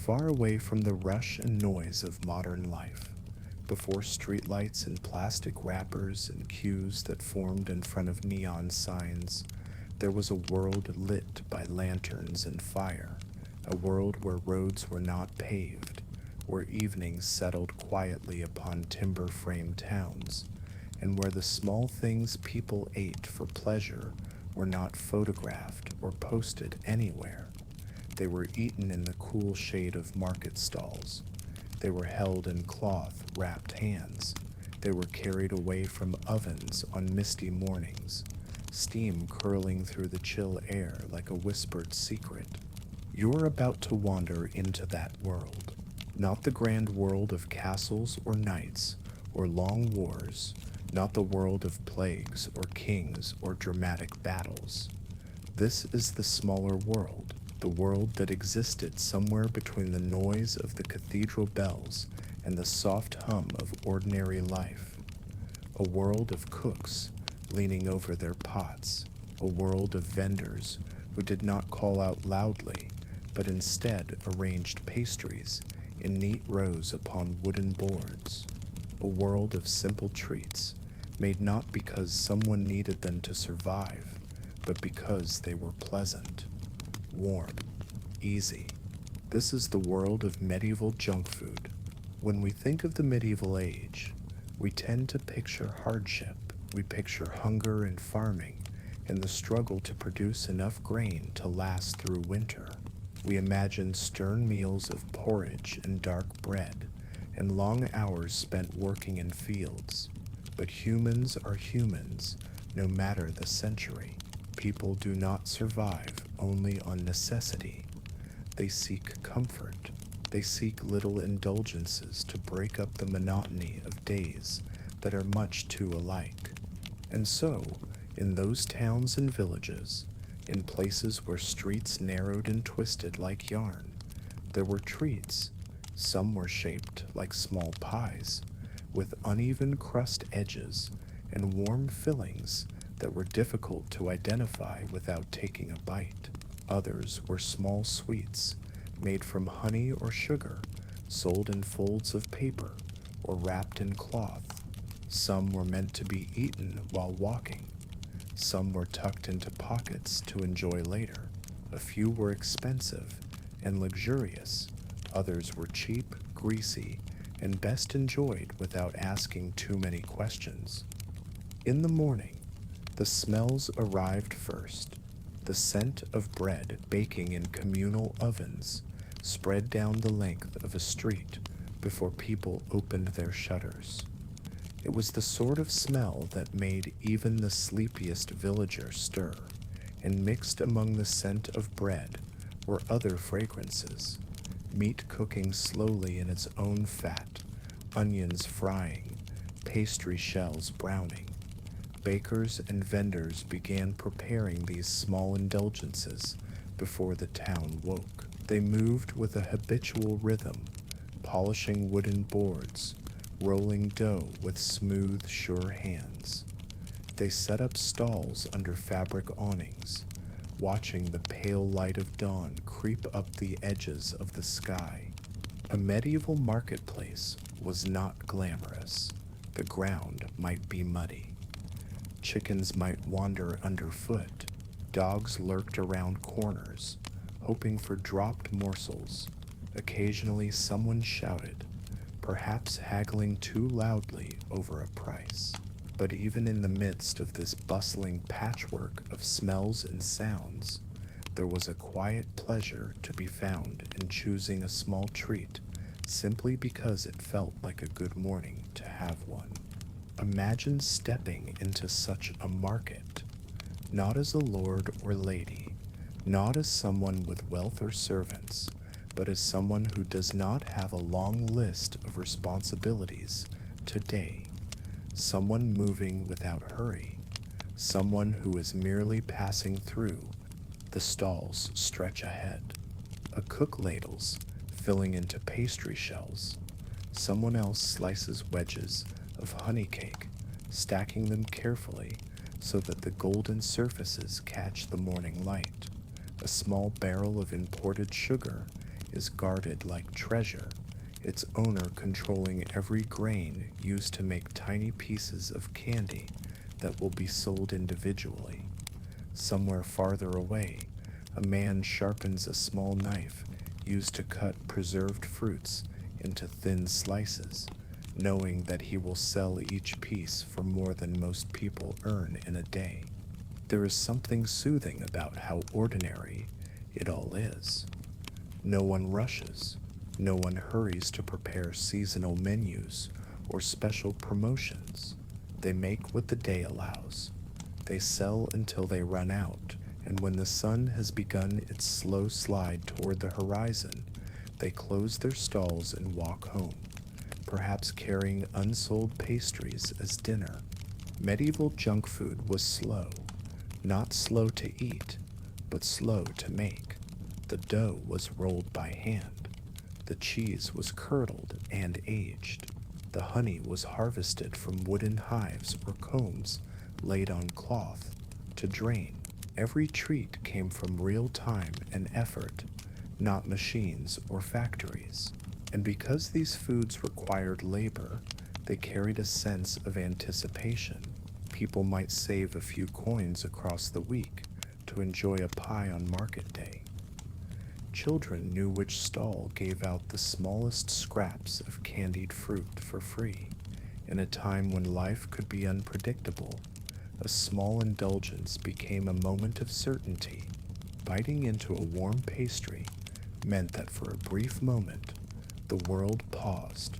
far away from the rush and noise of modern life, before streetlights and plastic wrappers and queues that formed in front of neon signs. There was a world lit by lanterns and fire, a world where roads were not paved, where evenings settled quietly upon timber-framed towns, and where the small things people ate for pleasure were not photographed or posted anywhere. They were eaten in the cool shade of market stalls. They were held in cloth-wrapped hands. They were carried away from ovens on misty mornings, steam curling through the chill air like a whispered secret. You're about to wander into that world. Not the grand world of castles or knights or long wars, not the world of plagues or kings or dramatic battles. This is the smaller world, the world that existed somewhere between the noise of the cathedral bells and the soft hum of ordinary life. A world of cooks leaning over their pots, a world of vendors who did not call out loudly, but instead arranged pastries in neat rows upon wooden boards, a world of simple treats made not because someone needed them to survive, but because they were pleasant, warm, easy. This is the world of medieval junk food. When we think of the medieval age, we tend to picture hardship. We picture hunger and farming and the struggle to produce enough grain to last through winter. We imagine stern meals of porridge and dark bread and long hours spent working in fields. But humans are humans, no matter the century. People do not survive only on necessity. They seek comfort. They seek little indulgences to break up the monotony of days that are much too alike. And so, in those towns and villages, in places where streets narrowed and twisted like yarn, there were treats. Some were shaped like small pies, with uneven crust edges and warm fillings that were difficult to identify without taking a bite. Others were small sweets made from honey or sugar, sold in folds of paper or wrapped in cloth. Some were meant to be eaten while walking. Some were tucked into pockets to enjoy later. A few were expensive and luxurious. Others were cheap, greasy, and best enjoyed without asking too many questions. In the morning, the smells arrived first. The scent of bread baking in communal ovens spread down the length of a street before people opened their shutters. It was the sort of smell that made even the sleepiest villager stir, and mixed among the scent of bread were other fragrances: meat cooking slowly in its own fat, onions frying, pastry shells browning. Bakers and vendors began preparing these small indulgences before the town woke. They moved with a habitual rhythm, polishing wooden boards, rolling dough with smooth, sure hands. They set up stalls under fabric awnings, watching the pale light of dawn creep up the edges of the sky. A medieval marketplace was not glamorous. The ground might be muddy. Chickens might wander underfoot. Dogs lurked around corners, hoping for dropped morsels. Occasionally someone shouted, perhaps haggling too loudly over a price. But even in the midst of this bustling patchwork of smells and sounds, there was a quiet pleasure to be found in choosing a small treat simply because it felt like a good morning to have one. Imagine stepping into such a market, not as a lord or lady, not as someone with wealth or servants, but as someone who does not have a long list of responsibilities today, someone moving without hurry, someone who is merely passing through. The stalls stretch ahead. A cook ladles, filling into pastry shells. Someone else slices wedges of honey cake, stacking them carefully so that the golden surfaces catch the morning light. A small barrel of imported sugar is guarded like treasure, its owner controlling every grain used to make tiny pieces of candy that will be sold individually. Somewhere farther away, a man sharpens a small knife used to cut preserved fruits into thin slices, knowing that he will sell each piece for more than most people earn in a day. There is something soothing about how ordinary it all is. No one rushes, no one hurries to prepare seasonal menus or special promotions. They make what the day allows. They sell until they run out, and when the sun has begun its slow slide toward the horizon, they close their stalls and walk home, perhaps carrying unsold pastries as dinner. Medieval junk food was slow, not slow to eat, but slow to make. The dough was rolled by hand. The cheese was curdled and aged. The honey was harvested from wooden hives or combs laid on cloth to drain. Every treat came from real time and effort, not machines or factories. And because these foods required labor, they carried a sense of anticipation. People might save a few coins across the week to enjoy a pie on market day. Children knew which stall gave out the smallest scraps of candied fruit for free. In a time when life could be unpredictable, a small indulgence became a moment of certainty. Biting into a warm pastry meant that for a brief moment, the world paused.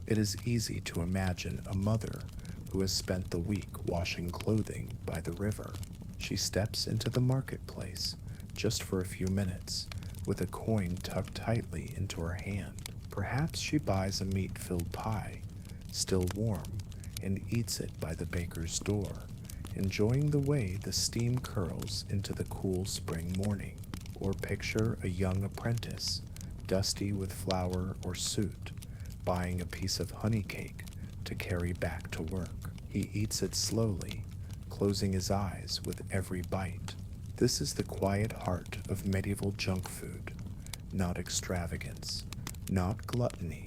It is easy to imagine a mother who has spent the week washing clothing by the river. She steps into the marketplace just for a few minutes, with a coin tucked tightly into her hand. Perhaps she buys a meat-filled pie, still warm, and eats it by the baker's door, enjoying the way the steam curls into the cool spring morning. Or picture a young apprentice, dusty with flour or soot, buying a piece of honey cake to carry back to work. He eats it slowly, closing his eyes with every bite. This is the quiet heart of medieval junk food, not extravagance, not gluttony,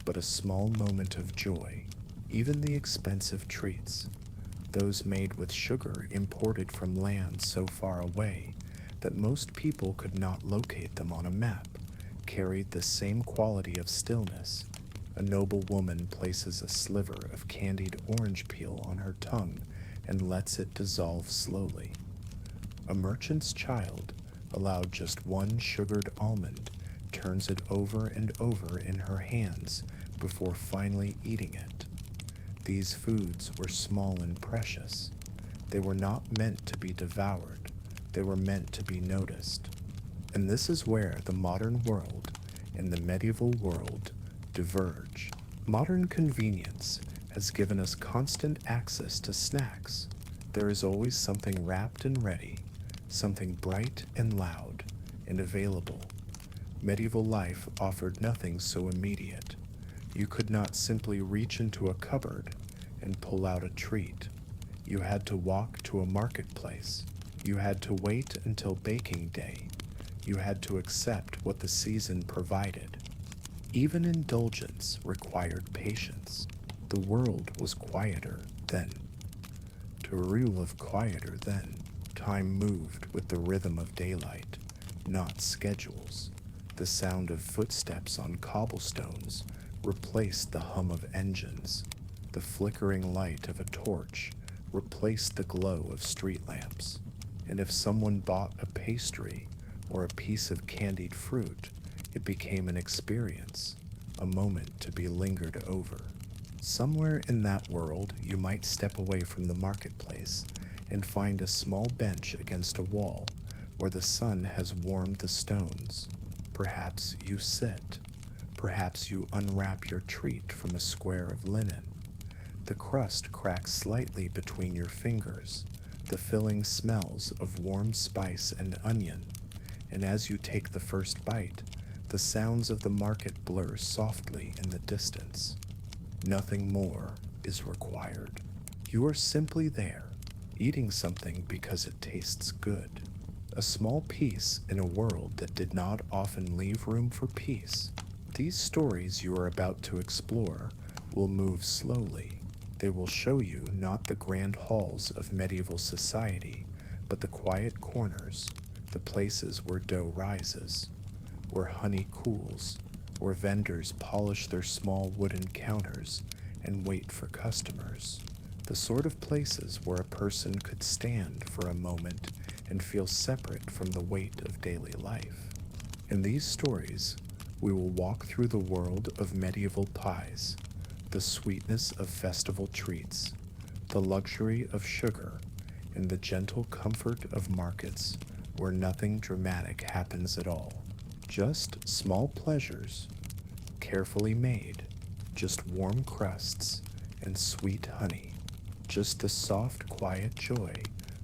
but a small moment of joy. Even the expensive treats, those made with sugar imported from lands so far away that most people could not locate them on a map, carried the same quality of stillness. A noble woman places a sliver of candied orange peel on her tongue and lets it dissolve slowly. A merchant's child, allowed just one sugared almond, turns it over and over in her hands before finally eating it. These foods were small and precious. They were not meant to be devoured. They were meant to be noticed. And this is where the modern world and the medieval world diverge. Modern convenience has given us constant access to snacks. There is always something wrapped and ready, something bright and loud and available. Medieval life offered nothing so immediate. You could not simply reach into a cupboard and pull out a treat. You had to walk to a marketplace. You had to wait until baking day. You had to accept what the season provided. Even indulgence required patience. The world was quieter then. To a rule of quieter then, time moved with the rhythm of daylight, not schedules. The sound of footsteps on cobblestones replaced the hum of engines. The flickering light of a torch replaced the glow of street lamps. And if someone bought a pastry or a piece of candied fruit, it became an experience, a moment to be lingered over. Somewhere in that world, you might step away from the marketplace and find a small bench against a wall where the sun has warmed the stones. Perhaps you sit. Perhaps you unwrap your treat from a square of linen. The crust cracks slightly between your fingers. The filling smells of warm spice and onion. And as you take the first bite, the sounds of the market blur softly in the distance. Nothing more is required. You are simply there, eating something because it tastes good. a small piece in a world that did not often leave room for peace. These stories you are about to explore will move slowly. They will show you not the grand halls of medieval society, but the quiet corners, the places where dough rises, where honey cools, where vendors polish their small wooden counters and wait for customers. The sort of places where a person could stand for a moment and feel separate from the weight of daily life. In these stories, we will walk through the world of medieval pies, the sweetness of festival treats, the luxury of sugar, and the gentle comfort of markets where nothing dramatic happens at all. Just small pleasures, carefully made, just warm crusts and sweet honey, just the soft, quiet joy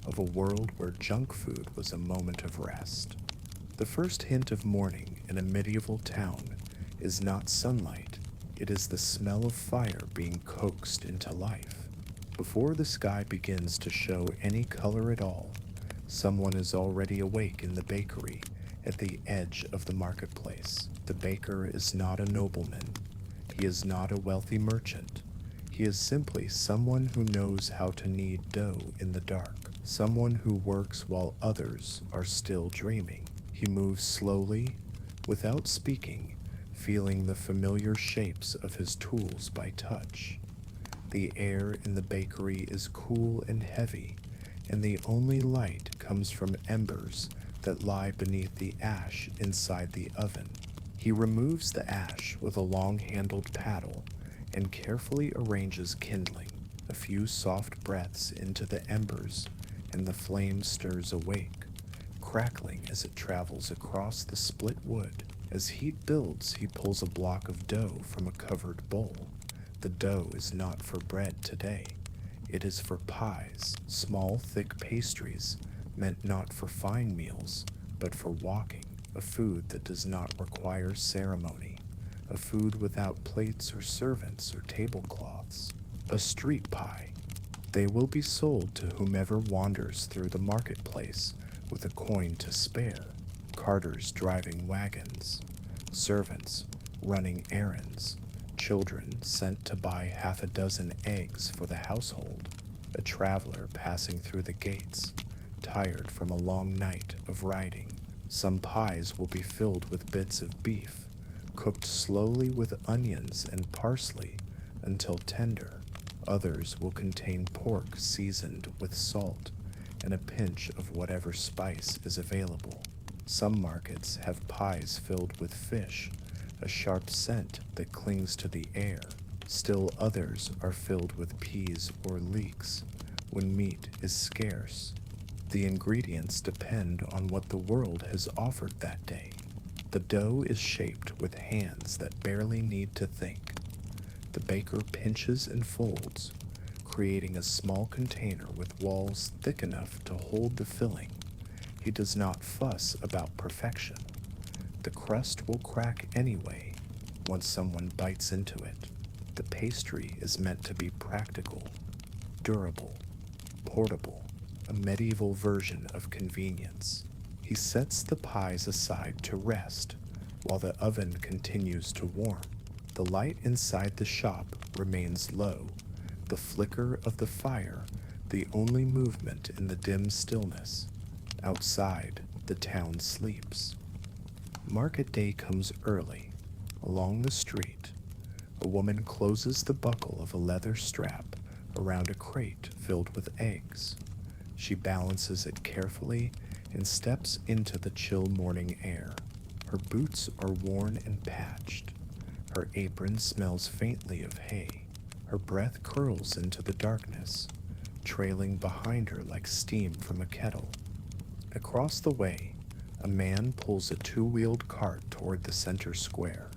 of a world where junk food was a moment of rest. The first hint of morning in a medieval town is not sunlight, it is the smell of fire being coaxed into life. Before the sky begins to show any color at all, someone is already awake in the bakery at the edge of the marketplace. The baker is not a nobleman. He is not a wealthy merchant. He is simply someone who knows how to knead dough in the dark, someone who works while others are still dreaming. He moves slowly, without speaking, feeling the familiar shapes of his tools by touch. The air in the bakery is cool and heavy, and the only light comes from embers that lie beneath the ash inside the oven. He removes the ash with a long-handled paddle and carefully arranges kindling. A few soft breaths into the embers, and the flame stirs awake, crackling as it travels across the split wood. As heat builds, he pulls a block of dough from a covered bowl. The dough is not for bread today. It is for pies, small, thick pastries, meant not for fine meals, but for walking, a food that does not require ceremony, a food without plates or servants or tablecloths, a street pie. They will be sold to whomever wanders through the marketplace with a coin to spare, carters driving wagons, servants running errands, children sent to buy half a dozen eggs for the household, a traveler passing through the gates, tired from a long night of riding. Some pies will be filled with bits of beef, cooked slowly with onions and parsley until tender. Others will contain pork seasoned with salt and a pinch of whatever spice is available. Some markets have pies filled with fish, a sharp scent that clings to the air. Still others are filled with peas or leeks when meat is scarce. The ingredients depend on what the world has offered that day. The dough is shaped with hands that barely need to think. The baker pinches and folds, creating a small container with walls thick enough to hold the filling. He does not fuss about perfection. The crust will crack anyway once someone bites into it. The pastry is meant to be practical, durable, portable, a medieval version of convenience. He sets the pies aside to rest while the oven continues to warm. The light inside the shop remains low, the flicker of the fire the only movement in the dim stillness. Outside, the town sleeps. Market day comes early. Along the street, a woman closes the buckle of a leather strap around a crate filled with eggs. She balances it carefully and steps into the chill morning air. Her boots are worn and patched. Her apron smells faintly of hay. Her breath curls into the darkness, trailing behind her like steam from a kettle. Across the way, a man pulls a two-wheeled cart toward the center square.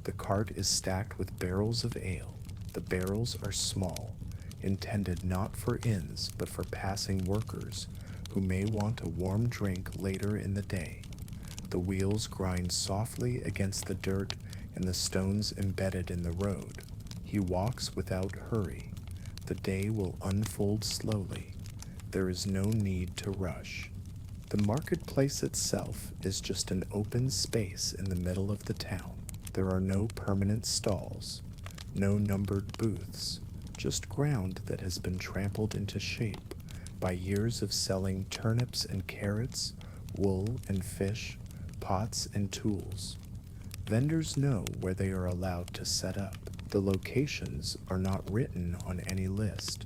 The cart is stacked with barrels of ale. The barrels are small, intended not for inns but for passing workers who may want a warm drink later in the day. The wheels grind softly against the dirt and the stones embedded in the road. He walks without hurry. The day will unfold slowly. There is no need to rush. The marketplace itself is just an open space in the middle of the town. There are no permanent stalls, no numbered booths, just ground that has been trampled into shape by years of selling turnips and carrots, wool and fish, pots and tools. Vendors know where they are allowed to set up. The locations are not written on any list.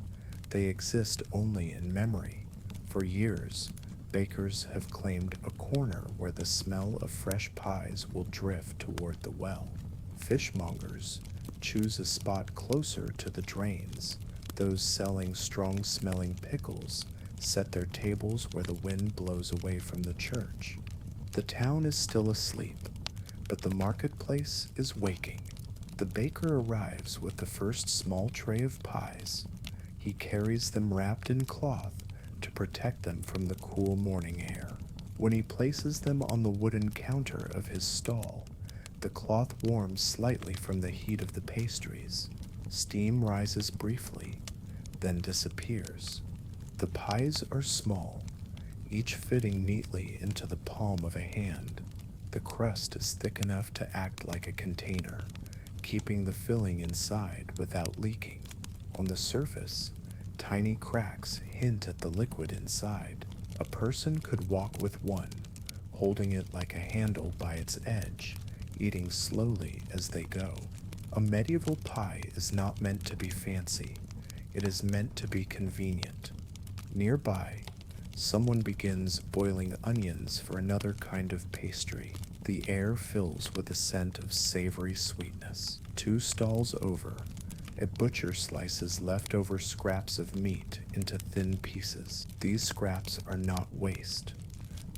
They exist only in memory. For years, bakers have claimed a corner where the smell of fresh pies will drift toward the well. Fishmongers choose a spot closer to the drains. Those selling strong-smelling pickles set their tables where the wind blows away from the church. The town is still asleep, but the marketplace is waking. The baker arrives with the first small tray of pies. He carries them wrapped in cloth to protect them from the cool morning air. When he places them on the wooden counter of his stall, the cloth warms slightly from the heat of the pastries. Steam rises briefly, then disappears. The pies are small, each fitting neatly into the palm of a hand. The crust is thick enough to act like a container, keeping the filling inside without leaking. On the surface, tiny cracks hint at the liquid inside. A person could walk with one, holding it like a handle by its edge, eating slowly as they go. A medieval pie is not meant to be fancy. It is meant to be convenient. Nearby, someone begins boiling onions for another kind of pastry. The air fills with a scent of savory sweetness. 2 stalls over, a butcher slices leftover scraps of meat into thin pieces. These scraps are not waste.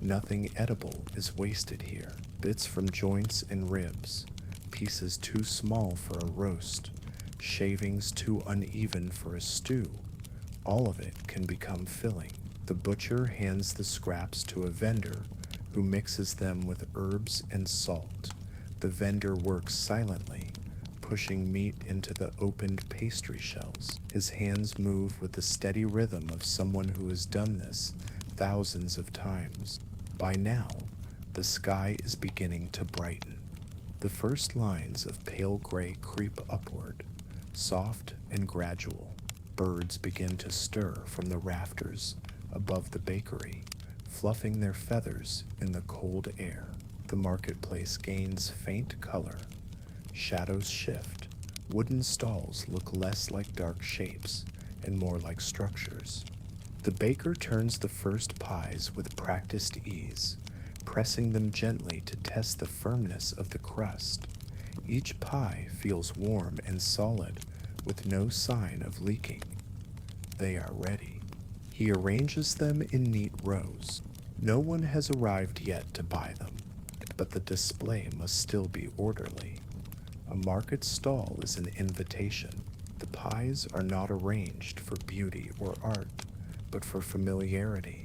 Nothing edible is wasted here. Bits from joints and ribs, pieces too small for a roast, shavings too uneven for a stew. All of it can become filling. The butcher hands the scraps to a vendor who mixes them with herbs and salt. The vendor works silently, pushing meat into the opened pastry shells. His hands move with the steady rhythm of someone who has done this thousands of times. By now, the sky is beginning to brighten. The first lines of pale gray creep upward, soft and gradual. Birds begin to stir from the rafters above the bakery, fluffing their feathers in the cold air. The marketplace gains faint color. Shadows shift. Wooden stalls look less like dark shapes and more like structures. The baker turns the first pies with practiced ease, pressing them gently to test the firmness of the crust. Each pie feels warm and solid, with no sign of leaking. They are ready. He arranges them in neat rows. No one has arrived yet to buy them, but the display must still be orderly. A market stall is an invitation. The pies are not arranged for beauty or art, but for familiarity.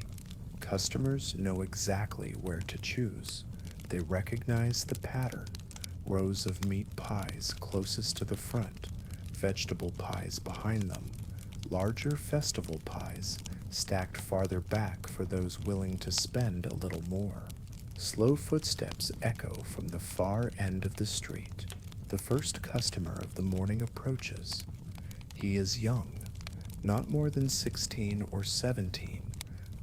Customers know exactly where to choose. They recognize the pattern. Rows of meat pies closest to the front, vegetable pies behind them, larger festival pies stacked farther back for those willing to spend a little more. Slow footsteps echo from the far end of the street. The first customer of the morning approaches. He is young, not more than 16 or 17,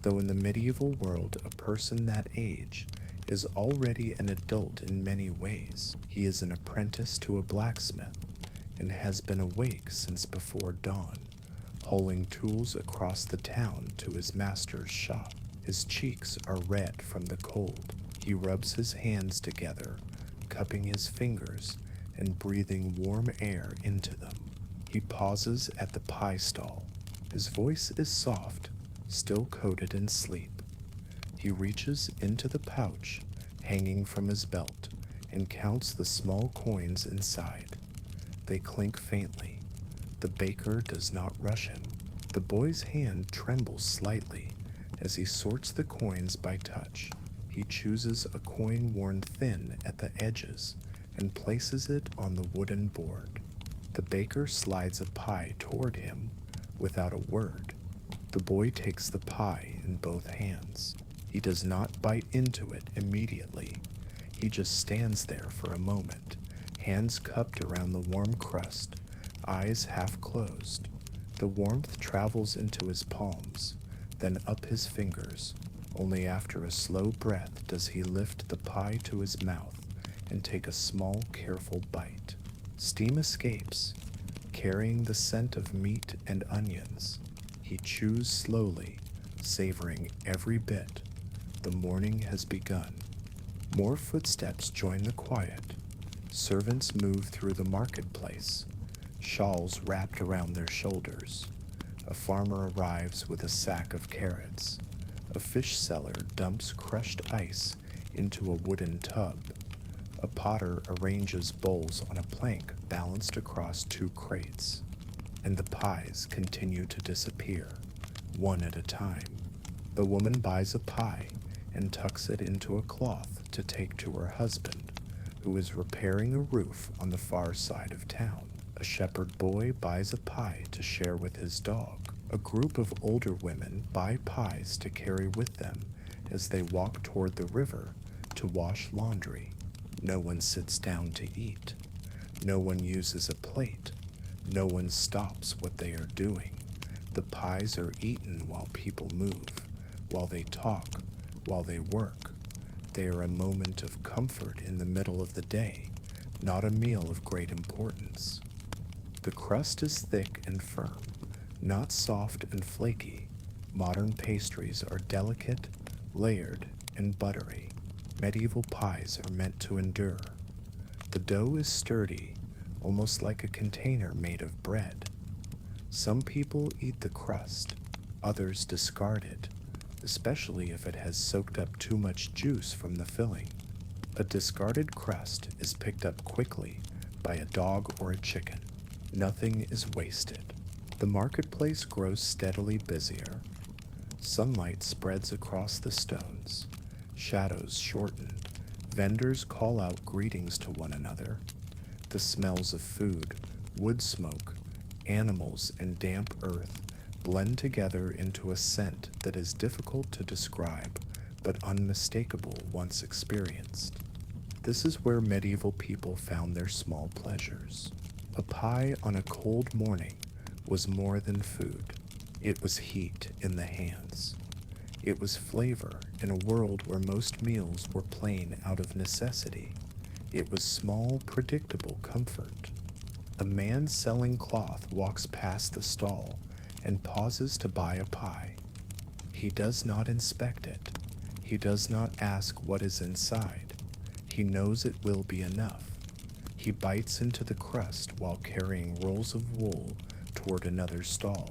though in the medieval world a person that age is already an adult in many ways. He is an apprentice to a blacksmith and has been awake since before dawn, hauling tools across the town to his master's shop. His cheeks are red from the cold. He rubs his hands together, cupping his fingers and breathing warm air into them. He pauses at the pie stall. His voice is soft, still coated in sleep. He reaches into the pouch hanging from his belt and counts the small coins inside. They clink faintly. The baker does not rush him. The boy's hand trembles slightly as he sorts the coins by touch. He chooses a coin worn thin at the edges and places it on the wooden board. The baker slides a pie toward him without a word. The boy takes the pie in both hands. He does not bite into it immediately. He just stands there for a moment, hands cupped around the warm crust, eyes half closed. The warmth travels into his palms, then up his fingers. Only after a slow breath does he lift the pie to his mouth and take a small, careful bite. Steam escapes, carrying the scent of meat and onions. He chews slowly, savoring every bit. The morning has begun. More footsteps join the quiet. Servants move through the marketplace, shawls wrapped around their shoulders. A farmer arrives with a sack of carrots. A fish seller dumps crushed ice into a wooden tub. A potter arranges bowls on a plank balanced across two crates. And the pies continue to disappear, one at a time. The woman buys a pie and tucks it into a cloth to take to her husband, who is repairing a roof on the far side of town. A shepherd boy buys a pie to share with his dog. A group of older women buy pies to carry with them as they walk toward the river to wash laundry. No one sits down to eat. No one uses a plate. No one stops what they are doing. The pies are eaten while people move, while they talk, while they work. They are a moment of comfort in the middle of the day, not a meal of great importance. The crust is thick and firm, not soft and flaky. Modern pastries are delicate, layered, and buttery. Medieval pies are meant to endure. The dough is sturdy, almost like a container made of bread. Some people eat the crust, others discard it, especially if it has soaked up too much juice from the filling. A discarded crust is picked up quickly by a dog or a chicken. Nothing is wasted. The marketplace grows steadily busier. Sunlight spreads across the stones. Shadows shorten. Vendors call out greetings to one another. The smells of food, wood smoke, animals, and damp earth blend together into a scent that is difficult to describe, but unmistakable once experienced. This is where medieval people found their small pleasures. A pie on a cold morning was more than food. It was heat in the hands. It was flavor in a world where most meals were plain out of necessity. It was small, predictable comfort. A man selling cloth walks past the stall and pauses to buy a pie. He does not inspect it. He does not ask what is inside. He knows it will be enough. He bites into the crust while carrying rolls of wool toward another stall.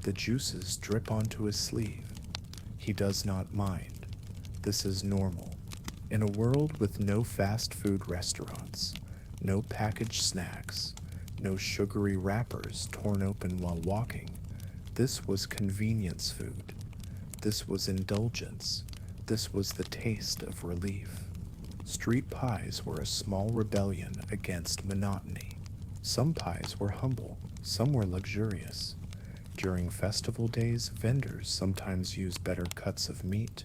The juices drip onto his sleeve. He does not mind. This is normal. In a world with no fast food restaurants, no packaged snacks, no sugary wrappers torn open while walking, this was convenience food. This was indulgence. This was the taste of relief. Street pies were a small rebellion against monotony. Some pies were humble, some were luxurious. During festival days, vendors sometimes used better cuts of meat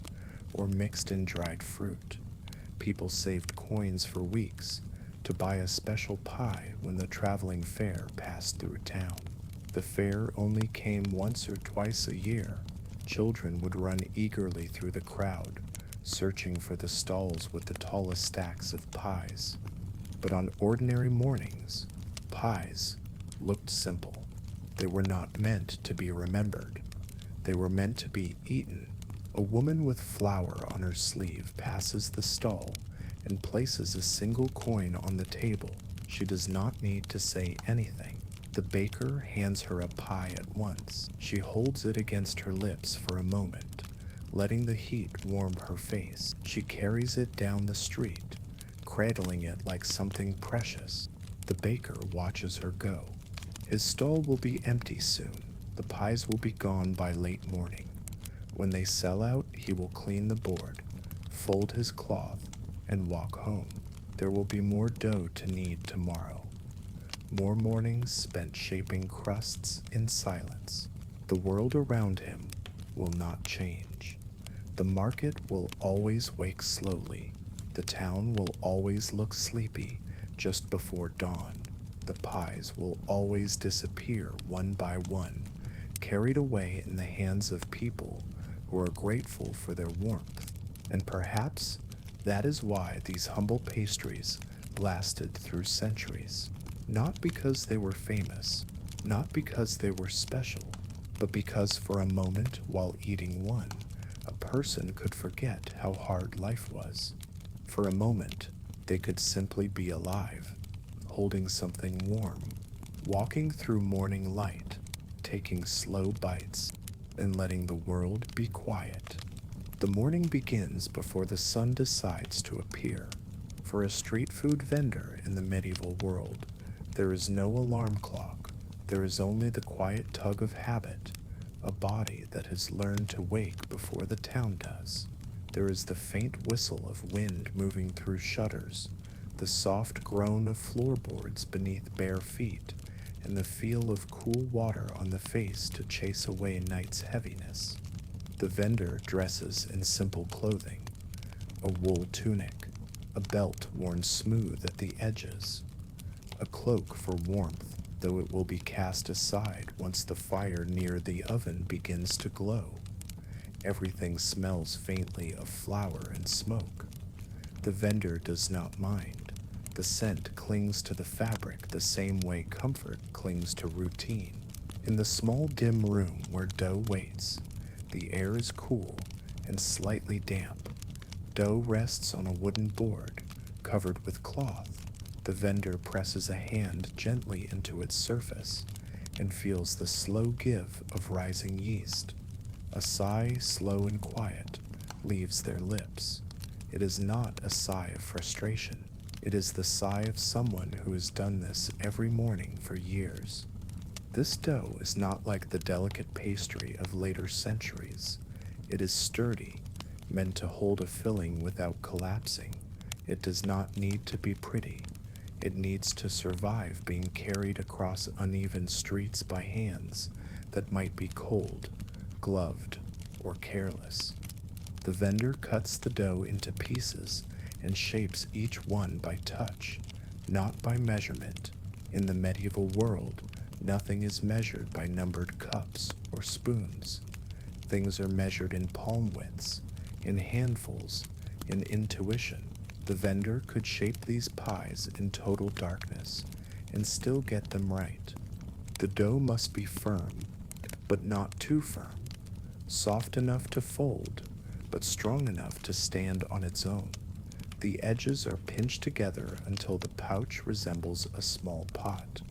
or mixed in dried fruit. People saved coins for weeks to buy a special pie when the traveling fair passed through town. The fair only came once or twice a year. Children would run eagerly through the crowd, searching for the stalls with the tallest stacks of pies. But on ordinary mornings, pies looked simple. They were not meant to be remembered. They were meant to be eaten. A woman with flour on her sleeve passes the stall and places a single coin on the table. She does not need to say anything. The baker hands her a pie at once. She holds it against her lips for a moment, letting the heat warm her face. She carries it down the street, cradling it like something precious. The baker watches her go. His stall will be empty soon. The pies will be gone by late morning. When they sell out, he will clean the board, fold his cloth, and walk home. There will be more dough to knead tomorrow. More mornings spent shaping crusts in silence. The world around him will not change. The market will always wake slowly. The town will always look sleepy just before dawn. The pies will always disappear one by one, carried away in the hands of people who are grateful for their warmth. And perhaps that is why these humble pastries lasted through centuries. Not because they were famous, not because they were special, but because for a moment while eating one, a person could forget how hard life was. For a moment, they could simply be alive, holding something warm, walking through morning light, taking slow bites, and letting the world be quiet. The morning begins before the sun decides to appear. For a street food vendor in the medieval world, there is no alarm clock. There is only the quiet tug of habit, a body that has learned to wake before the town does. There is the faint whistle of wind moving through shutters, the soft groan of floorboards beneath bare feet, and the feel of cool water on the face to chase away night's heaviness. The vendor dresses in simple clothing, a wool tunic, a belt worn smooth at the edges, a cloak for warmth, though it will be cast aside once the fire near the oven begins to glow. Everything smells faintly of flour and smoke. The vendor does not mind. The scent clings to the fabric the same way comfort clings to routine. In the small dim room where dough waits, the air is cool and slightly damp. Dough rests on a wooden board covered with cloth. The vendor presses a hand gently into its surface and feels the slow give of rising yeast. A sigh, slow and quiet, leaves their lips. It is not a sigh of frustration. It is the sigh of someone who has done this every morning for years. This dough is not like the delicate pastry of later centuries. It is sturdy, meant to hold a filling without collapsing. It does not need to be pretty. It needs to survive being carried across uneven streets by hands that might be cold, gloved, or careless. The vendor cuts the dough into pieces and shapes each one by touch, not by measurement. In the medieval world, nothing is measured by numbered cups or spoons. Things are measured in palm widths, in handfuls, in intuition. The vendor could shape these pies in total darkness and still get them right. The dough must be firm, but not too firm, soft enough to fold, but strong enough to stand on its own. The edges are pinched together until the pouch resembles a small pot,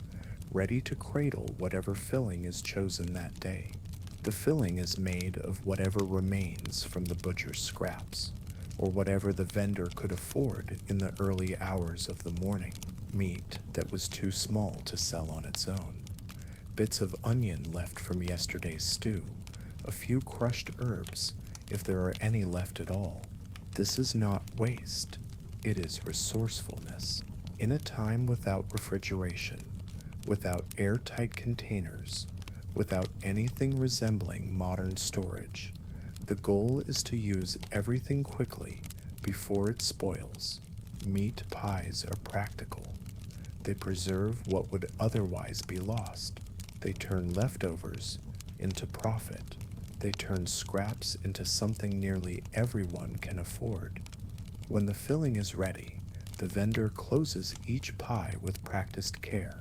ready to cradle whatever filling is chosen that day. The filling is made of whatever remains from the butcher's scraps, or whatever the vendor could afford in the early hours of the morning. Meat that was too small to sell on its own, bits of onion left from yesterday's stew, a few crushed herbs, if there are any left at all. This is not waste, it is resourcefulness. In a time without refrigeration, without airtight containers, without anything resembling modern storage, the goal is to use everything quickly before it spoils. Meat pies are practical. They preserve what would otherwise be lost. They turn leftovers into profit. They turn scraps into something nearly everyone can afford. When the filling is ready, the vendor closes each pie with practiced care.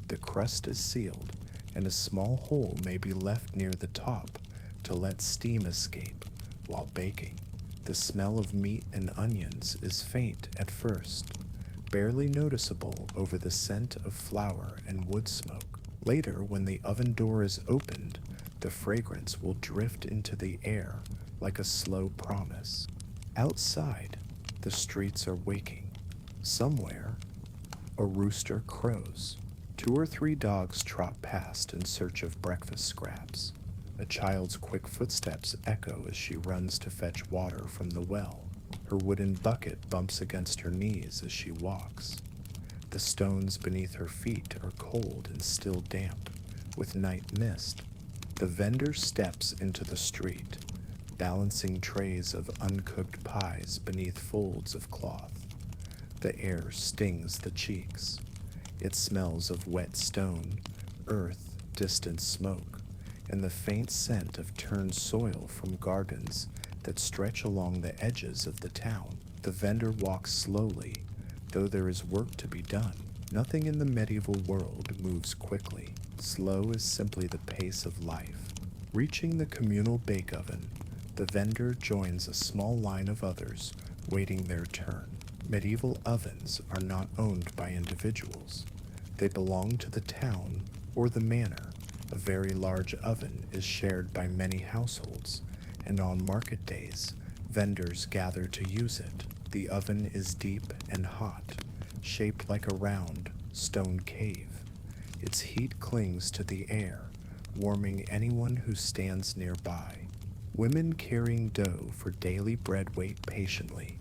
The crust is sealed, and a small hole may be left near the top to let steam escape while baking. The smell of meat and onions is faint at first, barely noticeable over the scent of flour and wood smoke. Later, when the oven door is opened, the fragrance will drift into the air like a slow promise. Outside, the streets are waking. Somewhere, a rooster crows. 2 or 3 dogs trot past in search of breakfast scraps. A child's quick footsteps echo as she runs to fetch water from the well. Her wooden bucket bumps against her knees as she walks. The stones beneath her feet are cold and still damp, with night mist. The vendor steps into the street. balancing trays of uncooked pies beneath folds of cloth. The air stings the cheeks. It smells of wet stone, earth, distant smoke, and the faint scent of turned soil from gardens that stretch along the edges of the town. The vendor walks slowly, though there is work to be done. Nothing in the medieval world moves quickly. Slow is simply the pace of life. Reaching the communal bake oven, the vendor joins a small line of others waiting their turn. Medieval ovens are not owned by individuals. They belong to the town or the manor. A very large oven is shared by many households, and on market days, vendors gather to use it. The oven is deep and hot, shaped like a round stone cave. Its heat clings to the air, warming anyone who stands nearby. Women carrying dough for daily bread wait patiently,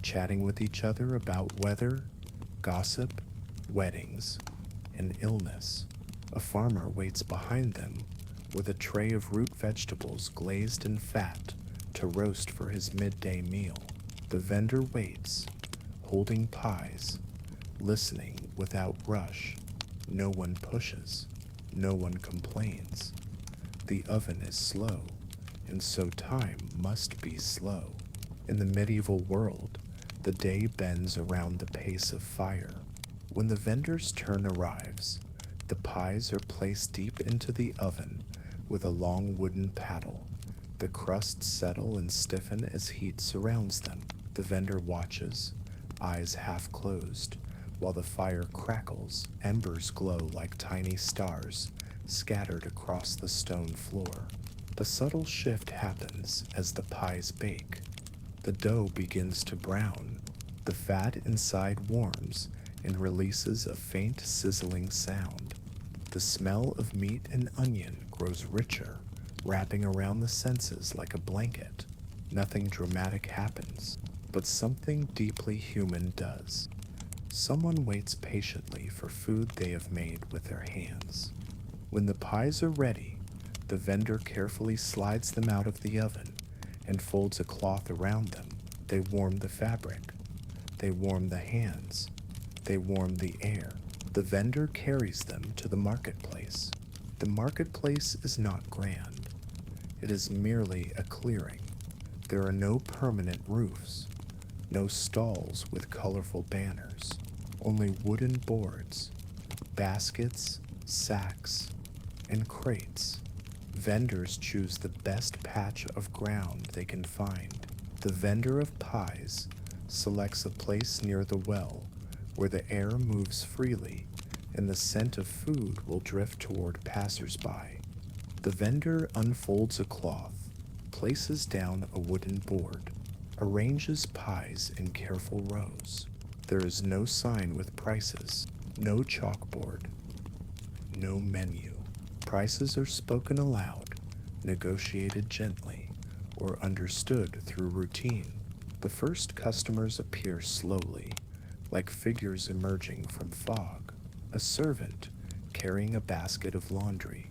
chatting with each other about weather, gossip, weddings, and illness. A farmer waits behind them with a tray of root vegetables glazed in fat to roast for his midday meal. The vendor waits, holding pies, listening without rush. No one pushes, no one complains. The oven is slow, and so time must be slow. In the medieval world, the day bends around the pace of fire. When the vendor's turn arrives, the pies are placed deep into the oven with a long wooden paddle. The crusts settle and stiffen as heat surrounds them. The vendor watches, eyes half closed, while the fire crackles. Embers glow like tiny stars scattered across the stone floor. A subtle shift happens as the pies bake. The dough begins to brown. The fat inside warms and releases a faint sizzling sound. The smell of meat and onion grows richer, wrapping around the senses like a blanket. Nothing dramatic happens, but something deeply human does. Someone waits patiently for food they have made with their hands. When the pies are ready, the vendor carefully slides them out of the oven and folds a cloth around them. They warm the fabric. They warm the hands. They warm the air. The vendor carries them to the marketplace. The marketplace is not grand. It is merely a clearing. There are no permanent roofs, no stalls with colorful banners, only wooden boards, baskets, sacks, and crates. Vendors choose the best patch of ground they can find. The vendor of pies selects a place near the well where the air moves freely and the scent of food will drift toward passers-by. The vendor unfolds a cloth, places down a wooden board, arranges pies in careful rows. There is no sign with prices, no chalkboard, no menu. Prices are spoken aloud, negotiated gently, or understood through routine. The first customers appear slowly, like figures emerging from fog. A servant carrying a basket of laundry,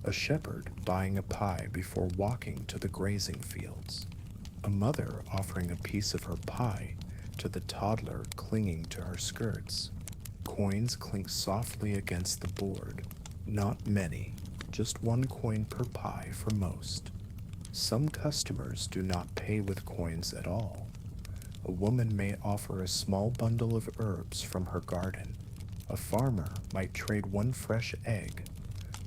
a shepherd buying a pie before walking to the grazing fields, a mother offering a piece of her pie to the toddler clinging to her skirts. Coins clink softly against the board. Not many, just 1 coin per pie for most. Some customers do not pay with coins at all. A woman may offer a small bundle of herbs from her garden. A farmer might trade 1 fresh egg.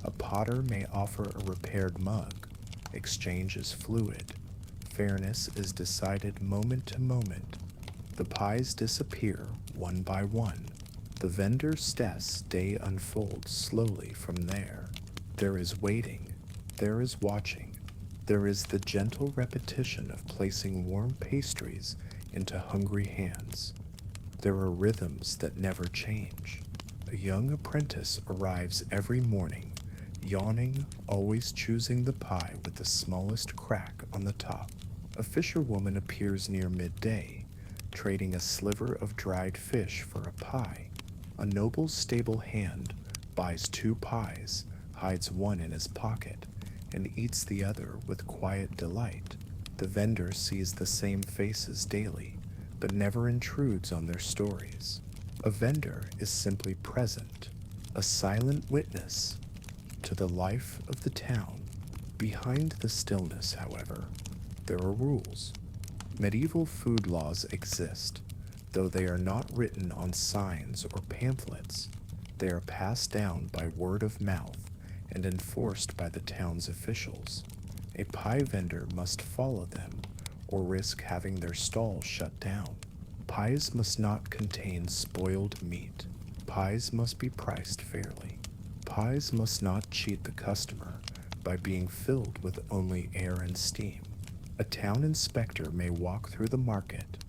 A potter may offer a repaired mug. Exchange is fluid. Fairness is decided moment to moment. The pies disappear one by one. The vendor's death's day unfolds slowly from there. There is waiting. There is watching. There is the gentle repetition of placing warm pastries into hungry hands. There are rhythms that never change. A young apprentice arrives every morning, yawning, always choosing the pie with the smallest crack on the top. A fisherwoman appears near midday, trading a sliver of dried fish for a pie. A noble's stable hand buys 2 pies, hides one in his pocket, and eats the other with quiet delight. The vendor sees the same faces daily, but never intrudes on their stories. A vendor is simply present, a silent witness to the life of the town. Behind the stillness, however, there are rules. Medieval food laws exist, though they are not written on signs or pamphlets. They are passed down by word of mouth and enforced by the town's officials. A pie vendor must follow them or risk having their stall shut down. Pies must not contain spoiled meat. Pies must be priced fairly. Pies must not cheat the customer by being filled with only air and steam. A town inspector may walk through the market,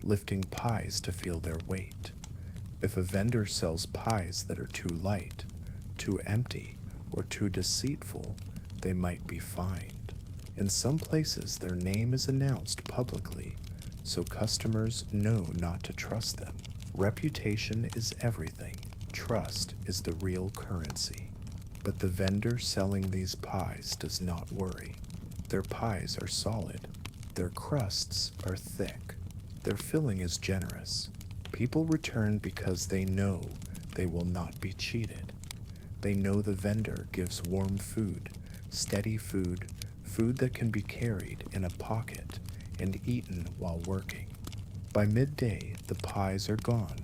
lifting pies to feel their weight. If a vendor sells pies that are too light, too empty, or too deceitful, they might be fined. In some places, their name is announced publicly, so customers know not to trust them. Reputation is everything. Trust is the real currency. But the vendor selling these pies does not worry. Their pies are solid. Their crusts are thick. Their filling is generous. People return because they know they will not be cheated. They know the vendor gives warm food, steady food, food that can be carried in a pocket and eaten while working. By midday, the pies are gone.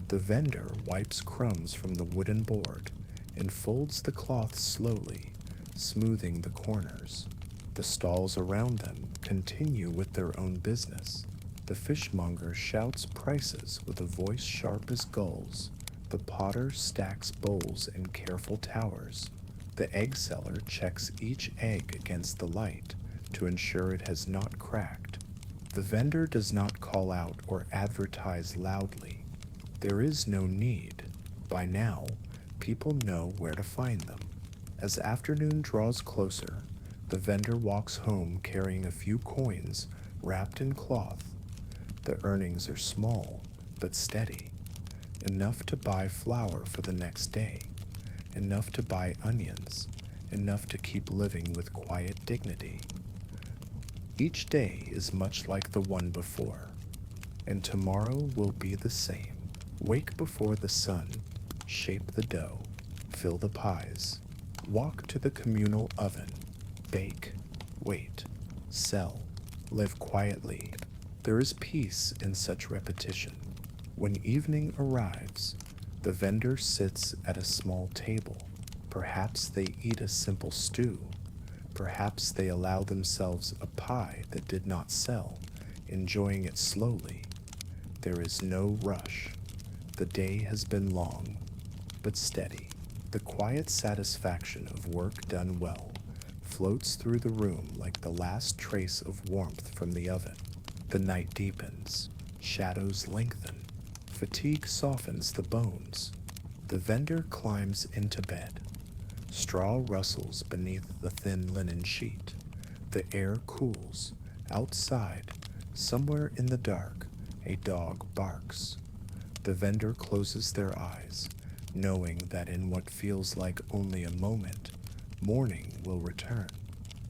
The vendor wipes crumbs from the wooden board and folds the cloth slowly, smoothing the corners. The stalls around them continue with their own business. The fishmonger shouts prices with a voice sharp as gulls. The potter stacks bowls in careful towers. The egg seller checks each egg against the light to ensure it has not cracked. The vendor does not call out or advertise loudly. There is no need. By now, people know where to find them. As afternoon draws closer, the vendor walks home carrying a few coins wrapped in cloth. The earnings are small, but steady. Enough to buy flour for the next day. Enough to buy onions. Enough to keep living with quiet dignity. Each day is much like the one before, and tomorrow will be the same. Wake before the sun, shape the dough, fill the pies, walk to the communal oven, bake, wait, sell, live quietly. There is peace in such repetition. When evening arrives, the vendor sits at a small table. Perhaps they eat a simple stew. Perhaps they allow themselves a pie that did not sell, enjoying it slowly. There is no rush. The day has been long, but steady. The quiet satisfaction of work done well floats through the room like the last trace of warmth from the oven. The night deepens. Shadows lengthen. Fatigue softens the bones. The vendor climbs into bed. Straw rustles beneath the thin linen sheet. The air cools. Outside, somewhere in the dark, a dog barks. The vendor closes their eyes, knowing that in what feels like only a moment, morning will return,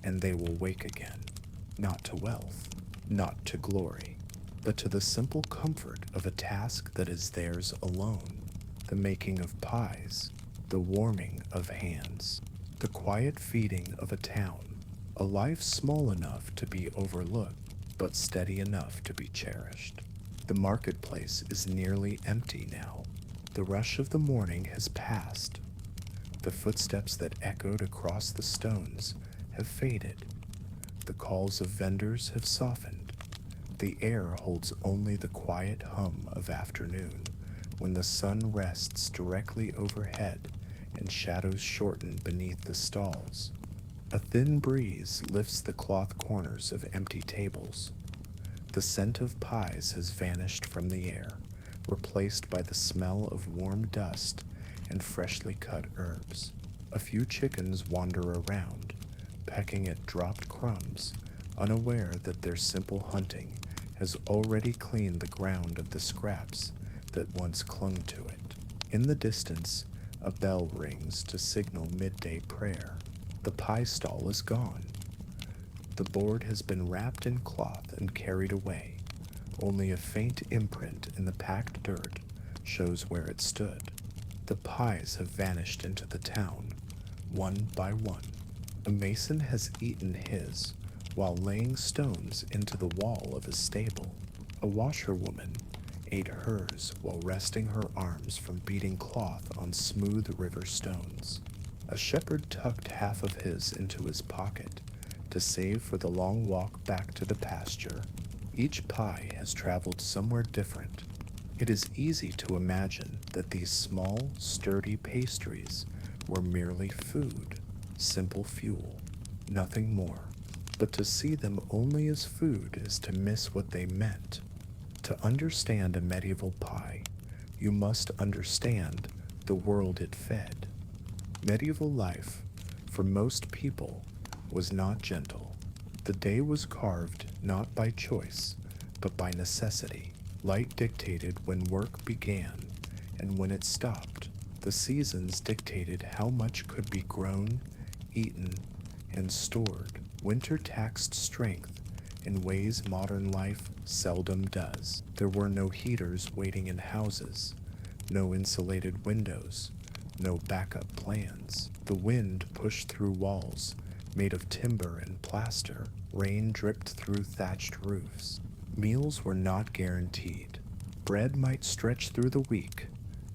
and they will wake again, not to wealth, not to glory, but to the simple comfort of a task that is theirs alone, the making of pies, the warming of hands, the quiet feeding of a town, a life small enough to be overlooked, but steady enough to be cherished. The marketplace is nearly empty now. The rush of the morning has passed. The footsteps that echoed across the stones have faded. The calls of vendors have softened. The air holds only the quiet hum of afternoon when the sun rests directly overhead and shadows shorten beneath the stalls. A thin breeze lifts the cloth corners of empty tables. The scent of pies has vanished from the air, replaced by the smell of warm dust and freshly cut herbs. A few chickens wander around, pecking at dropped crumbs, unaware that their simple hunting has already cleaned the ground of the scraps that once clung to it. In the distance, a bell rings to signal midday prayer. The pie stall is gone. The board has been wrapped in cloth and carried away. Only a faint imprint in the packed dirt shows where it stood. The pies have vanished into the town, one by one. A mason has eaten his while laying stones into the wall of his stable. A washerwoman ate hers while resting her arms from beating cloth on smooth river stones. A shepherd tucked half of his into his pocket to save for the long walk back to the pasture. Each pie has traveled somewhere different. It is easy to imagine that these small, sturdy pastries were merely food, simple fuel, nothing more. But to see them only as food is to miss what they meant. To understand a medieval pie, you must understand the world it fed. Medieval life, for most people, was not gentle. The day was carved not by choice, but by necessity. Light dictated when work began and when it stopped. The seasons dictated how much could be grown, eaten, and stored. Winter taxed strength in ways modern life seldom does. There were no heaters waiting in houses, no insulated windows, no backup plans. The wind pushed through walls made of timber and plaster. Rain dripped through thatched roofs. Meals were not guaranteed. Bread might stretch through the week,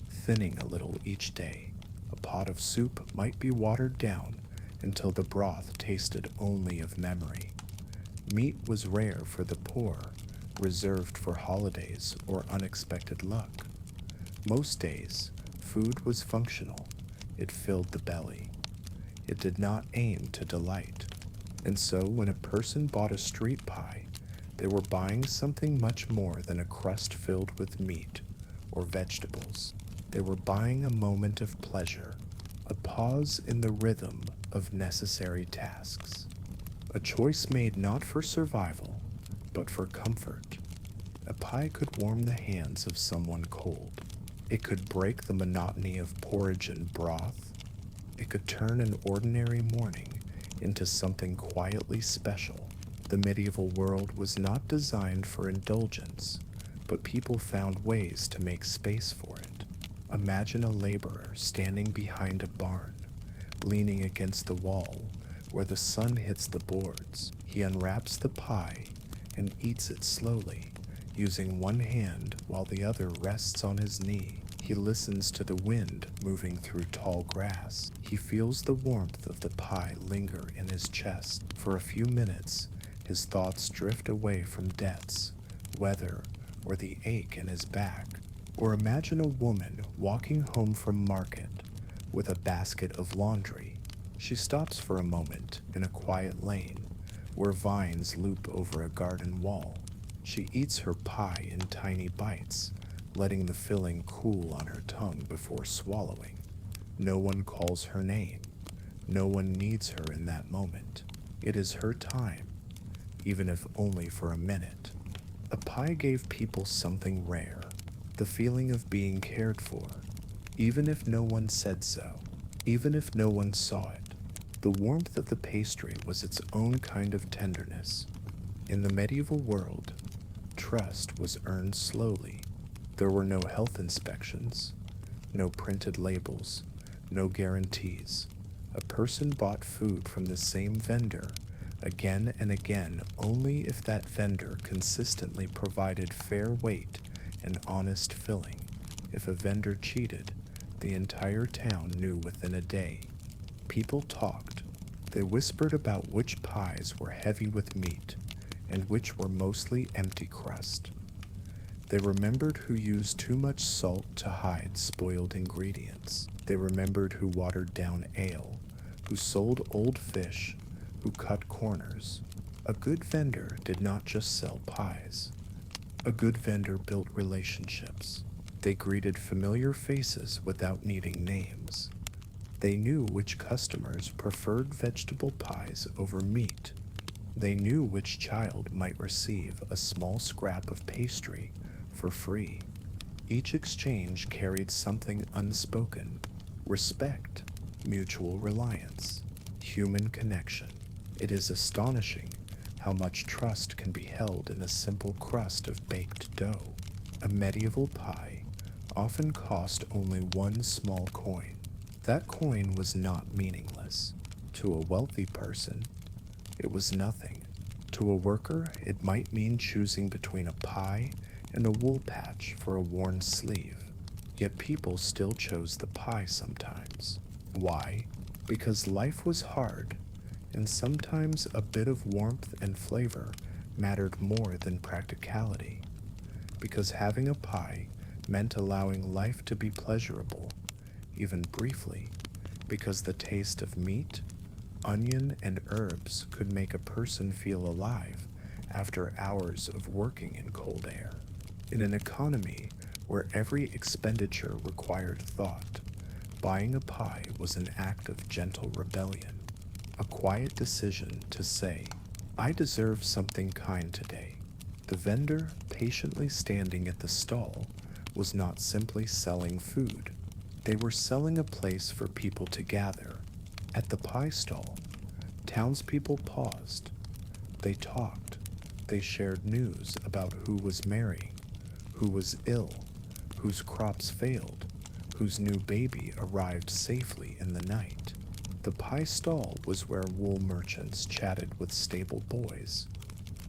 thinning a little each day. A pot of soup might be watered down until the broth tasted only of memory. Meat was rare for the poor, reserved for holidays or unexpected luck. Most days, food was functional. It filled the belly. It did not aim to delight. And so when a person bought a street pie, they were buying something much more than a crust filled with meat or vegetables. They were buying a moment of pleasure, a pause in the rhythm of necessary tasks, a choice made not for survival, but for comfort. A pie could warm the hands of someone cold. It could break the monotony of porridge and broth. It could turn an ordinary morning into something quietly special. The medieval world was not designed for indulgence, but people found ways to make space for it. Imagine a laborer standing behind a barn, leaning against the wall where the sun hits the boards. He unwraps the pie and eats it slowly, using one hand while the other rests on his knee. He listens to the wind moving through tall grass. He feels the warmth of the pie linger in his chest. For a few minutes, his thoughts drift away from debts, weather, or the ache in his back. Or imagine a woman walking home from market with a basket of laundry. She stops for a moment in a quiet lane where vines loop over a garden wall. She eats her pie in tiny bites, letting the filling cool on her tongue before swallowing. No one calls her name. No one needs her in that moment. It is her time, even if only for a minute. A pie gave people something rare, the feeling of being cared for, even if no one said so, even if no one saw it. The warmth of the pastry was its own kind of tenderness. In the medieval world, trust was earned slowly. There were no health inspections, no printed labels, no guarantees. A person bought food from the same vendor again and again only if that vendor consistently provided fair weight and honest filling. If a vendor cheated, the entire town knew within a day. People talked. They whispered about which pies were heavy with meat and which were mostly empty crust. They remembered who used too much salt to hide spoiled ingredients. They remembered who watered down ale, who sold old fish, who cut corners. A good vendor did not just sell pies. A good vendor built relationships. They greeted familiar faces without needing names. They knew which customers preferred vegetable pies over meat. They knew which child might receive a small scrap of pastry for free. Each exchange carried something unspoken: respect, mutual reliance, human connection. It is astonishing how much trust can be held in a simple crust of baked dough. A medieval pie often cost only one small coin. That coin was not meaningless. To a wealthy person, it was nothing. To a worker, it might mean choosing between a pie and a wool patch for a worn sleeve. Yet people still chose the pie sometimes. Why? Because life was hard, and sometimes a bit of warmth and flavor mattered more than practicality. Because having a pie meant allowing life to be pleasurable, even briefly, because the taste of meat, onion, and herbs could make a person feel alive after hours of working in cold air. In an economy where every expenditure required thought, buying a pie was an act of gentle rebellion, a quiet decision to say, I deserve something kind today. The vendor, patiently standing at the stall, was not simply selling food. They were selling a place for people to gather. At the pie stall, townspeople paused. They talked. They shared news about who was marrying, who was ill, whose crops failed, whose new baby arrived safely in the night. The pie stall was where wool merchants chatted with stable boys,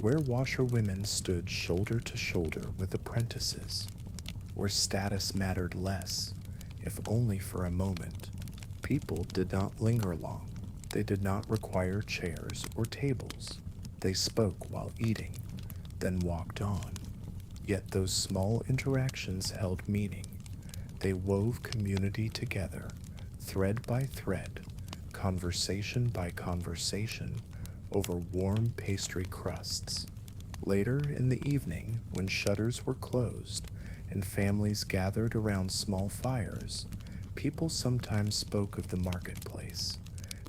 where washerwomen stood shoulder to shoulder with apprentices, where status mattered less, if only for a moment. People did not linger long. They did not require chairs or tables. They spoke while eating, then walked on. Yet those small interactions held meaning. They wove community together, thread by thread, conversation by conversation, over warm pastry crusts. Later in the evening, when shutters were closed and families gathered around small fires, people sometimes spoke of the marketplace.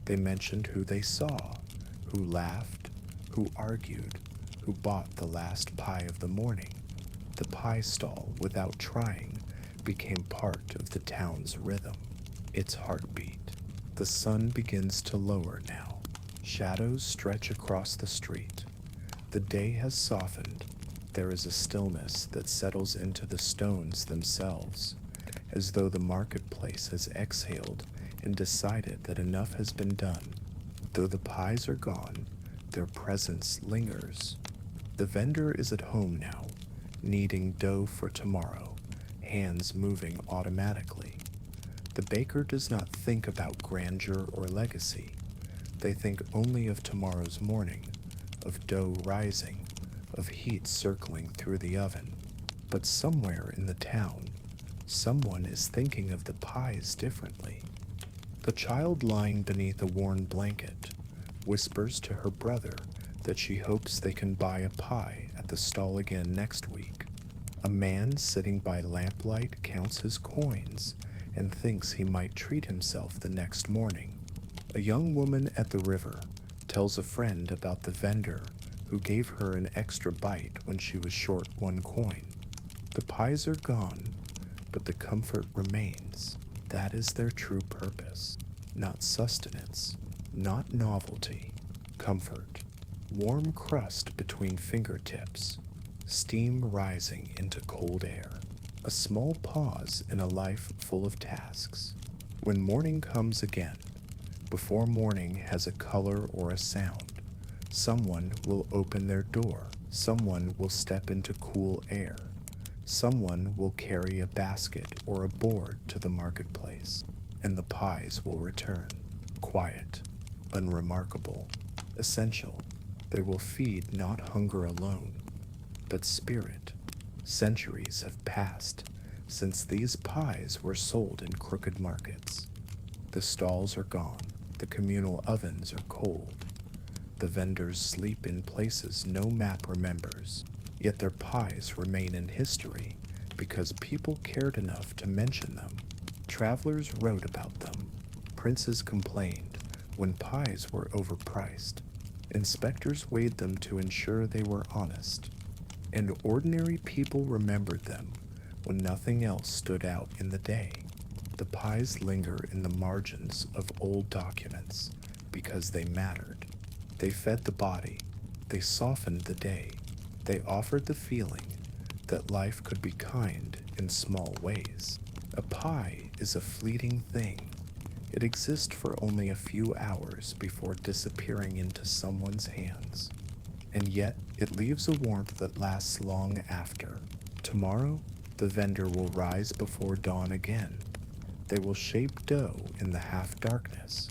They mentioned who they saw, who laughed, who argued, who bought the last pie of the morning. The pie stall, without trying, became part of the town's rhythm, its heartbeat. The sun begins to lower now. Shadows stretch across the street. The day has softened. There is a stillness that settles into the stones themselves, as though the marketplace has exhaled and decided that enough has been done. Though the pies are gone, their presence lingers. The vendor is at home now, kneading dough for tomorrow, hands moving automatically. The baker does not think about grandeur or legacy. They think only of tomorrow's morning, of dough rising, of heat circling through the oven. But somewhere in the town, someone is thinking of the pies differently. The child lying beneath a worn blanket whispers to her brother that she hopes they can buy a pie at the stall again next week. A man sitting by lamplight counts his coins and thinks he might treat himself the next morning. A young woman at the river tells a friend about the vendor who gave her an extra bite when she was short one coin. The pies are gone, but the comfort remains. That is their true purpose. Not sustenance, not novelty. Comfort. Warm crust between fingertips. Steam rising into cold air. A small pause in a life full of tasks. When morning comes again, before morning has a color or a sound, someone will open their door. Someone will step into cool air. Someone will carry a basket or a board to the marketplace, and the pies will return. Quiet, unremarkable, essential. They will feed not hunger alone, but spirit. Centuries have passed since these pies were sold in crooked markets. The stalls are gone. The communal ovens are cold. The vendors sleep in places no map remembers. Yet their pies remain in history because people cared enough to mention them. Travelers wrote about them. Princes complained when pies were overpriced. Inspectors weighed them to ensure they were honest. And ordinary people remembered them when nothing else stood out in the day. The pies linger in the margins of old documents because they mattered. They fed the body, They softened the day. They offered the feeling that life could be kind in small ways. A pie is a fleeting thing. It exists for only a few hours before disappearing into someone's hands. And yet, it leaves a warmth that lasts long after. Tomorrow, the vendor will rise before dawn again. They will shape dough in the half-darkness.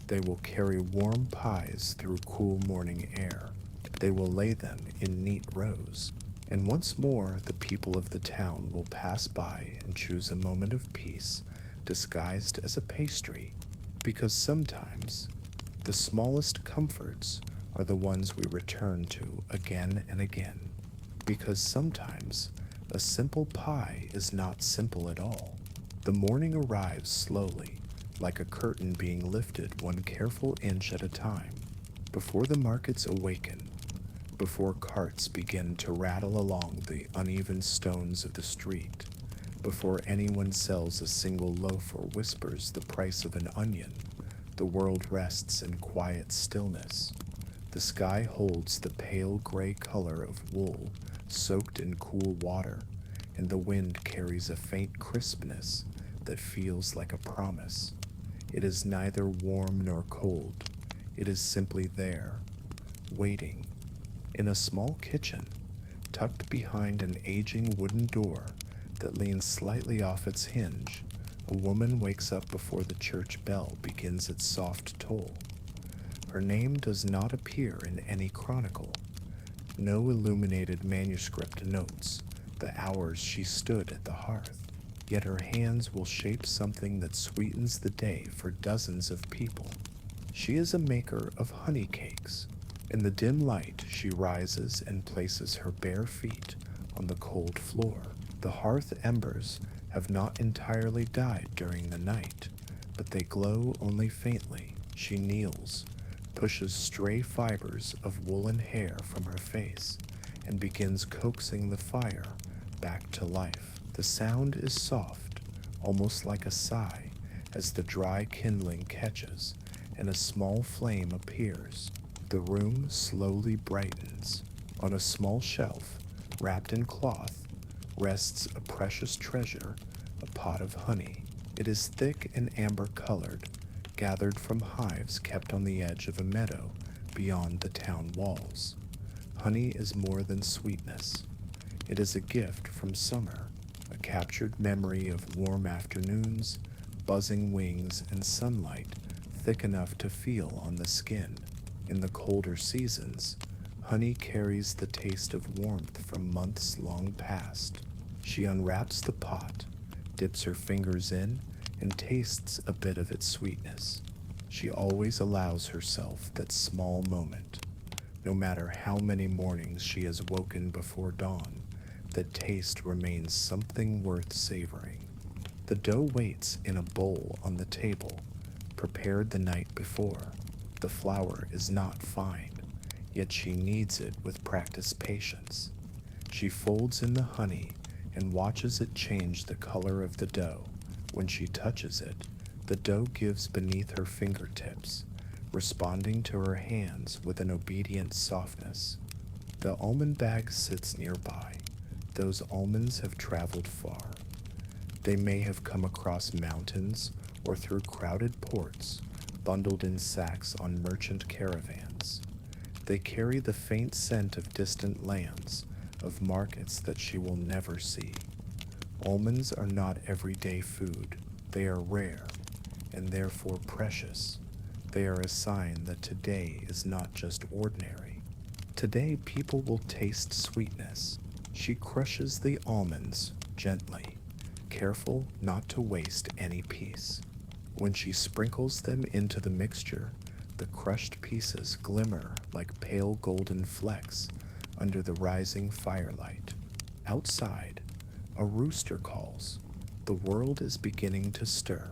They will carry warm pies through cool morning air. They will lay them in neat rows. And once more, the people of the town will pass by and choose a moment of peace disguised as a pastry, because sometimes the smallest comforts are the ones we return to again and again, because sometimes a simple pie is not simple at all. The morning arrives slowly, like a curtain being lifted one careful inch at a time, before the markets awaken, before carts begin to rattle along the uneven stones of the street, before anyone sells a single loaf or whispers the price of an onion. The world rests in quiet stillness. The sky holds the pale gray color of wool soaked in cool water, and the wind carries a faint crispness that feels like a promise. It is neither warm nor cold. It is simply there, waiting. In a small kitchen, tucked behind an aging wooden door that leans slightly off its hinge, a woman wakes up before the church bell begins its soft toll. Her name does not appear in any chronicle. No illuminated manuscript notes the hours she stood at the hearth. Yet her hands will shape something that sweetens the day for dozens of people. She is a maker of honey cakes. In the dim light, she rises and places her bare feet on the cold floor. The hearth embers have not entirely died during the night, but they glow only faintly. She kneels, pushes stray fibers of woolen hair from her face, and begins coaxing the fire back to life. The sound is soft, almost like a sigh, as the dry kindling catches and a small flame appears. The room slowly brightens. On a small shelf, wrapped in cloth, rests a precious treasure, a pot of honey. It is thick and amber-colored, gathered from hives kept on the edge of a meadow beyond the town walls. Honey is more than sweetness. It is a gift from summer, a captured memory of warm afternoons, buzzing wings, and sunlight thick enough to feel on the skin. In the colder seasons, honey carries the taste of warmth from months long past. She unwraps the pot, dips her fingers in, and tastes a bit of its sweetness. She always allows herself that small moment. No matter how many mornings she has woken before dawn, the taste remains something worth savoring. The dough waits in a bowl on the table, prepared the night before. The flour is not fine, yet she kneads it with practiced patience. She folds in the honey and watches it change the color of the dough. When she touches it, the dough gives beneath her fingertips, responding to her hands with an obedient softness. The almond bag sits nearby. Those almonds have traveled far. They may have come across mountains or through crowded ports, bundled in sacks on merchant caravans. They carry the faint scent of distant lands, of markets that she will never see. Almonds are not everyday food. They are rare, and therefore precious. They are a sign that today is not just ordinary. Today people will taste sweetness. She crushes the almonds gently, careful not to waste any piece. When she sprinkles them into the mixture, the crushed pieces glimmer like pale golden flecks under the rising firelight. Outside, a rooster calls. The world is beginning to stir.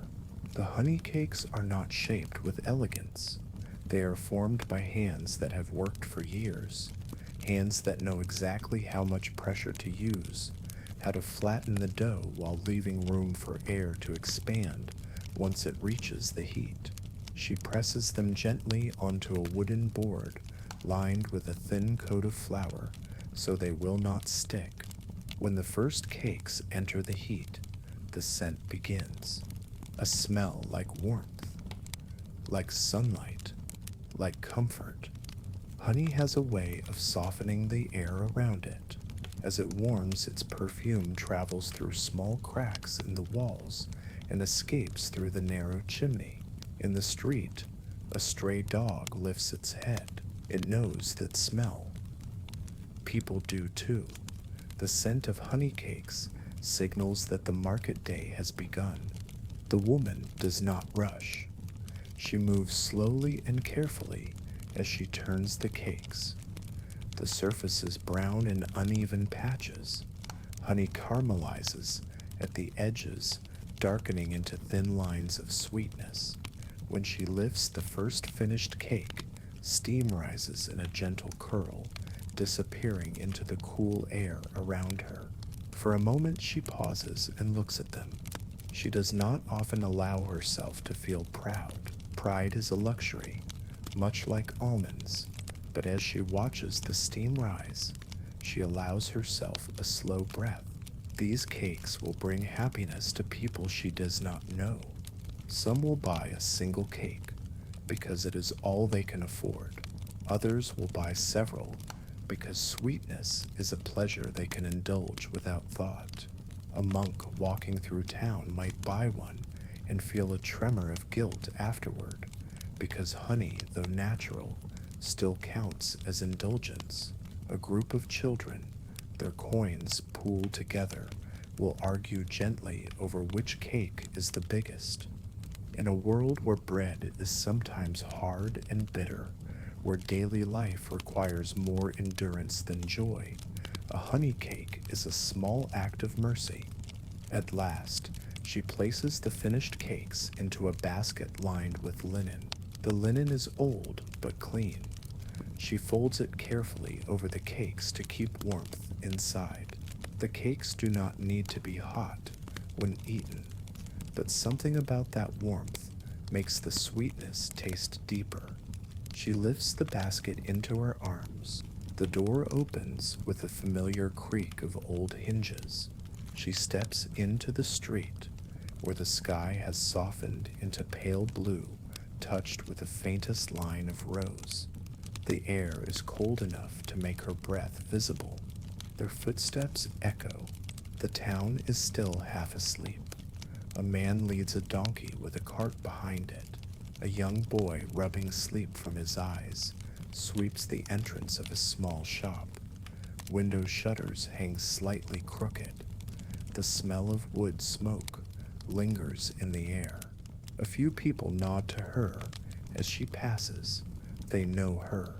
The honey cakes are not shaped with elegance. They are formed by hands that have worked for years, hands that know exactly how much pressure to use, how to flatten the dough while leaving room for air to expand once it reaches the heat. She presses them gently onto a wooden board lined with a thin coat of flour so they will not stick. When the first cakes enter the heat, the scent begins. A smell like warmth, like sunlight, like comfort. Honey has a way of softening the air around it. As it warms, its perfume travels through small cracks in the walls and escapes through the narrow chimney. In the street, a stray dog lifts its head. It knows that smell. People do too. The scent of honey cakes signals that the market day has begun. The woman does not rush. She moves slowly and carefully as she turns the cakes. The surface is brown in uneven patches. Honey caramelizes at the edges, darkening into thin lines of sweetness. When she lifts the first finished cake, steam rises in a gentle curl, disappearing into the cool air around her. For a moment she pauses and looks at them. She does not often allow herself to feel proud. Pride is a luxury, much like almonds, but as she watches the steam rise, she allows herself a slow breath. These cakes will bring happiness to people she does not know. Some will buy a single cake because it is all they can afford. Others will buy several because sweetness is a pleasure they can indulge without thought. A monk walking through town might buy one and feel a tremor of guilt afterward, because honey, though natural, still counts as indulgence. A group of children, their coins pooled together, will argue gently over which cake is the biggest. In a world where bread is sometimes hard and bitter, where daily life requires more endurance than joy, a honey cake is a small act of mercy. At last, she places the finished cakes into a basket lined with linen. The linen is old but clean. She folds it carefully over the cakes to keep warmth inside. The cakes do not need to be hot when eaten, but something about that warmth makes the sweetness taste deeper. She lifts the basket into her arms. The door opens with a familiar creak of old hinges. She steps into the street, where the sky has softened into pale blue, touched with the faintest line of rose. The air is cold enough to make her breath visible. Their footsteps echo. The town is still half asleep. A man leads a donkey with a cart behind it. A young boy, rubbing sleep from his eyes, sweeps the entrance of a small shop. Window shutters hang slightly crooked. The smell of wood smoke lingers in the air. A few people nod to her as she passes. They know her,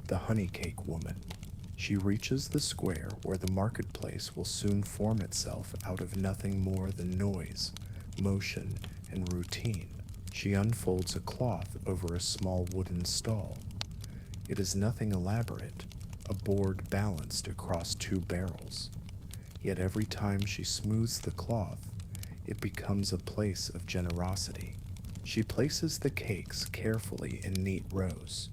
the honey cake woman. She reaches the square where the marketplace will soon form itself out of nothing more than noise, motion, and routine. She unfolds a cloth over a small wooden stall. It is nothing elaborate, a board balanced across two barrels. Yet every time she smooths the cloth, it becomes a place of generosity. She places the cakes carefully in neat rows.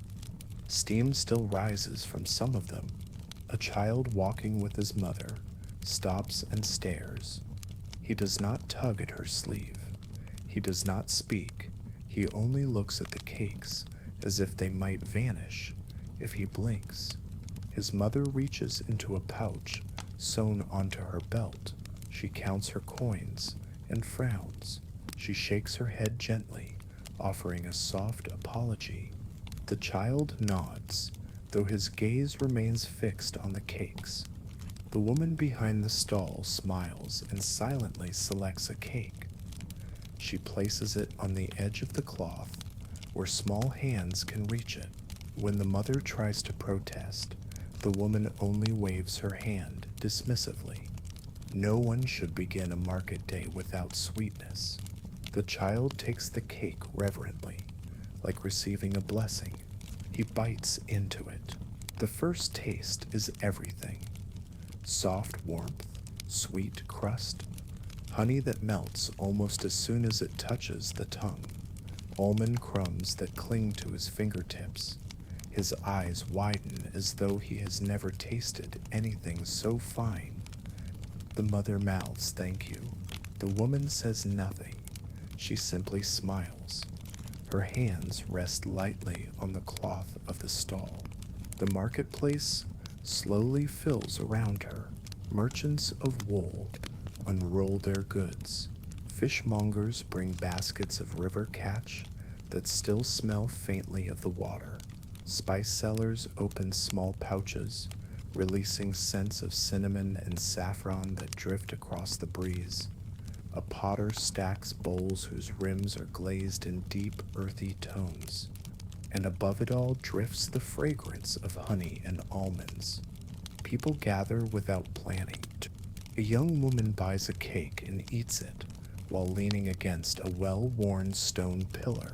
Steam still rises from some of them. A child walking with his mother stops and stares. He does not tug at her sleeve. He does not speak. He only looks at the cakes as if they might vanish if he blinks. His mother reaches into a pouch sewn onto her belt. She counts her coins and frowns. She shakes her head gently, offering a soft apology. The child nods, though his gaze remains fixed on the cakes. The woman behind the stall smiles and silently selects a cake. She places it on the edge of the cloth, where small hands can reach it. When the mother tries to protest, the woman only waves her hand dismissively. No one should begin a market day without sweetness. The child takes the cake reverently, like receiving a blessing. He bites into it. The first taste is everything. Soft warmth, sweet crust, honey that melts almost as soon as it touches the tongue, almond crumbs that cling to his fingertips. His eyes widen as though he has never tasted anything so fine. The mother mouths thank you. The woman says nothing. She simply smiles. Her hands rest lightly on the cloth of the stall. The marketplace slowly fills around her. Merchants of wool unroll their goods. Fishmongers bring baskets of river catch that still smell faintly of the water. Spice sellers open small pouches, releasing scents of cinnamon and saffron that drift across the breeze. A potter stacks bowls whose rims are glazed in deep, earthy tones. And above it all drifts the fragrance of honey and almonds. People gather without planning. A young woman buys a cake and eats it while leaning against a well-worn stone pillar.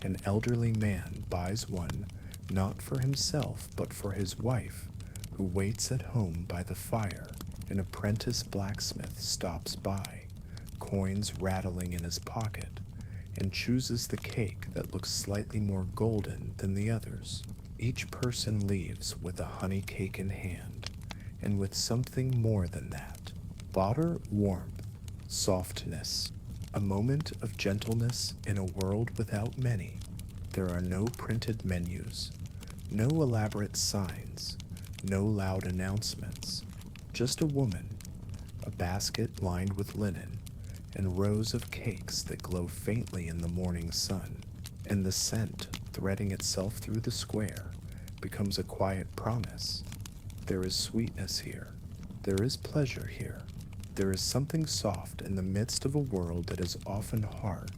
An elderly man buys one not for himself but for his wife, who waits at home by the fire. An apprentice blacksmith stops by, coins rattling in his pocket, and chooses the cake that looks slightly more golden than the others. Each person leaves with a honey cake in hand, and with something more than that. Water, warmth, softness, a moment of gentleness in a world without many. There are no printed menus, no elaborate signs, no loud announcements. Just a woman, a basket lined with linen, and rows of cakes that glow faintly in the morning sun. And the scent, threading itself through the square, becomes a quiet promise. There is sweetness here. There is pleasure here. There is something soft in the midst of a world that is often hard.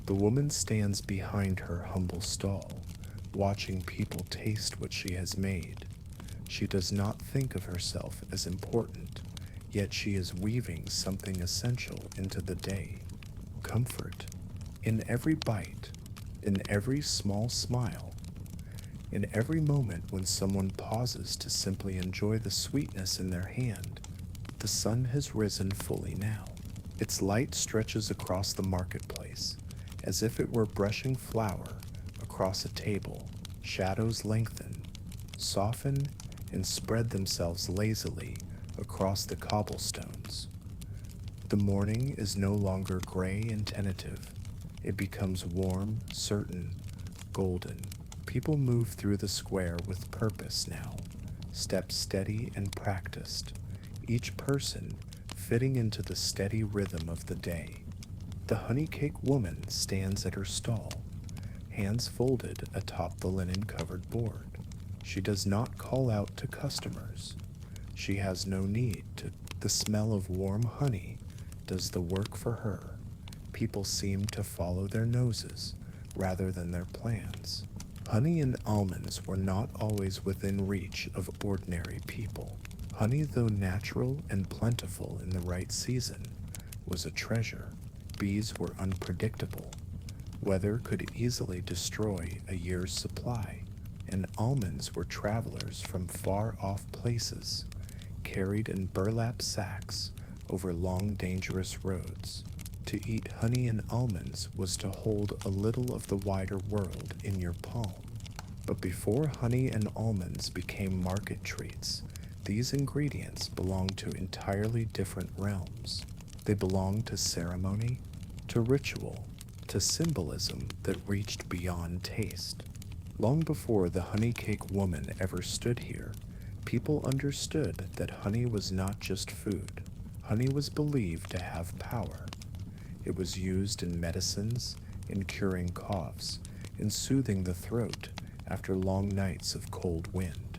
The woman stands behind her humble stall, watching people taste what she has made. She does not think of herself as important, yet she is weaving something essential into the day. Comfort. In every bite, in every small smile, in every moment when someone pauses to simply enjoy the sweetness in their hand. The sun has risen fully now. Its light stretches across the marketplace, as if it were brushing flour across a table. Shadows lengthen, soften, and spread themselves lazily across the cobblestones. The morning is no longer gray and tentative. It becomes warm, certain, golden. People move through the square with purpose now, steps steady and practiced, each person fitting into the steady rhythm of the day. The honey cake woman stands at her stall, hands folded atop the linen-covered board. She does not call out to customers. She has no need to. The smell of warm honey does the work for her. People seem to follow their noses rather than their plans. Honey and almonds were not always within reach of ordinary people. Honey, though natural and plentiful in the right season, was a treasure. Bees were unpredictable. Weather could easily destroy a year's supply, and almonds were travelers from far-off places, carried in burlap sacks over long, dangerous roads. To eat honey and almonds was to hold a little of the wider world in your palm. But before honey and almonds became market treats, these ingredients belonged to entirely different realms. They belonged to ceremony, to ritual, to symbolism that reached beyond taste. Long before the honey cake woman ever stood here, people understood that honey was not just food. Honey was believed to have power. It was used in medicines, in curing coughs, in soothing the throat after long nights of cold wind.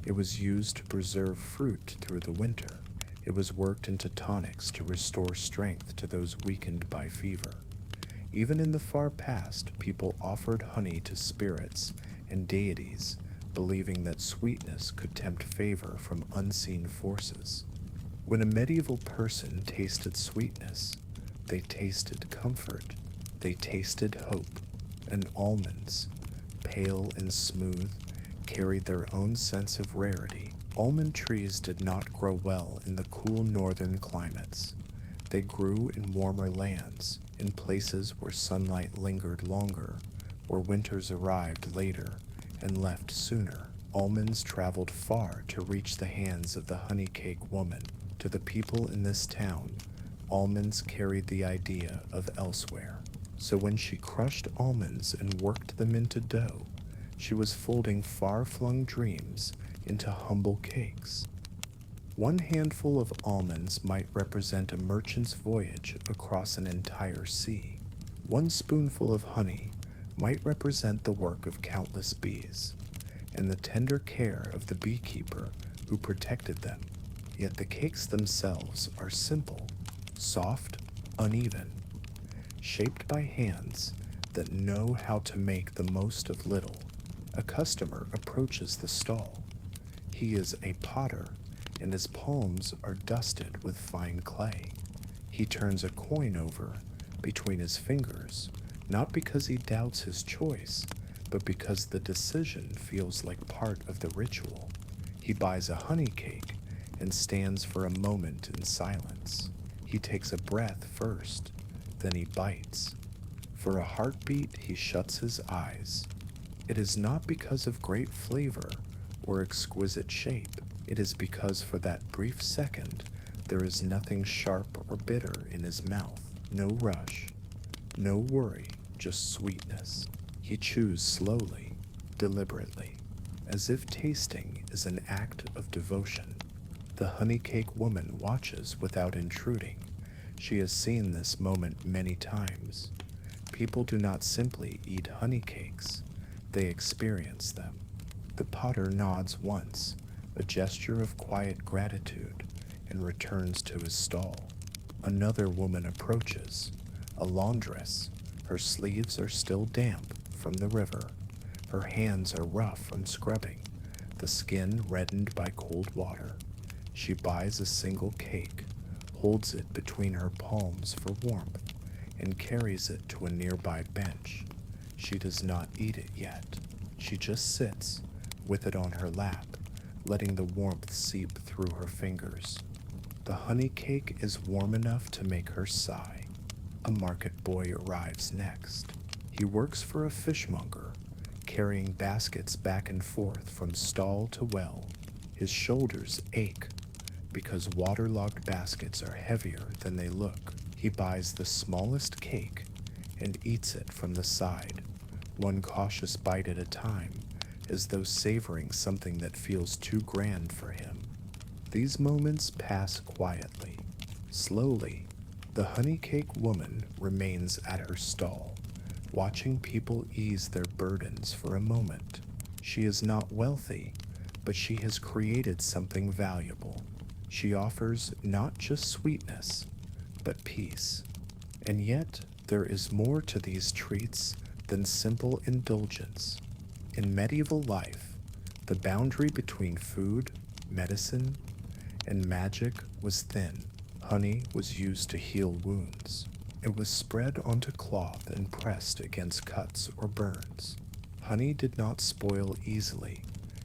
It was used to preserve fruit through the winter. It was worked into tonics to restore strength to those weakened by fever. Even in the far past, people offered honey to spirits and deities, believing that sweetness could tempt favor from unseen forces. When a medieval person tasted sweetness, they tasted comfort, they tasted hope, and almonds, pale and smooth, carried their own sense of rarity. Almond trees did not grow well in the cool northern climates. They grew in warmer lands, in places where sunlight lingered longer, where winters arrived later, and left sooner. Almonds traveled far to reach the hands of the honey cake woman. To the people in this town, almonds carried the idea of elsewhere. So when she crushed almonds and worked them into dough, she was folding far-flung dreams into humble cakes. One handful of almonds might represent a merchant's voyage across an entire sea. One spoonful of honey might represent the work of countless bees and the tender care of the beekeeper who protected them. Yet the cakes themselves are simple, soft, uneven, shaped by hands that know how to make the most of little. A customer approaches the stall. He is a potter, and his palms are dusted with fine clay. He turns a coin over between his fingers, not because he doubts his choice, but because the decision feels like part of the ritual. He buys a honey cake and stands for a moment in silence. He takes a breath first, then he bites. For a heartbeat, he shuts his eyes. It is not because of great flavor or exquisite shape. It is because for that brief second, there is nothing sharp or bitter in his mouth. No rush, no worry, just sweetness. He chews slowly, deliberately, as if tasting is an act of devotion. The honey cake woman watches without intruding. She has seen this moment many times. People do not simply eat honey cakes, they experience them. The potter nods once, a gesture of quiet gratitude, and returns to his stall. Another woman approaches, a laundress. Her sleeves are still damp from the river. Her hands are rough from scrubbing, the skin reddened by cold water. She buys a single cake, holds it between her palms for warmth, and carries it to a nearby bench. She does not eat it yet. She just sits, with it on her lap, letting the warmth seep through her fingers. The honey cake is warm enough to make her sigh. A market boy arrives next. He works for a fishmonger, carrying baskets back and forth from stall to well. His shoulders ache because waterlogged baskets are heavier than they look. He buys the smallest cake and eats it from the side, one cautious bite at a time, as though savoring something that feels too grand for him. These moments pass quietly. Slowly, the honey cake woman remains at her stall, watching people ease their burdens for a moment. She is not wealthy, but she has created something valuable. She offers not just sweetness, but peace. And yet, there is more to these treats than simple indulgence. In medieval life, the boundary between food, medicine, and magic was thin. Honey was used to heal wounds. It was spread onto cloth and pressed against cuts or burns. Honey did not spoil easily,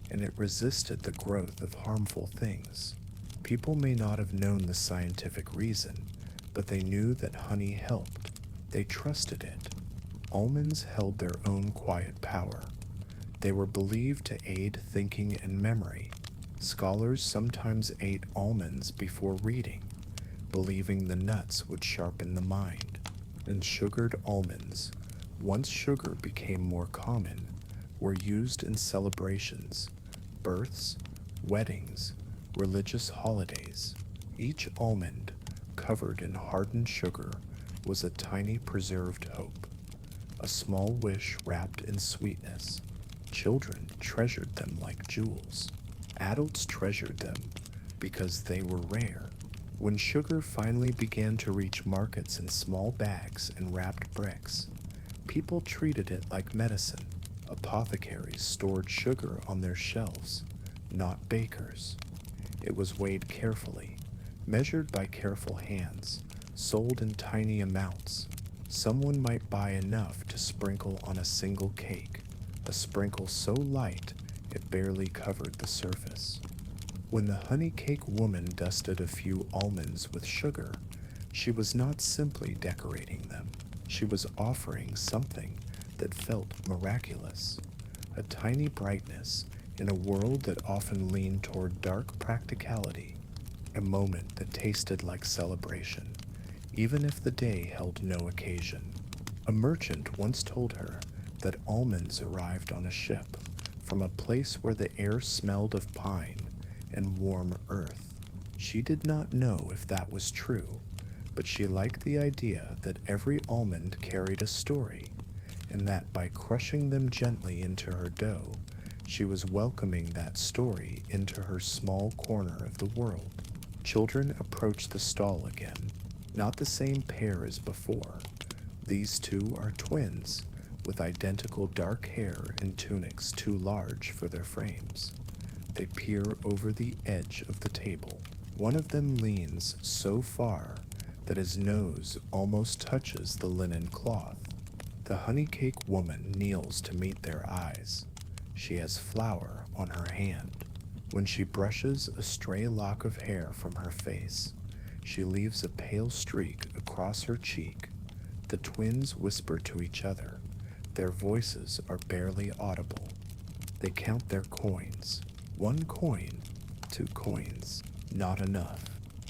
and it resisted the growth of harmful things. People may not have known the scientific reason, but they knew that honey helped. They trusted it. Almonds held their own quiet power. They were believed to aid thinking and memory. Scholars sometimes ate almonds before reading, believing the nuts would sharpen the mind. And sugared almonds, once sugar became more common, were used in celebrations, births, weddings, religious holidays. Each almond, covered in hardened sugar, was a tiny preserved hope, a small wish wrapped in sweetness. Children treasured them like jewels. Adults treasured them because they were rare. When sugar finally began to reach markets in small bags and wrapped bricks, people treated it like medicine. Apothecaries stored sugar on their shelves, not bakers. It was weighed carefully, measured by careful hands, sold in tiny amounts. Someone might buy enough to sprinkle on a single cake, a sprinkle so light it barely covered the surface. When the honey cake woman dusted a few almonds with sugar, she was not simply decorating them. She was offering something that felt miraculous, a tiny brightness in a world that often leaned toward dark practicality, a moment that tasted like celebration, even if the day held no occasion. A merchant once told her that almonds arrived on a ship from a place where the air smelled of pine and warm earth. She did not know if that was true, but she liked the idea that every almond carried a story, and that by crushing them gently into her dough, she was welcoming that story into her small corner of the world. Children approached the stall again, not the same pair as before. These two are twins, with identical dark hair and tunics too large for their frames. They peer over the edge of the table. One of them leans so far that his nose almost touches the linen cloth. The honey cake woman kneels to meet their eyes. She has flour on her hand. When she brushes a stray lock of hair from her face, she leaves a pale streak across her cheek. The twins whisper to each other. Their voices are barely audible. They count their coins. 1 coin, 2 coins, not enough.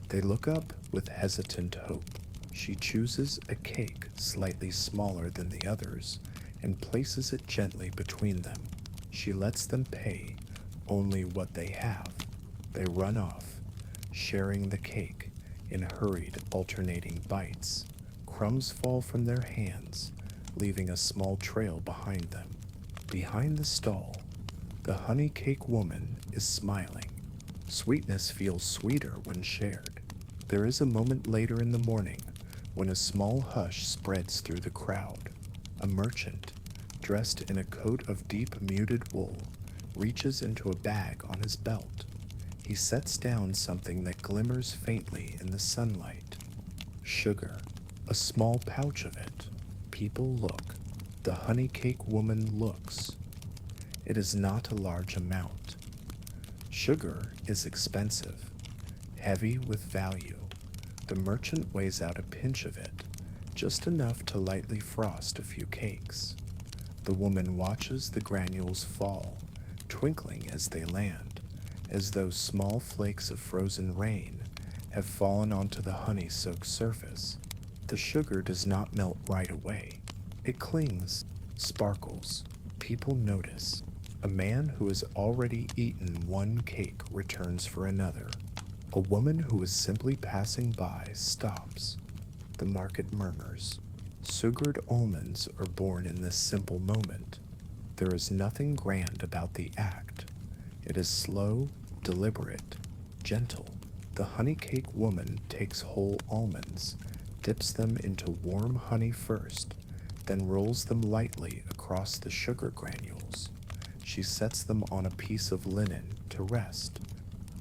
They look up with hesitant hope. She chooses a cake slightly smaller than the others and places it gently between them. She lets them pay only what they have. They run off, sharing the cake in hurried, alternating bites. Crumbs fall from their hands, leaving a small trail behind them. Behind the stall, the honey cake woman is smiling. Sweetness feels sweeter when shared. There is a moment later in the morning when a small hush spreads through the crowd. A merchant, dressed in a coat of deep muted wool, reaches into a bag on his belt. He sets down something that glimmers faintly in the sunlight. Sugar, a small pouch of it. People look. The honey cake woman looks. It is not a large amount. Sugar is expensive, heavy with value. The merchant weighs out a pinch of it, just enough to lightly frost a few cakes. The woman watches the granules fall, twinkling as they land, as though small flakes of frozen rain have fallen onto the honey-soaked surface. The sugar does not melt right away. It clings, sparkles. People notice. A man who has already eaten 1 cake returns for another. A woman who is simply passing by stops. The market murmurs. Sugared almonds are born in this simple moment. There is nothing grand about the act. It is slow, deliberate, gentle. The honey cake woman takes whole almonds, dips them into warm honey first, then rolls them lightly across the sugar granules. She sets them on a piece of linen to rest.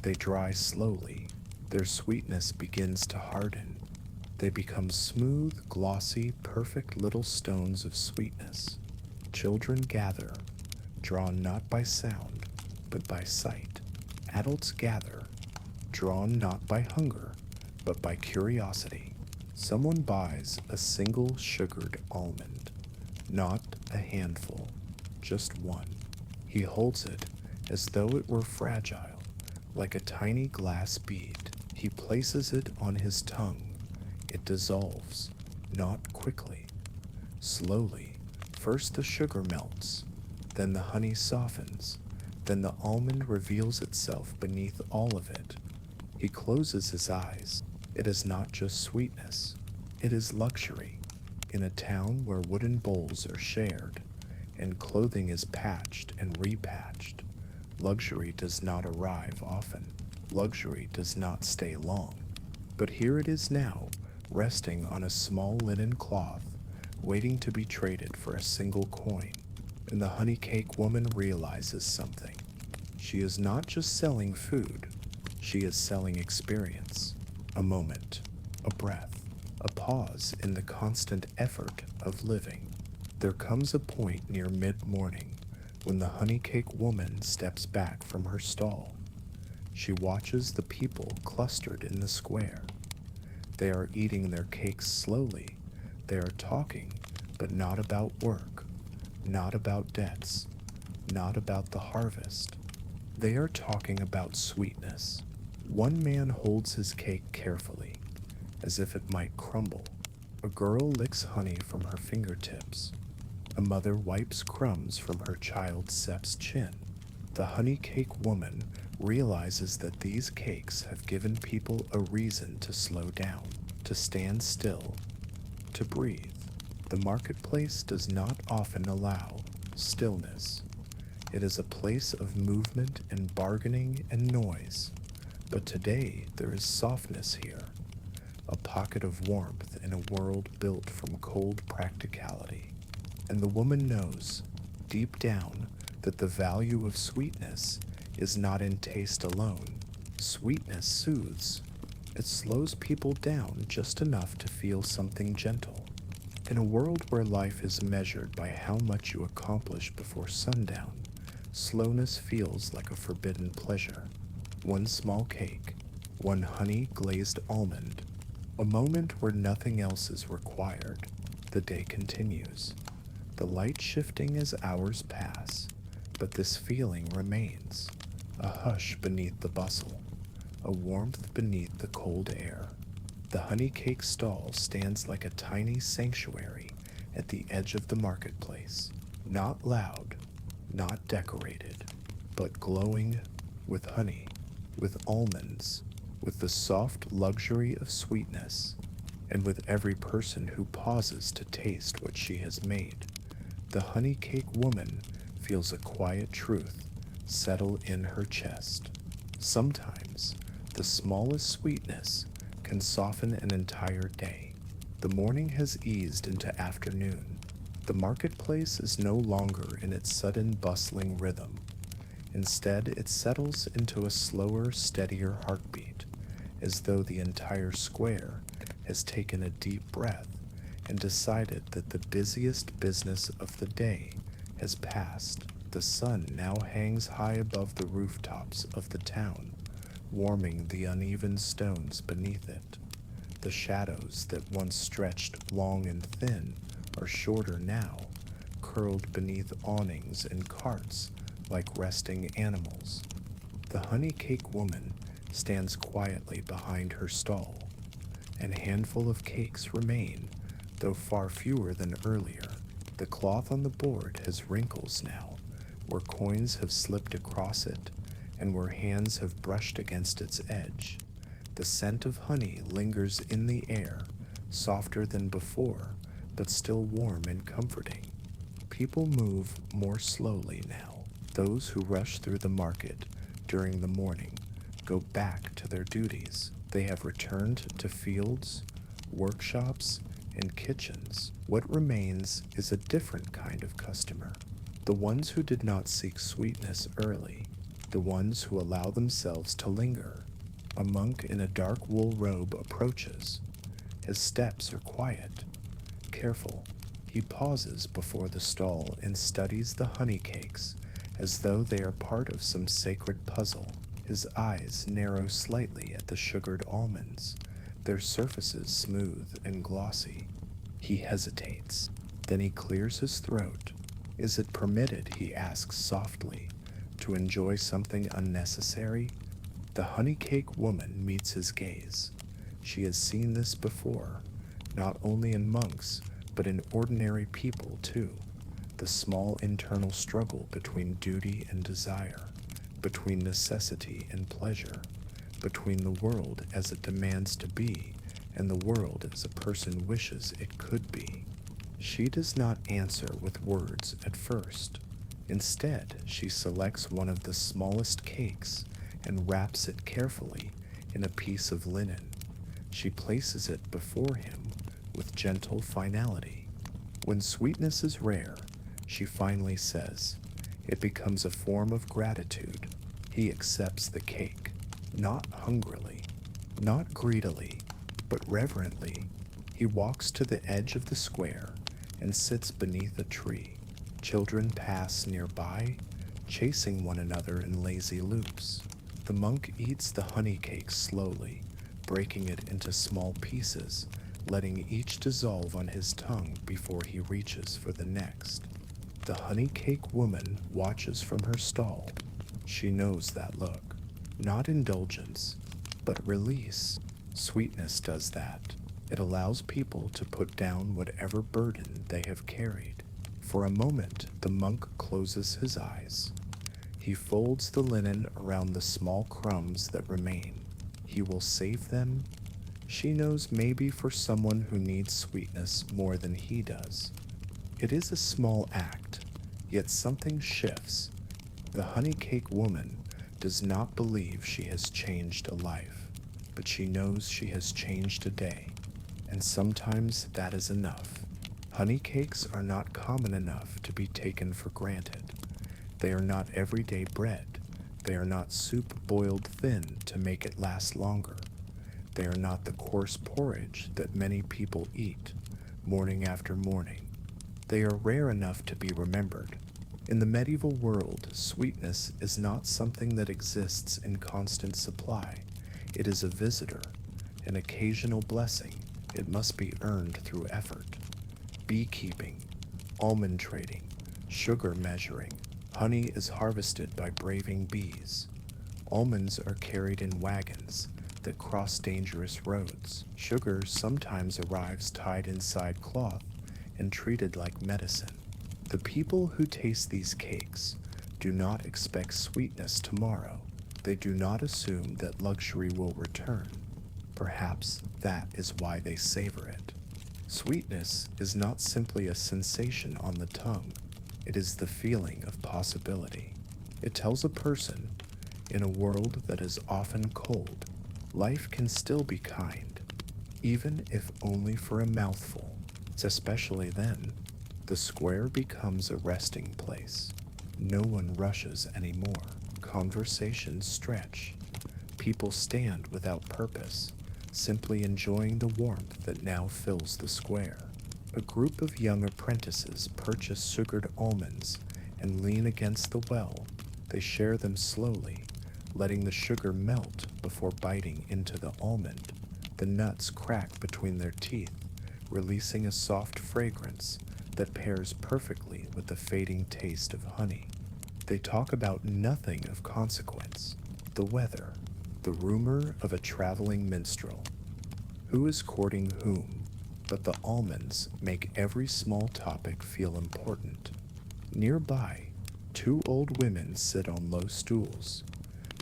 They dry slowly. Their sweetness begins to harden. They become smooth, glossy, perfect little stones of sweetness. Children gather, drawn not by sound, but by sight. Adults gather, drawn not by hunger, but by curiosity. Someone buys a single sugared almond, not a handful, just one. He holds it as though it were fragile, like a tiny glass bead. He places it on his tongue. It dissolves, not quickly, slowly. First the sugar melts, then the honey softens, then the almond reveals itself beneath all of it. He closes his eyes. It is not just sweetness, it is luxury. In a town where wooden bowls are shared, and clothing is patched and repatched, luxury does not arrive often. Luxury does not stay long. But here it is now, resting on a small linen cloth, waiting to be traded for a single coin. And the honey cake woman realizes something. She is not just selling food, she is selling experience. A moment, a breath, a pause in the constant effort of living. There comes a point near mid-morning when the honey cake woman steps back from her stall. She watches the people clustered in the square. They are eating their cakes slowly. They are talking, but not about work, not about debts. not about the harvest. They are talking about sweetness. One man holds his cake carefully, as if it might crumble. A girl licks honey from her fingertips. A mother wipes crumbs from her child Sep's chin. The honey cake woman realizes that these cakes have given people a reason to slow down, to stand still, to breathe. The marketplace does not often allow stillness. It is a place of movement and bargaining and noise. But today there is softness here, a pocket of warmth in a world built from cold practicality. And the woman knows, deep down, that the value of sweetness is not in taste alone. Sweetness soothes. It slows people down just enough to feel something gentle. In a world where life is measured by how much you accomplish before sundown, slowness feels like a forbidden pleasure. One small cake, one honey-glazed almond, a moment where nothing else is required. The day continues, the light shifting as hours pass, but this feeling remains, a hush beneath the bustle, a warmth beneath the cold air. The honey cake stall stands like a tiny sanctuary at the edge of the marketplace, not loud, not decorated, but glowing with honey, with almonds, with the soft luxury of sweetness, and with every person who pauses to taste what she has made. The honey cake woman feels a quiet truth settle in her chest. Sometimes the smallest sweetness can soften an entire day. The morning has eased into afternoon. The marketplace is no longer in its sudden bustling rhythm. Instead, it settles into a slower, steadier heartbeat, as though the entire square has taken a deep breath and decided that the busiest business of the day has passed. The sun now hangs high above the rooftops of the town, warming the uneven stones beneath it. The shadows that once stretched long and thin are shorter now, curled beneath awnings and carts like resting animals. The honey cake woman stands quietly behind her stall. An handful of cakes remain, though far fewer than earlier. The cloth on the board has wrinkles now, where coins have slipped across it and where hands have brushed against its edge. The scent of honey lingers in the air, softer than before, but still warm and comforting. People move more slowly now. Those who rush through the market during the morning go back to their duties. They have returned to fields, workshops, and kitchens. What remains is a different kind of customer. The ones who did not seek sweetness early, the ones who allow themselves to linger. A monk in a dark wool robe approaches. His steps are quiet, careful. He pauses before the stall and studies the honey cakes as though they are part of some sacred puzzle. His eyes narrow slightly at the sugared almonds, their surfaces smooth and glossy. He hesitates. Then he clears his throat. Is it permitted, he asks softly, to enjoy something unnecessary? The honey cake woman meets his gaze. She has seen this before, not only in monks, but in ordinary people too. The small internal struggle between duty and desire, between necessity and pleasure, between the world as it demands to be and the world as a person wishes it could be. She does not answer with words at first. Instead, she selects one of the smallest cakes and wraps it carefully in a piece of linen. She places it before him with gentle finality. When sweetness is rare, she finally says, it becomes a form of gratitude. He accepts the cake, not hungrily, not greedily, but reverently. He walks to the edge of the square and sits beneath a tree. Children pass nearby, chasing one another in lazy loops. The monk eats the honey cake slowly, breaking it into small pieces, letting each dissolve on his tongue before he reaches for the next. The honey cake woman watches from her stall. She knows that look. Not indulgence, but release. Sweetness does that. It allows people to put down whatever burden they have carried. For a moment, the monk closes his eyes. He folds the linen around the small crumbs that remain. He will save them. She knows maybe for someone who needs sweetness more than he does. It is a small act, yet something shifts. The honey cake woman does not believe she has changed a life, but she knows she has changed a day, and sometimes that is enough. Honey cakes are not common enough to be taken for granted. They are not everyday bread. They are not soup boiled thin to make it last longer. They are not the coarse porridge that many people eat, morning after morning. They are rare enough to be remembered. In the medieval world, sweetness is not something that exists in constant supply. It is a visitor, an occasional blessing. It must be earned through effort. Beekeeping, almond trading, sugar measuring. Honey is harvested by braving bees. Almonds are carried in wagons that cross dangerous roads. Sugar sometimes arrives tied inside cloth and treated like medicine. The people who taste these cakes do not expect sweetness tomorrow. They do not assume that luxury will return. Perhaps that is why they savor it. Sweetness is not simply a sensation on the tongue. It is the feeling of possibility. It tells a person, in a world that is often cold, life can still be kind, even if only for a mouthful. It's especially then, the square becomes a resting place. No one rushes anymore. Conversations stretch. People stand without purpose, simply enjoying the warmth that now fills the square. A group of young apprentices purchase sugared almonds and lean against the well. They share them slowly, letting the sugar melt before biting into the almond. The nuts crack between their teeth, releasing a soft fragrance that pairs perfectly with the fading taste of honey. They talk about nothing of consequence: the weather, the rumor of a traveling minstrel, who is courting whom, but the almonds make every small topic feel important. Nearby, two old women sit on low stools.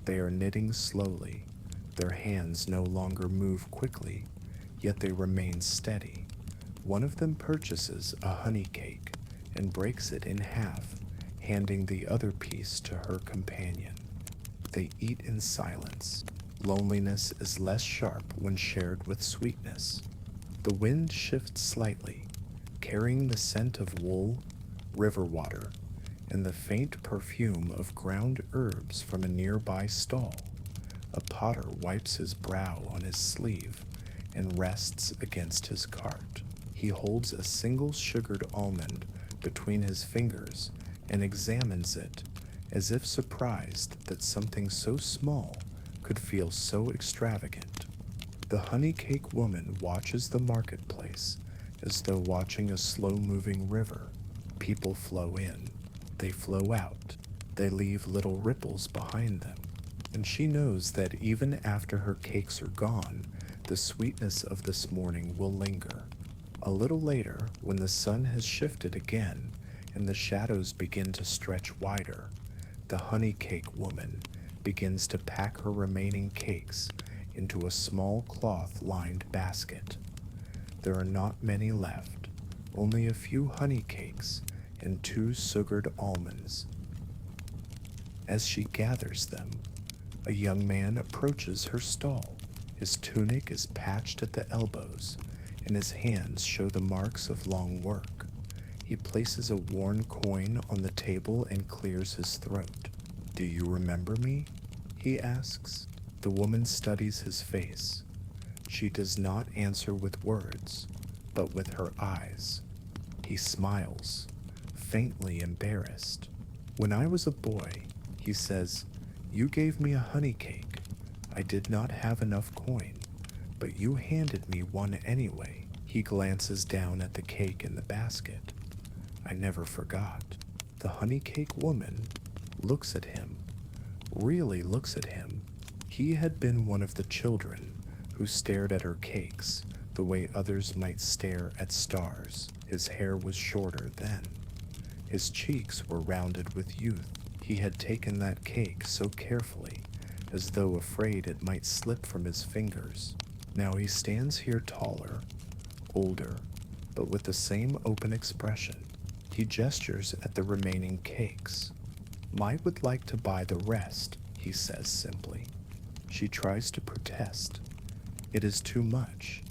They are knitting slowly. Their hands no longer move quickly, yet they remain steady. One of them purchases a honey cake and breaks it in half, handing the other piece to her companion. They eat in silence. Loneliness is less sharp when shared with sweetness. The wind shifts slightly, carrying the scent of wool, river water, and the faint perfume of ground herbs from a nearby stall. A potter wipes his brow on his sleeve and rests against his cart. He holds a single sugared almond between his fingers and examines it, as if surprised that something so small could feel so extravagant. The honey cake woman watches the marketplace as though watching a slow-moving river. People flow in. They flow out. They leave little ripples behind them. And she knows that even after her cakes are gone, the sweetness of this morning will linger. A little later, when the sun has shifted again and the shadows begin to stretch wider, the honey cake woman begins to pack her remaining cakes into a small cloth-lined basket. There are not many left, only a few honey cakes and 2 sugared almonds. As she gathers them, a young man approaches her stall. His tunic is patched at the elbows, and his hands show the marks of long work. He places a worn coin on the table and clears his throat. "Do you remember me?" he asks. The woman studies his face. She does not answer with words, but with her eyes. He smiles, faintly embarrassed. "When I was a boy," he says, "you gave me a honey cake. I did not have enough coin, but you handed me one anyway." He glances down at the cake in the basket. "I never forgot." The honey cake woman looks at him, really looks at him. He had been one of the children who stared at her cakes the way others might stare at stars. His hair was shorter then. His cheeks were rounded with youth. He had taken that cake so carefully, as though afraid it might slip from his fingers. Now he stands here taller, older, but with the same open expression. He gestures at the remaining cakes. "I would like to buy the rest," he says simply. She tries to protest. It is too much.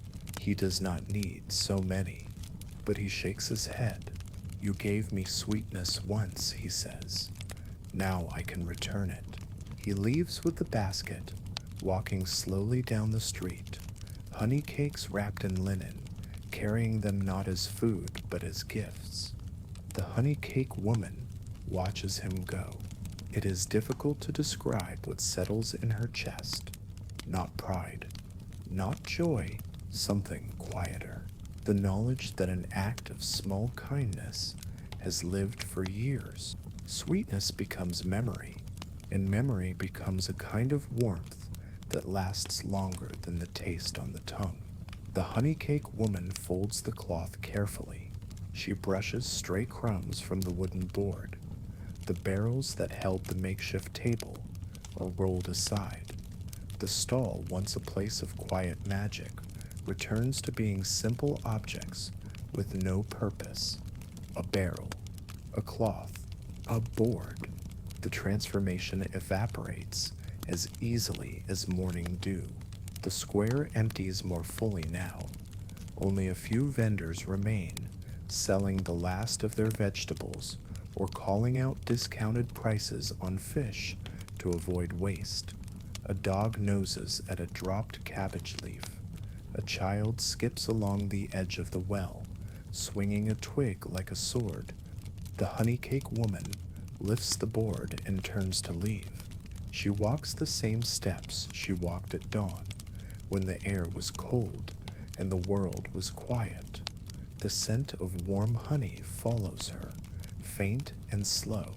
He does not need so many. But he shakes his head. "You gave me sweetness once," he says. "Now I can return it." He leaves with the basket, walking slowly down the street. Honey cakes wrapped in linen, carrying them not as food but as gifts. The honey cake woman watches him go. It is difficult to describe what settles in her chest. Not pride, not joy, something quieter. The knowledge that an act of small kindness has lived for years. Sweetness becomes memory, and memory becomes a kind of warmth that lasts longer than the taste on the tongue. The honey cake woman folds the cloth carefully. She brushes stray crumbs from the wooden board. The barrels that held the makeshift table are rolled aside. The stall, once a place of quiet magic, returns to being simple objects with no purpose. A barrel, a cloth, a board. The transformation evaporates as easily as morning dew. The square empties more fully now. Only a few vendors remain, selling the last of their vegetables or calling out discounted prices on fish to avoid waste. A dog noses at a dropped cabbage leaf. A child skips along the edge of the well, swinging a twig like a sword. The honey cake woman lifts the board and turns to leave. She walks the same steps she walked at dawn, when the air was cold and the world was quiet. The scent of warm honey follows her, faint and slow.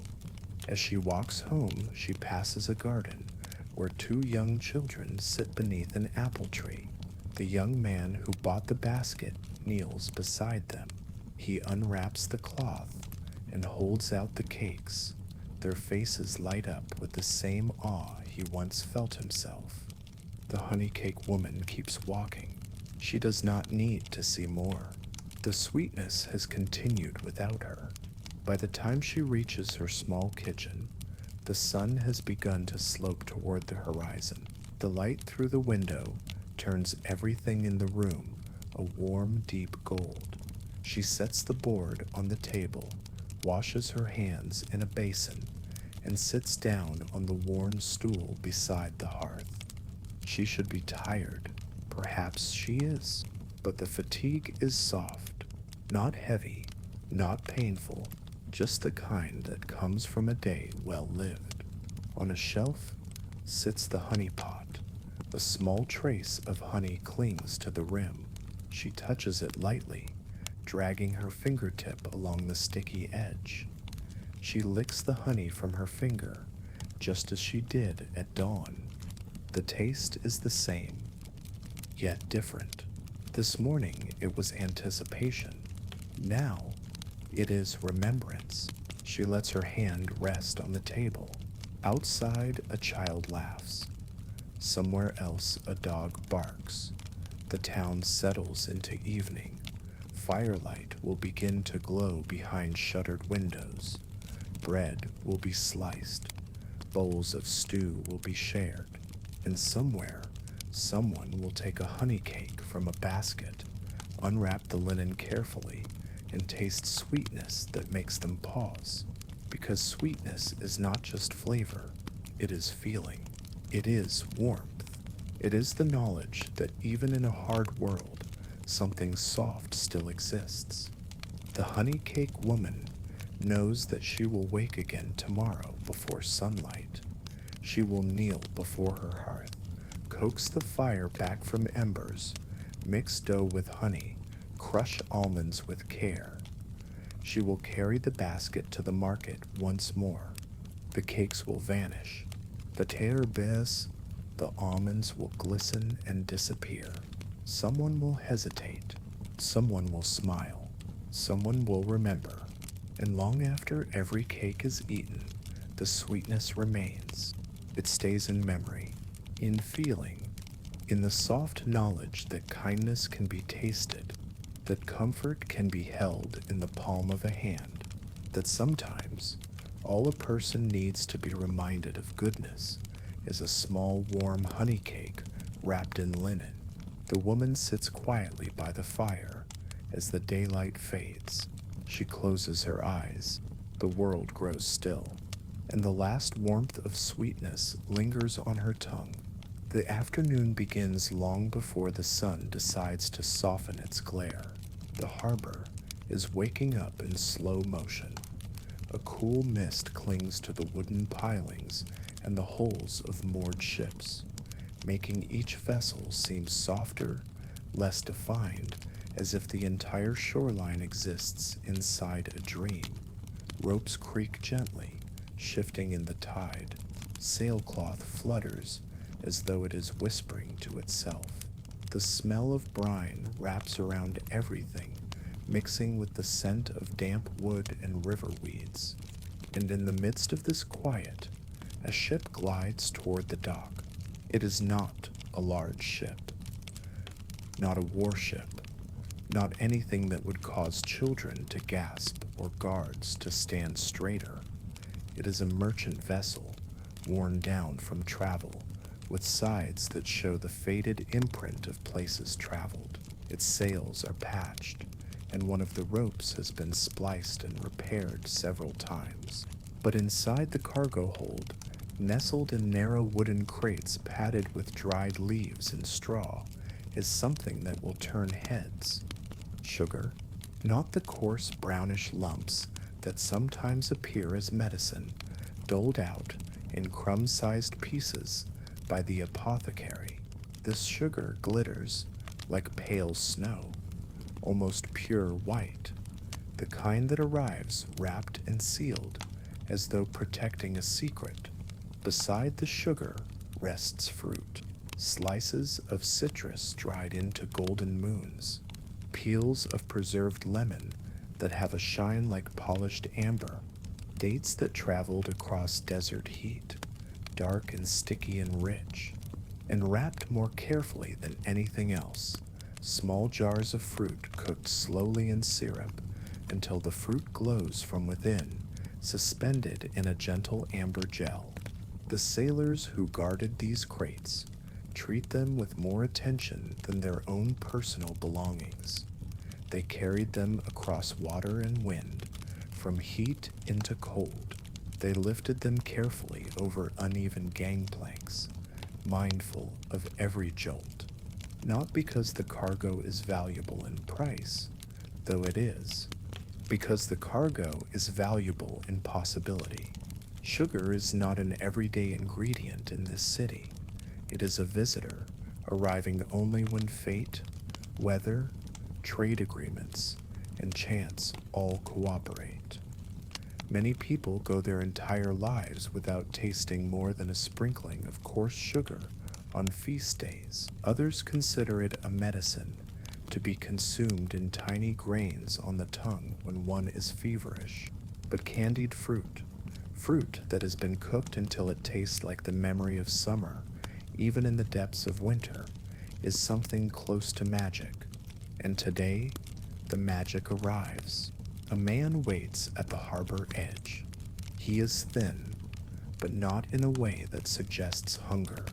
As she walks home, she passes a garden where two young children sit beneath an apple tree. The young man who bought the basket kneels beside them. He unwraps the cloth and holds out the cakes. Their faces light up with the same awe he once felt himself. The honey cake woman keeps walking. She does not need to see more. The sweetness has continued without her. By the time she reaches her small kitchen, the sun has begun to slope toward the horizon. The light through the window turns everything in the room a warm, deep gold. She sets the board on the table, washes her hands in a basin, and sits down on the worn stool beside the hearth. She should be tired. Perhaps she is. But the fatigue is soft, not heavy, not painful, just the kind that comes from a day well lived. On a shelf sits the honey pot. A small trace of honey clings to the rim. She touches it lightly, dragging her fingertip along the sticky edge. She licks the honey from her finger, just as she did at dawn. The taste is the same, yet different. This morning it was anticipation. Now it is remembrance. She lets her hand rest on the table. Outside, a child laughs. Somewhere else, a dog barks. The town settles into evening. Firelight will begin to glow behind shuttered windows. Bread will be sliced. Bowls of stew will be shared. And somewhere, someone will take a honey cake from a basket, unwrap the linen carefully, and taste sweetness that makes them pause. Because sweetness is not just flavor, it is feeling. It is warmth. It is the knowledge that even in a hard world, something soft still exists. The honey cake woman knows that she will wake again tomorrow before sunlight. She will kneel before her hearth, coax the fire back from embers, mix dough with honey, crush almonds with care. She will carry the basket to the market once more. The cakes will vanish. The terre baisse, the almonds will glisten and disappear. Someone will hesitate. Someone will smile. Someone will remember. And long after every cake is eaten, the sweetness remains. It stays in memory, in feeling, in the soft knowledge that kindness can be tasted, that comfort can be held in the palm of a hand, that sometimes all a person needs to be reminded of goodness is a small warm honey cake wrapped in linen. The woman sits quietly by the fire as the daylight fades. She closes her eyes. The world grows still, and the last warmth of sweetness lingers on her tongue. The afternoon begins long before the sun decides to soften its glare. The harbor is waking up in slow motion. A cool mist clings to the wooden pilings and the hulls of moored ships, making each vessel seem softer, less defined, as if the entire shoreline exists inside a dream. Ropes creak gently, shifting in the tide. Sailcloth flutters as though it is whispering to itself. The smell of brine wraps around everything, mixing with the scent of damp wood and river weeds. And in the midst of this quiet, a ship glides toward the dock. It is not a large ship, not a warship, not anything that would cause children to gasp or guards to stand straighter. It is a merchant vessel, worn down from travel, with sides that show the faded imprint of places traveled. Its sails are patched, and one of the ropes has been spliced and repaired several times. But inside the cargo hold, nestled in narrow wooden crates padded with dried leaves and straw, is something that will turn heads. Sugar, not the coarse brownish lumps that sometimes appear as medicine, doled out in crumb-sized pieces by the apothecary. This sugar glitters like pale snow, almost pure white, the kind that arrives wrapped and sealed as though protecting a secret. Beside the sugar rests fruit, slices of citrus dried into golden moons, peels of preserved lemon that have a shine like polished amber, dates that traveled across desert heat, dark and sticky and rich, and wrapped more carefully than anything else, small jars of fruit cooked slowly in syrup until the fruit glows from within, suspended in a gentle amber gel. The sailors who guarded these crates treat them with more attention than their own personal belongings. They carried them across water and wind, from heat into cold. They lifted them carefully over uneven gangplanks, mindful of every jolt. Not because the cargo is valuable in price, though it is, because the cargo is valuable in possibility. Sugar is not an everyday ingredient in this city. It is a visitor, arriving only when fate, weather, trade agreements, and chance all cooperate. Many people go their entire lives without tasting more than a sprinkling of coarse sugar on feast days. Others consider it a medicine to be consumed in tiny grains on the tongue when one is feverish. But candied fruit, fruit that has been cooked until it tastes like the memory of summer, even in the depths of winter, is something close to magic. And today, the magic arrives. A man waits at the harbor edge. He is thin, but not in a way that suggests hunger.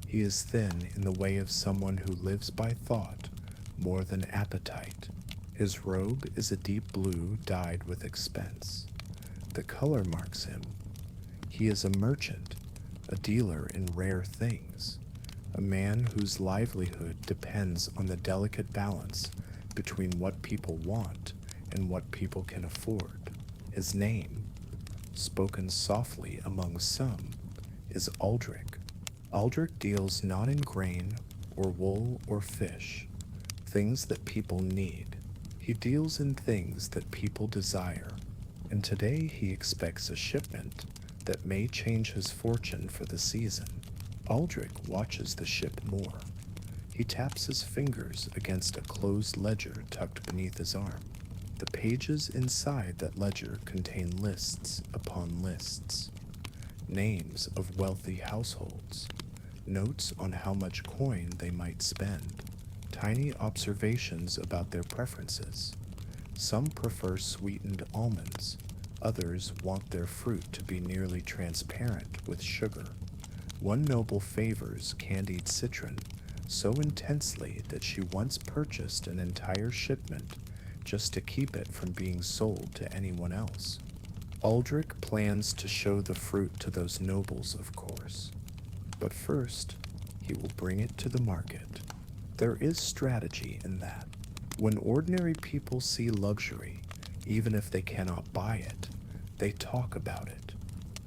He is thin in the way of someone who lives by thought more than appetite. His robe is a deep blue dyed with expense. The color marks him. He is a merchant, a dealer in rare things, a man whose livelihood depends on the delicate balance between what people want and what people can afford. His name, spoken softly among some, is Aldrich. Aldrich deals not in grain or wool or fish, things that people need. He deals in things that people desire, and today he expects a shipment that may change his fortune for the season. Aldrich watches the ship moor. He taps his fingers against a closed ledger tucked beneath his arm. The pages inside that ledger contain lists upon lists, names of wealthy households, notes on how much coin they might spend, tiny observations about their preferences. Some prefer sweetened almonds, others want their fruit to be nearly transparent with sugar. One noble favors candied citron so intensely that she once purchased an entire shipment just to keep it from being sold to anyone else. Aldrich plans to show the fruit to those nobles, of course, but first he will bring it to the market. There is strategy in that. When ordinary people see luxury, even if they cannot buy it, they talk about it.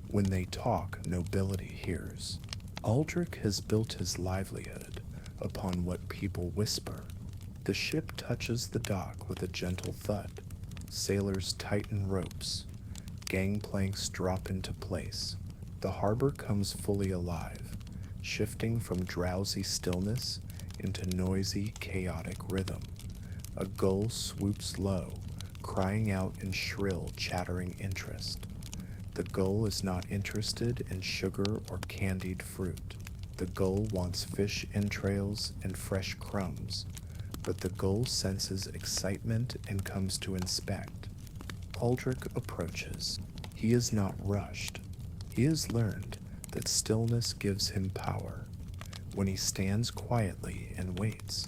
When they talk, nobility hears. Aldrich has built his livelihood upon what people whisper. The ship touches the dock with a gentle thud. Sailors tighten ropes. Gangplanks drop into place. The harbor comes fully alive, shifting from drowsy stillness into noisy, chaotic rhythm. A gull swoops low, crying out in shrill, chattering interest. The gull is not interested in sugar or candied fruit. The gull wants fish entrails and fresh crumbs, but the gull senses excitement and comes to inspect. Aldrich approaches. He is not rushed. He has learned that stillness gives him power. When he stands quietly and waits,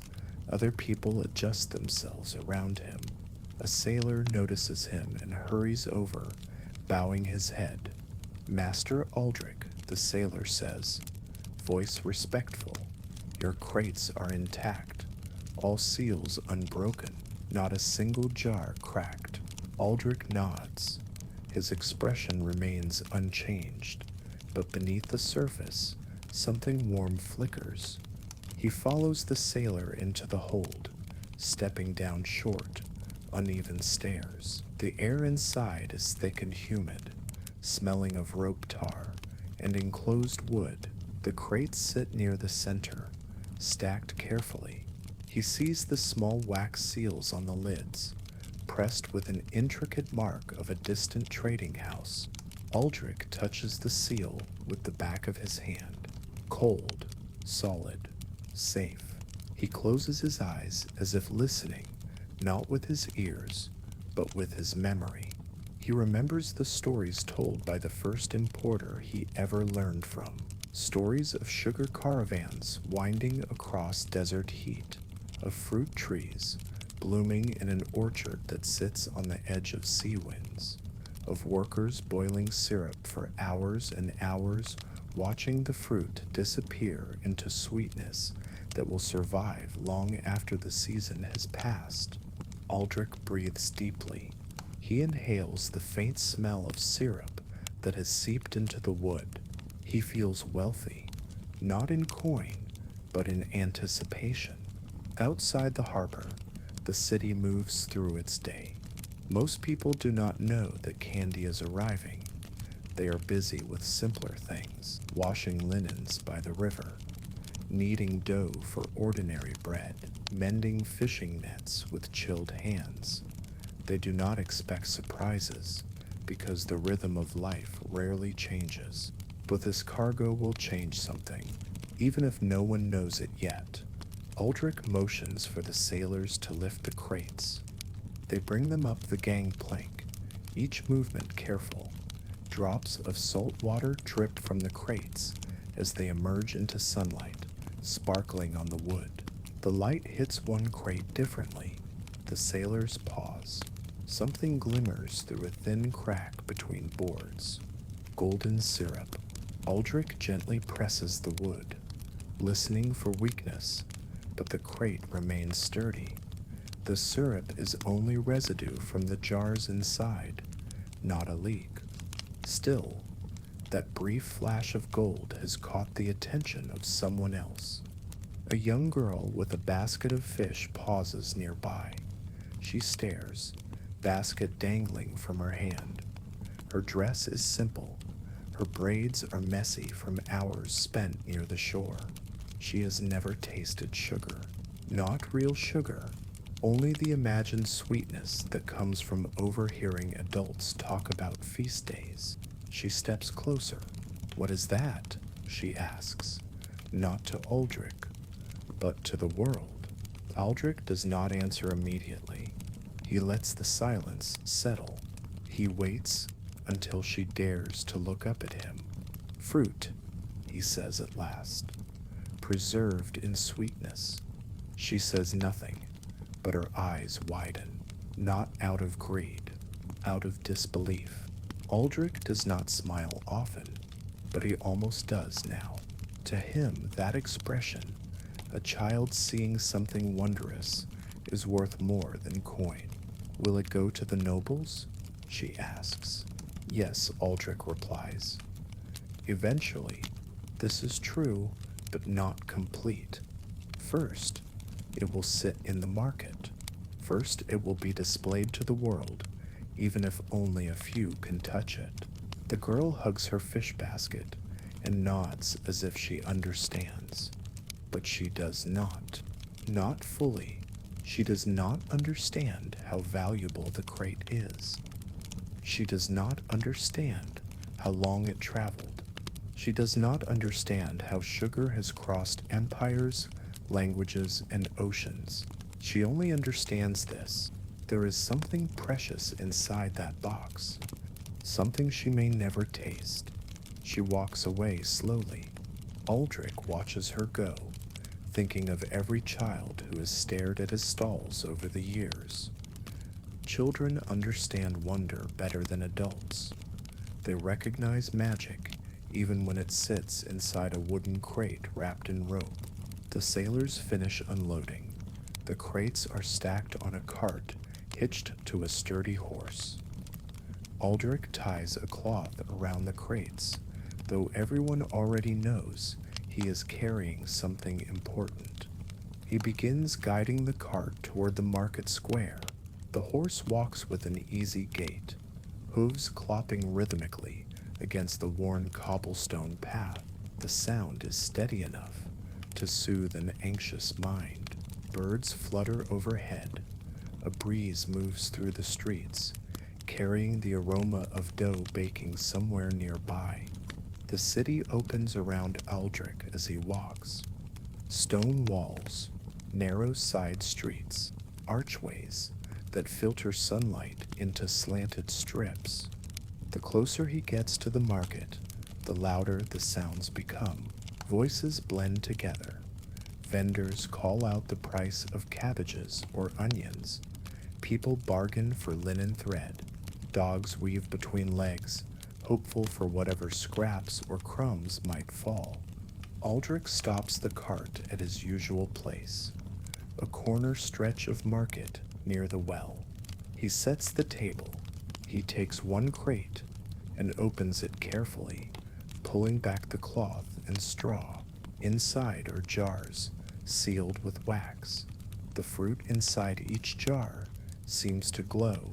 other people adjust themselves around him. A sailor notices him and hurries over, bowing his head. "Master Aldrich," the sailor says, voice respectful. "Your crates are intact, all seals unbroken, not a single jar cracked." Aldrich nods. His expression remains unchanged, but beneath the surface, something warm flickers. He follows the sailor into the hold, stepping down short, uneven stairs. The air inside is thick and humid, smelling of rope tar and enclosed wood. The crates sit near the center, stacked carefully. He sees the small wax seals on the lids, pressed with an intricate mark of a distant trading house. Aldrich touches the seal with the back of his hand. Cold, solid, safe. He closes his eyes as if listening, not with his ears, but with his memory. He remembers the stories told by the first importer he ever learned from. Stories of sugar caravans winding across desert heat, of fruit trees blooming in an orchard that sits on the edge of sea winds, of workers boiling syrup for hours and hours, watching the fruit disappear into sweetness that will survive long after the season has passed. Aldrich breathes deeply. He inhales the faint smell of syrup that has seeped into the wood. He feels wealthy, not in coin, but in anticipation. Outside the harbor, the city moves through its day. Most people do not know that candy is arriving. They are busy with simpler things, washing linens by the river, kneading dough for ordinary bread, mending fishing nets with chilled hands. They do not expect surprises, because the rhythm of life rarely changes. But this cargo will change something, even if no one knows it yet. Aldrich motions for the sailors to lift the crates. They bring them up the gangplank, each movement careful. Drops of salt water drip from the crates as they emerge into sunlight, sparkling on the wood. The light hits one crate differently. The sailors pause. Something glimmers through a thin crack between boards. Golden syrup. Aldrich gently presses the wood, listening for weakness, but the crate remains sturdy. The syrup is only residue from the jars inside, not a leak. Still, that brief flash of gold has caught the attention of someone else. A young girl with a basket of fish pauses nearby. She stares, basket dangling from her hand. Her dress is simple. Her braids are messy from hours spent near the shore. She has never tasted sugar. Not real sugar, only the imagined sweetness that comes from overhearing adults talk about feast days. She steps closer. "What is that?" she asks, not to Aldrich, but to the world. Aldrich does not answer immediately. He lets the silence settle. He waits until she dares to look up at him. "Fruit," he says at last, "preserved in sweetness." She says nothing, but her eyes widen, not out of greed, out of disbelief. Aldrich does not smile often, but he almost does now. To him, that expression, a child seeing something wondrous, is worth more than coin. "Will it go to the nobles?" she asks. "Yes," Aldrich replies. "Eventually, this is true, but not complete. First, it will sit in the market. First, it will be displayed to the world, even if only a few can touch it." The girl hugs her fish basket and nods as if she understands. But she does not. Not fully. She does not understand how valuable the crate is. She does not understand how long it traveled. She does not understand how sugar has crossed empires, languages, and oceans. She only understands this. There is something precious inside that box, something she may never taste. She walks away slowly. Aldrich watches her go, thinking of every child who has stared at his stalls over the years. Children understand wonder better than adults. They recognize magic even when it sits inside a wooden crate wrapped in rope. The sailors finish unloading. The crates are stacked on a cart hitched to a sturdy horse. Aldrich ties a cloth around the crates, though everyone already knows he is carrying something important. He begins guiding the cart toward the market square. The horse walks with an easy gait, hooves clopping rhythmically against the worn cobblestone path. The sound is steady enough to soothe an anxious mind. Birds flutter overhead. A breeze moves through the streets, carrying the aroma of dough baking somewhere nearby. The city opens around Aldrich as he walks. Stone walls, narrow side streets, archways that filter sunlight into slanted strips. The closer he gets to the market, the louder the sounds become. Voices blend together. Vendors call out the price of cabbages or onions. People bargain for linen thread. Dogs weave between legs, hopeful for whatever scraps or crumbs might fall. Aldrich stops the cart at his usual place, a corner stretch of market near the well. He sets the table. He takes one crate and opens it carefully, pulling back the cloth and straw. Inside are jars sealed with wax. The fruit inside each jar seems to glow.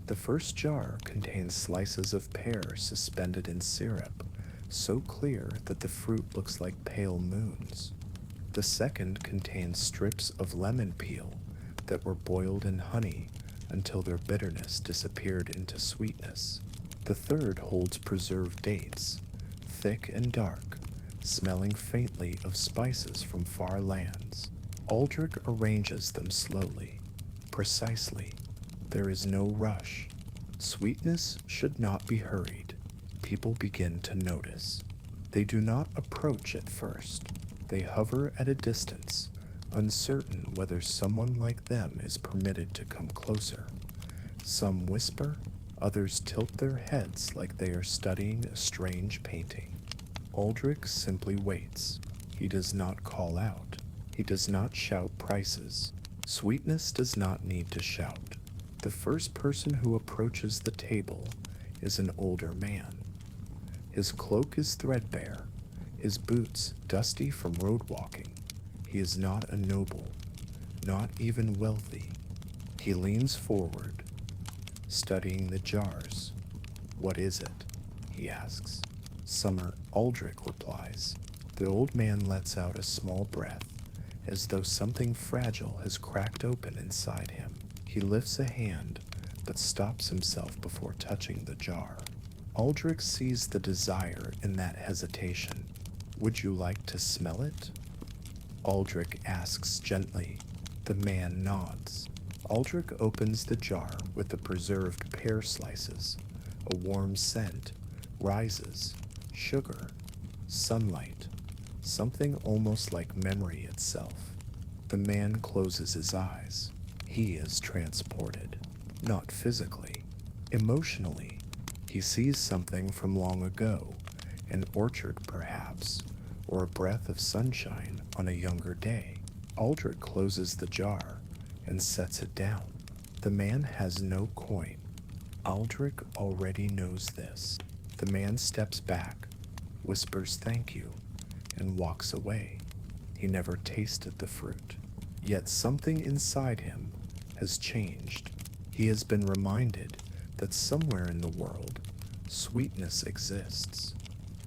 The first jar contains slices of pear suspended in syrup, so clear that the fruit looks like pale moons. The second contains strips of lemon peel that were boiled in honey until their bitterness disappeared into sweetness. The third holds preserved dates, thick and dark, smelling faintly of spices from far lands. Aldrich arranges them slowly, precisely. There is no rush. Sweetness should not be hurried. People begin to notice. They do not approach at first. They hover at a distance, uncertain whether someone like them is permitted to come closer. Some whisper, others tilt their heads like they are studying a strange painting. Aldrich simply waits. He does not call out. He does not shout prices. Sweetness does not need to shout. The first person who approaches the table is an older man. His cloak is threadbare, his boots dusty from road walking. He is not a noble, not even wealthy. He leans forward, studying the jars. "What is it?" he asks. "Summer," Aldrich replies. The old man lets out a small breath, as though something fragile has cracked open inside him. He lifts a hand, but stops himself before touching the jar. Aldrich sees the desire in that hesitation. "Would you like to smell it?" Aldrich asks gently. The man nods. Aldrich opens the jar with the preserved pear slices. A warm scent rises. Sugar, sunlight, something almost like memory itself. The man closes his eyes. He is transported. Not physically, emotionally. He sees something from long ago, an orchard perhaps, or a breath of sunshine on a younger day. Aldrich closes the jar and sets it down. The man has no coin. Aldrich already knows this. The man steps back, whispers thank you, and walks away. He never tasted the fruit, yet something inside him has changed. He has been reminded that somewhere in the world, sweetness exists.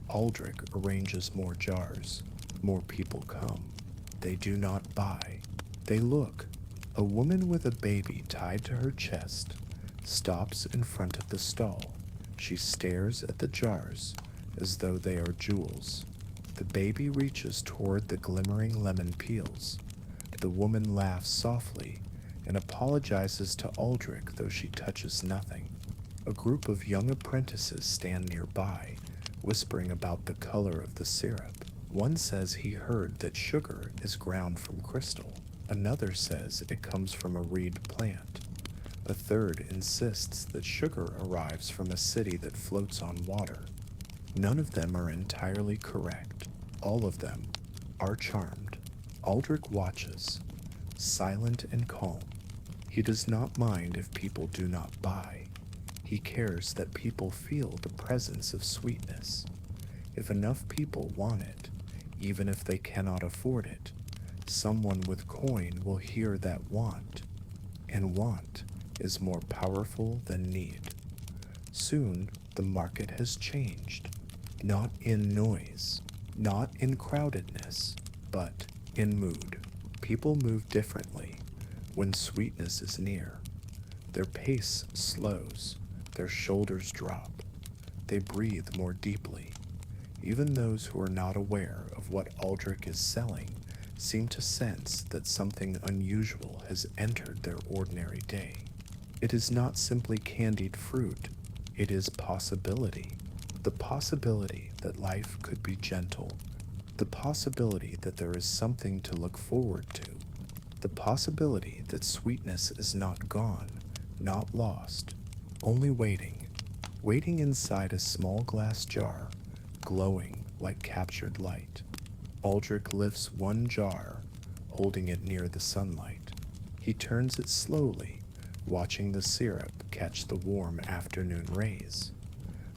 Aldrich arranges more jars. More people come. They do not buy. They look. A woman with a baby tied to her chest stops in front of the stall. She stares at the jars as though they are jewels. The baby reaches toward the glimmering lemon peels. The woman laughs softly and apologizes to Aldrich, though she touches nothing. A group of young apprentices stand nearby, whispering about the color of the syrup. One says he heard that sugar is ground from crystal. Another says it comes from a reed plant. A third insists that sugar arrives from a city that floats on water. None of them are entirely correct. All of them are charmed. Aldrich watches, silent and calm. He does not mind if people do not buy. He cares that people feel the presence of sweetness. If enough people want it, even if they cannot afford it, someone with coin will hear that want, and want is more powerful than need. Soon, the market has changed, not in noise, not in crowdedness, but in mood. People move differently when sweetness is near. Their pace slows, their shoulders drop, they breathe more deeply. Even those who are not aware of what Aldrich is selling seem to sense that something unusual has entered their ordinary day. It is not simply candied fruit, it is possibility. The possibility that life could be gentle. The possibility that there is something to look forward to. The possibility that sweetness is not gone, not lost, only waiting. Waiting inside a small glass jar, glowing like captured light. Aldrich lifts one jar, holding it near the sunlight. He turns it slowly, watching the syrup catch the warm afternoon rays.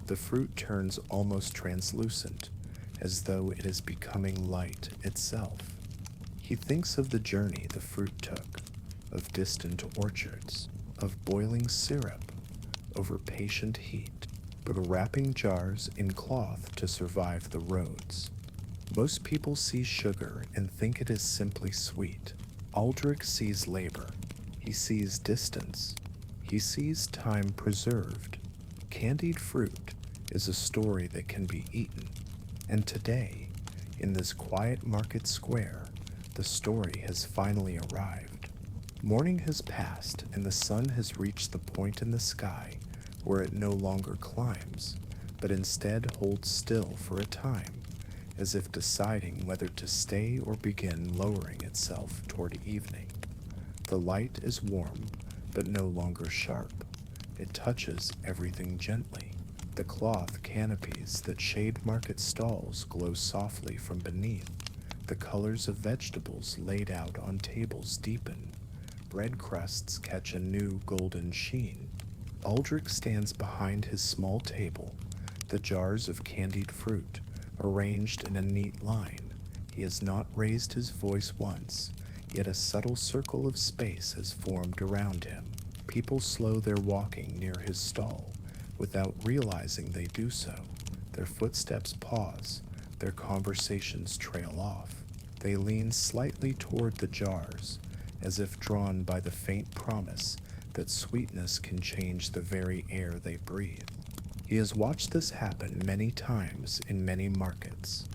The fruit turns almost translucent, as though it is becoming light itself. He thinks of the journey the fruit took, of distant orchards, of boiling syrup over patient heat, but wrapping jars in cloth to survive the roads. Most people see sugar and think it is simply sweet. Aldrich sees labor. He sees distance. He sees time preserved. Candied fruit is a story that can be eaten. And today, in this quiet market square, the story has finally arrived. Morning has passed and the sun has reached the point in the sky where it no longer climbs, but instead holds still for a time, as if deciding whether to stay or begin lowering itself toward evening. The light is warm, but no longer sharp. It touches everything gently. The cloth canopies that shade market stalls glow softly from beneath. The colors of vegetables laid out on tables deepen. Bread crusts catch a new golden sheen. Aldrich stands behind his small table, the jars of candied fruit arranged in a neat line. He has not raised his voice once, yet a subtle circle of space has formed around him. People slow their walking near his stall without realizing they do so. Their footsteps pause, their conversations trail off. They lean slightly toward the jars, as if drawn by the faint promise that sweetness can change the very air they breathe. He has watched this happen many times in many markets.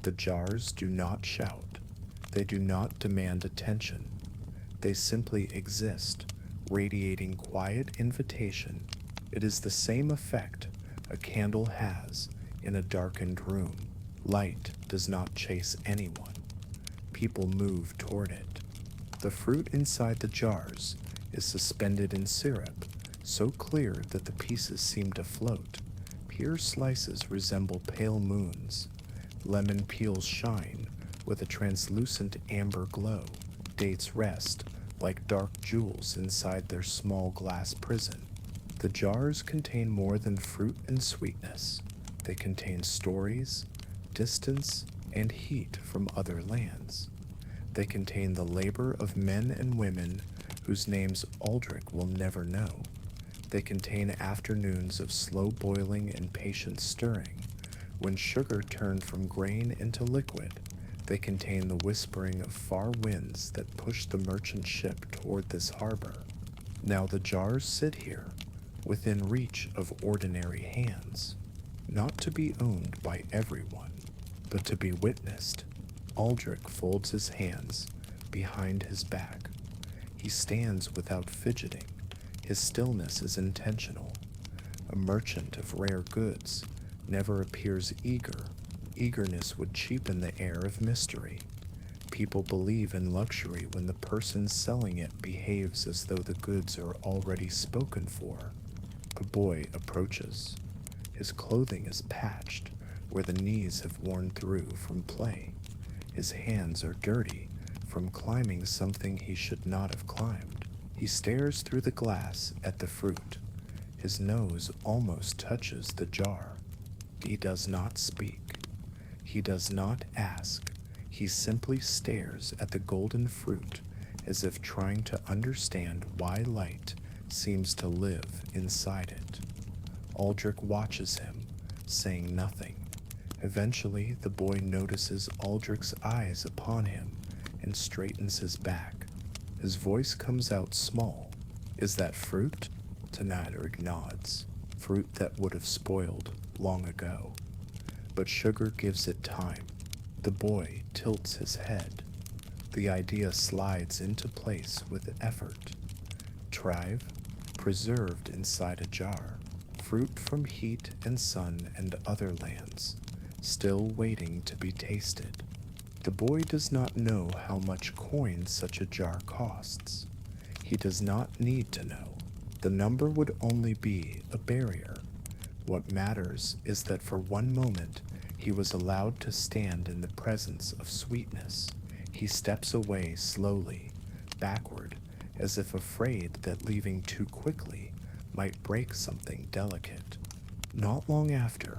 The jars do not shout. They do not demand attention. They simply exist, radiating quiet invitation. It is the same effect a candle has in a darkened room. Light does not chase anyone. People move toward it. The fruit inside the jars is suspended in syrup, so clear that the pieces seem to float. Pure slices resemble pale moons. Lemon peels shine with a translucent amber glow. Dates rest like dark jewels inside their small glass prison. The jars contain more than fruit and sweetness. They contain stories, distance, and heat from other lands. They contain the labor of men and women whose names Aldrich will never know. They contain afternoons of slow boiling and patient stirring, when sugar turned from grain into liquid. They contain the whispering of far winds that push the merchant ship toward this harbor. Now the jars sit here, within reach of ordinary hands, not to be owned by everyone, but to be witnessed. Aldrich folds his hands behind his back. He stands without fidgeting. His stillness is intentional. A merchant of rare goods never appears eager. Eagerness would cheapen the air of mystery. People believe in luxury when the person selling it behaves as though the goods are already spoken for. A boy approaches. His clothing is patched where the knees have worn through from play. His hands are dirty from climbing something he should not have climbed. He stares through the glass at the fruit. His nose almost touches the jar. He does not speak. He does not ask. He simply stares at the golden fruit as if trying to understand why light seems to live inside it. Aldrich watches him, saying nothing. Eventually, the boy notices Aldrich's eyes upon him and straightens his back. His voice comes out small. "Is that fruit?" Aldrich nods. Fruit that would have spoiled long ago. But sugar gives it time. The boy tilts his head. The idea slides into place with effort. Trive, preserved inside a jar. Fruit from heat and sun and other lands, still waiting to be tasted. The boy does not know how much coin such a jar costs. He does not need to know. The number would only be a barrier. What matters is that for one moment he was allowed to stand in the presence of sweetness. He steps away slowly, backward, as if afraid that leaving too quickly might break something delicate. Not long after,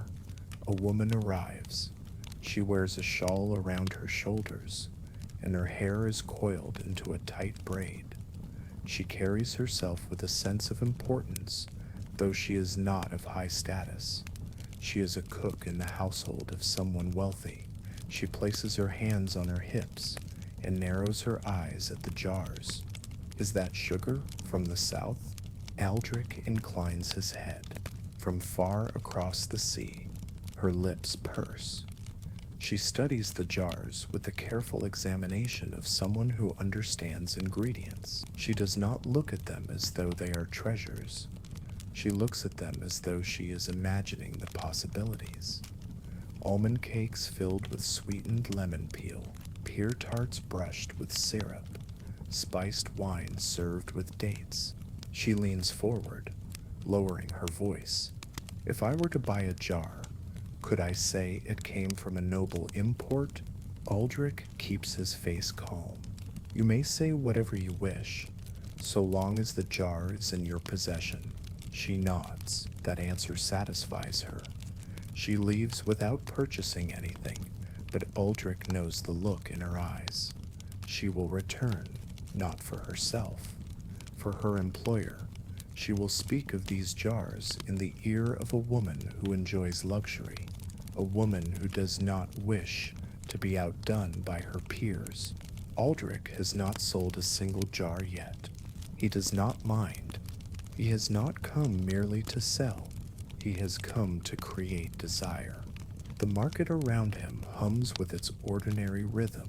a woman arrives. She wears a shawl around her shoulders, and her hair is coiled into a tight braid. She carries herself with a sense of importance, though she is not of high status. She is a cook in the household of someone wealthy. She places her hands on her hips and narrows her eyes at the jars. "Is that sugar from the south?" Aldrich inclines his head. "From far across the sea." Her lips purse. She studies the jars with the careful examination of someone who understands ingredients. She does not look at them as though they are treasures. She looks at them as though she is imagining the possibilities. Almond cakes filled with sweetened lemon peel, pear tarts brushed with syrup, spiced wine served with dates. She leans forward, lowering her voice. "If I were to buy a jar, could I say it came from a noble import?" Aldrich keeps his face calm. "You may say whatever you wish, so long as the jar is in your possession." She nods. That answer satisfies her. She leaves without purchasing anything, but Aldrich knows the look in her eyes. she will return, not for herself. For her employer, she will speak of these jars in the ear of a woman who enjoys luxury, a woman who does not wish to be outdone by her peers. Aldrich has not sold a single jar yet. He does not mind. He has not come merely to sell. He has come to create desire. The market around him hums with its ordinary rhythm.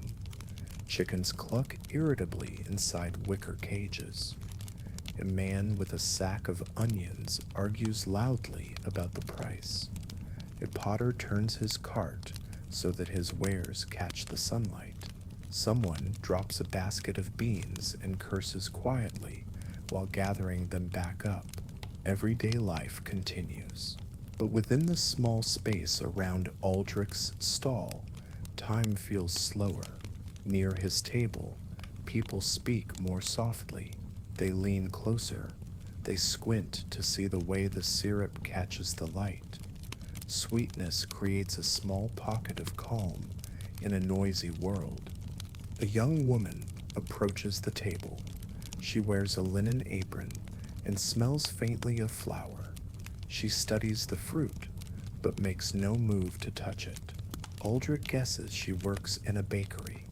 Chickens cluck irritably inside wicker cages. A man with a sack of onions argues loudly about the price. A potter turns his cart so that his wares catch the sunlight. Someone drops a basket of beans and curses quietly while gathering them back up. Everyday life continues. But within the small space around Aldrich's stall, time feels slower. Near his table, people speak more softly. They lean closer. They squint to see the way the syrup catches the light. Sweetness creates a small pocket of calm in a noisy world. A young woman approaches the table. She wears a linen apron and smells faintly of flour. She studies the fruit, but makes no move to touch it. Aldrich guesses she works in a bakery.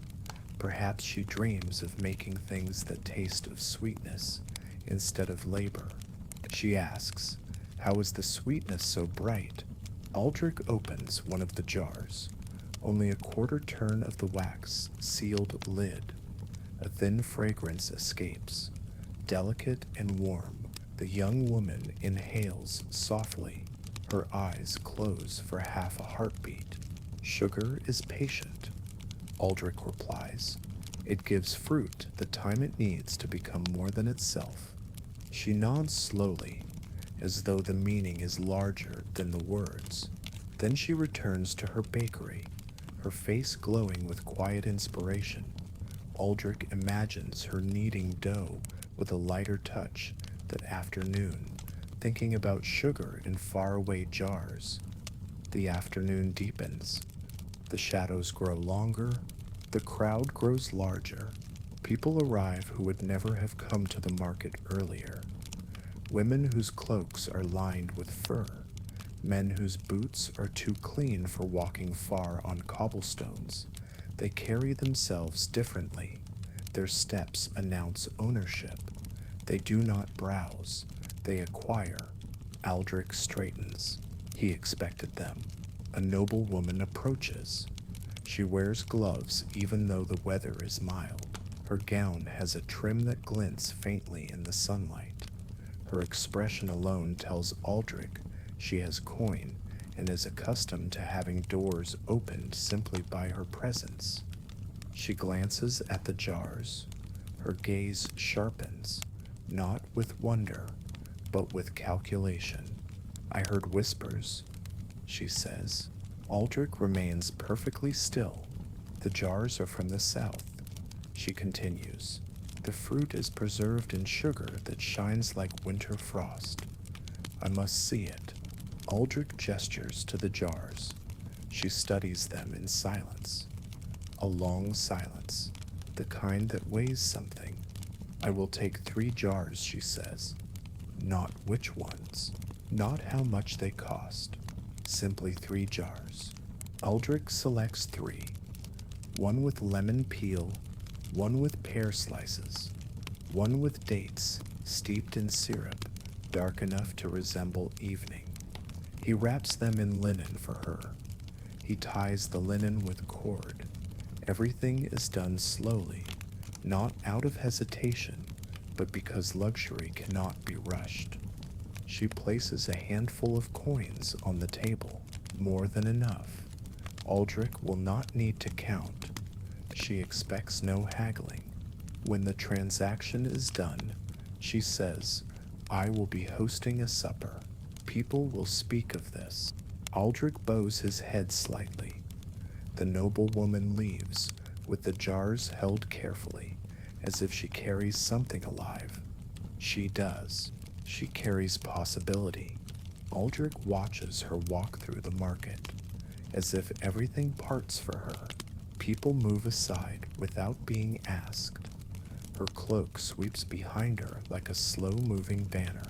Perhaps she dreams of making things that taste of sweetness instead of labor. She asks, "How is the sweetness so bright?" Aldrich opens one of the jars. Only a quarter turn of the wax sealed lid. A thin fragrance escapes. Delicate and warm, the young woman inhales softly. Her eyes close for half a heartbeat. "Sugar is patient," Aldrich replies. "It gives fruit the time it needs to become more than itself." She nods slowly, as though the meaning is larger than the words. Then she returns to her bakery, her face glowing with quiet inspiration. Aldrich imagines her kneading dough with a lighter touch that afternoon, thinking about sugar in faraway jars. The afternoon deepens. The shadows grow longer. The crowd grows larger. People arrive who would never have come to the market earlier. Women whose cloaks are lined with fur. Men whose boots are too clean for walking far on cobblestones. They carry themselves differently. Their steps announce ownership. They do not browse. They acquire. Aldrich straightens. He expected them. A noble woman approaches. She wears gloves even though the weather is mild. Her gown has a trim that glints faintly in the sunlight. Her expression alone tells Aldrich she has coin and is accustomed to having doors opened simply by her presence. She glances at the jars. Her gaze sharpens, not with wonder, but with calculation. "I heard whispers," she says. Aldrich remains perfectly still. "The jars are from the south," she continues. "The fruit is preserved in sugar that shines like winter frost. I must see it." Aldrich gestures to the jars. She studies them in silence. A long silence, the kind that weighs something. "I will take 3 jars," she says. Not which ones, not how much they cost, simply 3 jars. Aldrich selects 3, one with lemon peel, one with pear slices, one with dates steeped in syrup dark enough to resemble evening. He wraps them in linen for her. He ties the linen with cord. Everything is done slowly, not out of hesitation, but because luxury cannot be rushed. She places a handful of coins on the table, more than enough. Aldrich will not need to count. She expects no haggling. When the transaction is done, she says, "I will be hosting a supper. People will speak of this." Aldrich bows his head slightly. The noble woman leaves, with the jars held carefully, as if she carries something alive. She does. She carries possibility. Aldrich watches her walk through the market, as if everything parts for her. People move aside without being asked. Her cloak sweeps behind her like a slow-moving banner.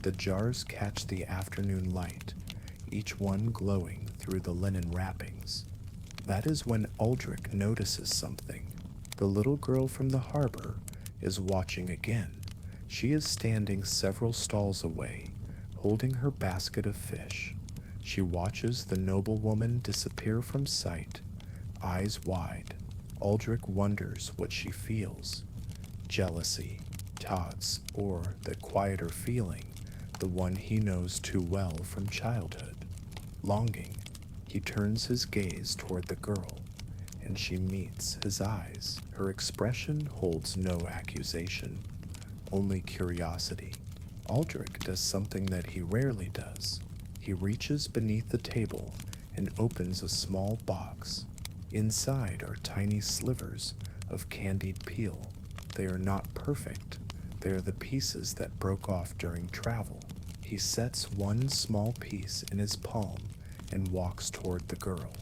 The jars catch the afternoon light, each one glowing through the linen wrappings. That is when Aldrich notices something. The little girl from the harbor is watching again. She is standing several stalls away, holding her basket of fish. She watches the noblewoman disappear from sight, eyes wide. Aldrich wonders what she feels. Jealousy, Todd's, or the quieter feeling, the one he knows too well from childhood. Longing, he turns his gaze toward the girl, and she meets his eyes. Her expression holds no accusation, only curiosity. Aldrich does something that he rarely does. He reaches beneath the table and opens a small box. Inside are tiny slivers of candied peel. They are not perfect. They are the pieces that broke off during travel. He sets one small piece in his palm and walks toward the girl.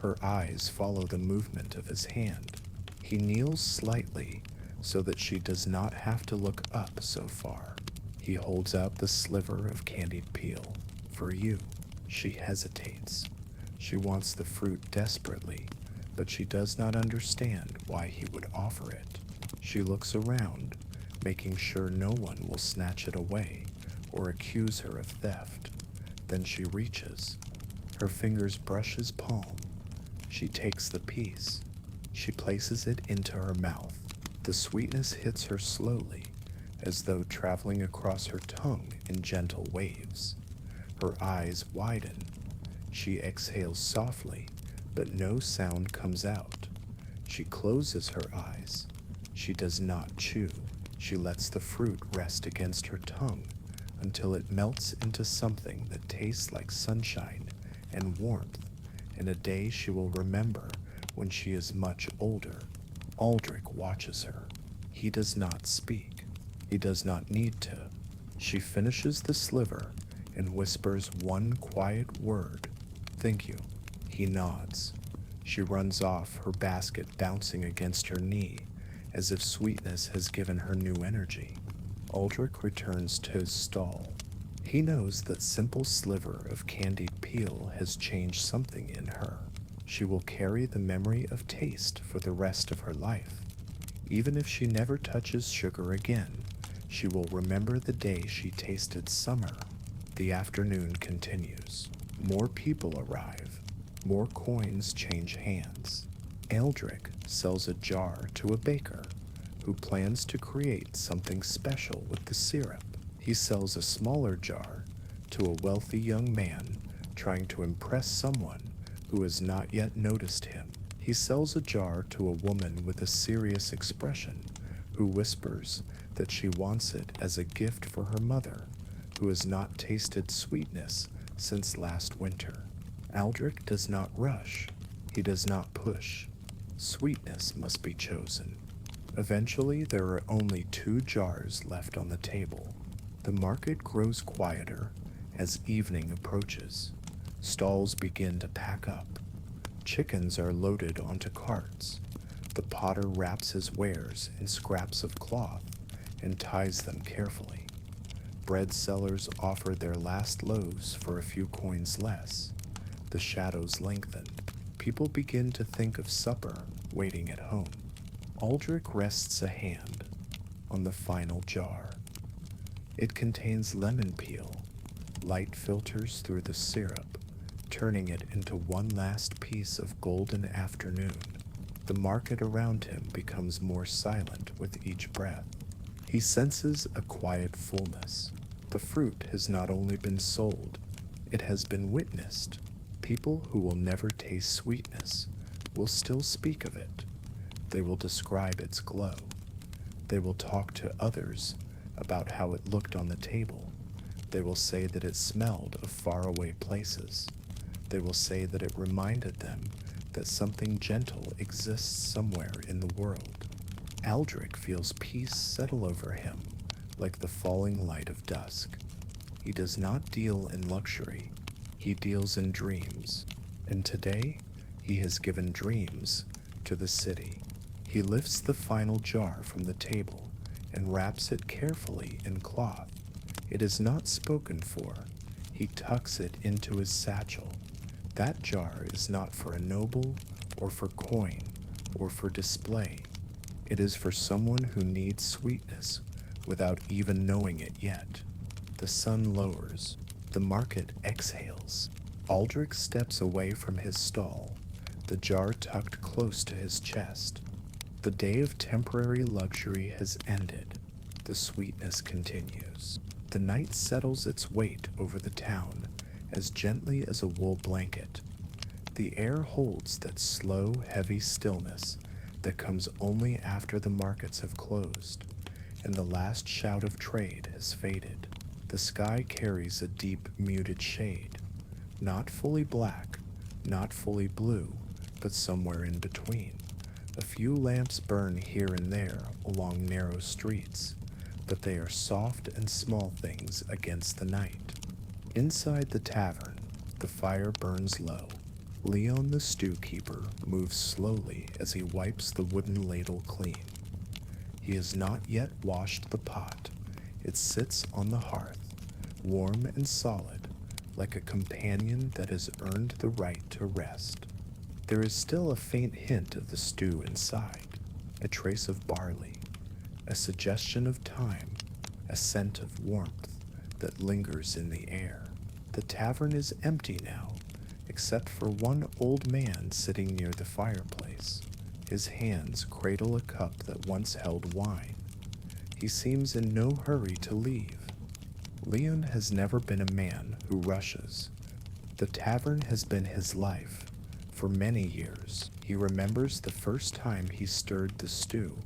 Her eyes follow the movement of his hand. He kneels slightly so that she does not have to look up so far. He holds out the sliver of candied peel. For you. She hesitates. She wants the fruit desperately, but she does not understand why he would offer it. She looks around, making sure no one will snatch it away or accuse her of theft. Then she reaches. Her fingers brush his palm. She takes the piece. She places it into her mouth. The sweetness hits her slowly, as though traveling across her tongue in gentle waves. Her eyes widen. She exhales softly, but no sound comes out. She closes her eyes. She does not chew. She lets the fruit rest against her tongue until it melts into something that tastes like sunshine and warmth, in a day she will remember when she is much older. Aldrich watches her. He does not speak. He does not need to. She finishes the sliver and whispers one quiet word, "Thank you." He nods. She runs off, her basket bouncing against her knee, as if sweetness has given her new energy. Aldrich returns to his stall. He knows that simple sliver of candied peel has changed something in her. She will carry the memory of taste for the rest of her life. Even if she never touches sugar again, she will remember the day she tasted summer. The afternoon continues. More people arrive. More coins change hands. Aldrich sells a jar to a baker who plans to create something special with the syrup. He sells a smaller jar to a wealthy young man trying to impress someone who has not yet noticed him. He sells a jar to a woman with a serious expression who whispers that she wants it as a gift for her mother, who has not tasted sweetness since last winter. Aldrich does not rush. He does not push. Sweetness must be chosen. Eventually, there are only 2 jars left on the table. The market grows quieter as evening approaches. Stalls begin to pack up. Chickens are loaded onto carts. The potter wraps his wares in scraps of cloth and ties them carefully. Bread sellers offer their last loaves for a few coins less. The shadows lengthen. People begin to think of supper waiting at home. Aldrich rests a hand on the final jar. It contains lemon peel. Light filters through the syrup, turning it into one last piece of golden afternoon. The market around him becomes more silent with each breath. He senses a quiet fullness. The fruit has not only been sold, it has been witnessed. People who will never taste sweetness will still speak of it. They will describe its glow. They will talk to others about how it looked on the table. They will say that it smelled of faraway places. They will say that it reminded them that something gentle exists somewhere in the world. Aldrich feels peace settle over him like the falling light of dusk. He does not deal in luxury. He deals in dreams. And today, He has given dreams to the city. He lifts the final jar from the table and wraps it carefully in cloth. It is not spoken for. He tucks it into his satchel. That jar is not for a noble or for coin or for display. It is for someone who needs sweetness without even knowing it yet. The sun lowers. The market exhales. Aldrich steps away from his stall, the jar tucked close to his chest. The day of temporary luxury has ended. The sweetness continues. The night settles its weight over the town as gently as a wool blanket. The air holds that slow, heavy stillness that comes only after the markets have closed, and the last shout of trade has faded. The sky carries a deep, muted shade, not fully black, not fully blue, but somewhere in between. A few lamps burn here and there along narrow streets, but they are soft and small things against the night. Inside the tavern, the fire burns low. Leon the stew keeper moves slowly as he wipes the wooden ladle clean. He has not yet washed the pot. It sits on the hearth, warm and solid, like a companion that has earned the right to rest. There is still a faint hint of the stew inside, a trace of barley, a suggestion of time, a scent of warmth that lingers in the air. The tavern is empty now, except for one old man sitting near the fireplace. His hands cradle a cup that once held wine. He seems in no hurry to leave. Leon has never been a man who rushes. The tavern has been his life. For many years, he remembers the first time he stirred the stew.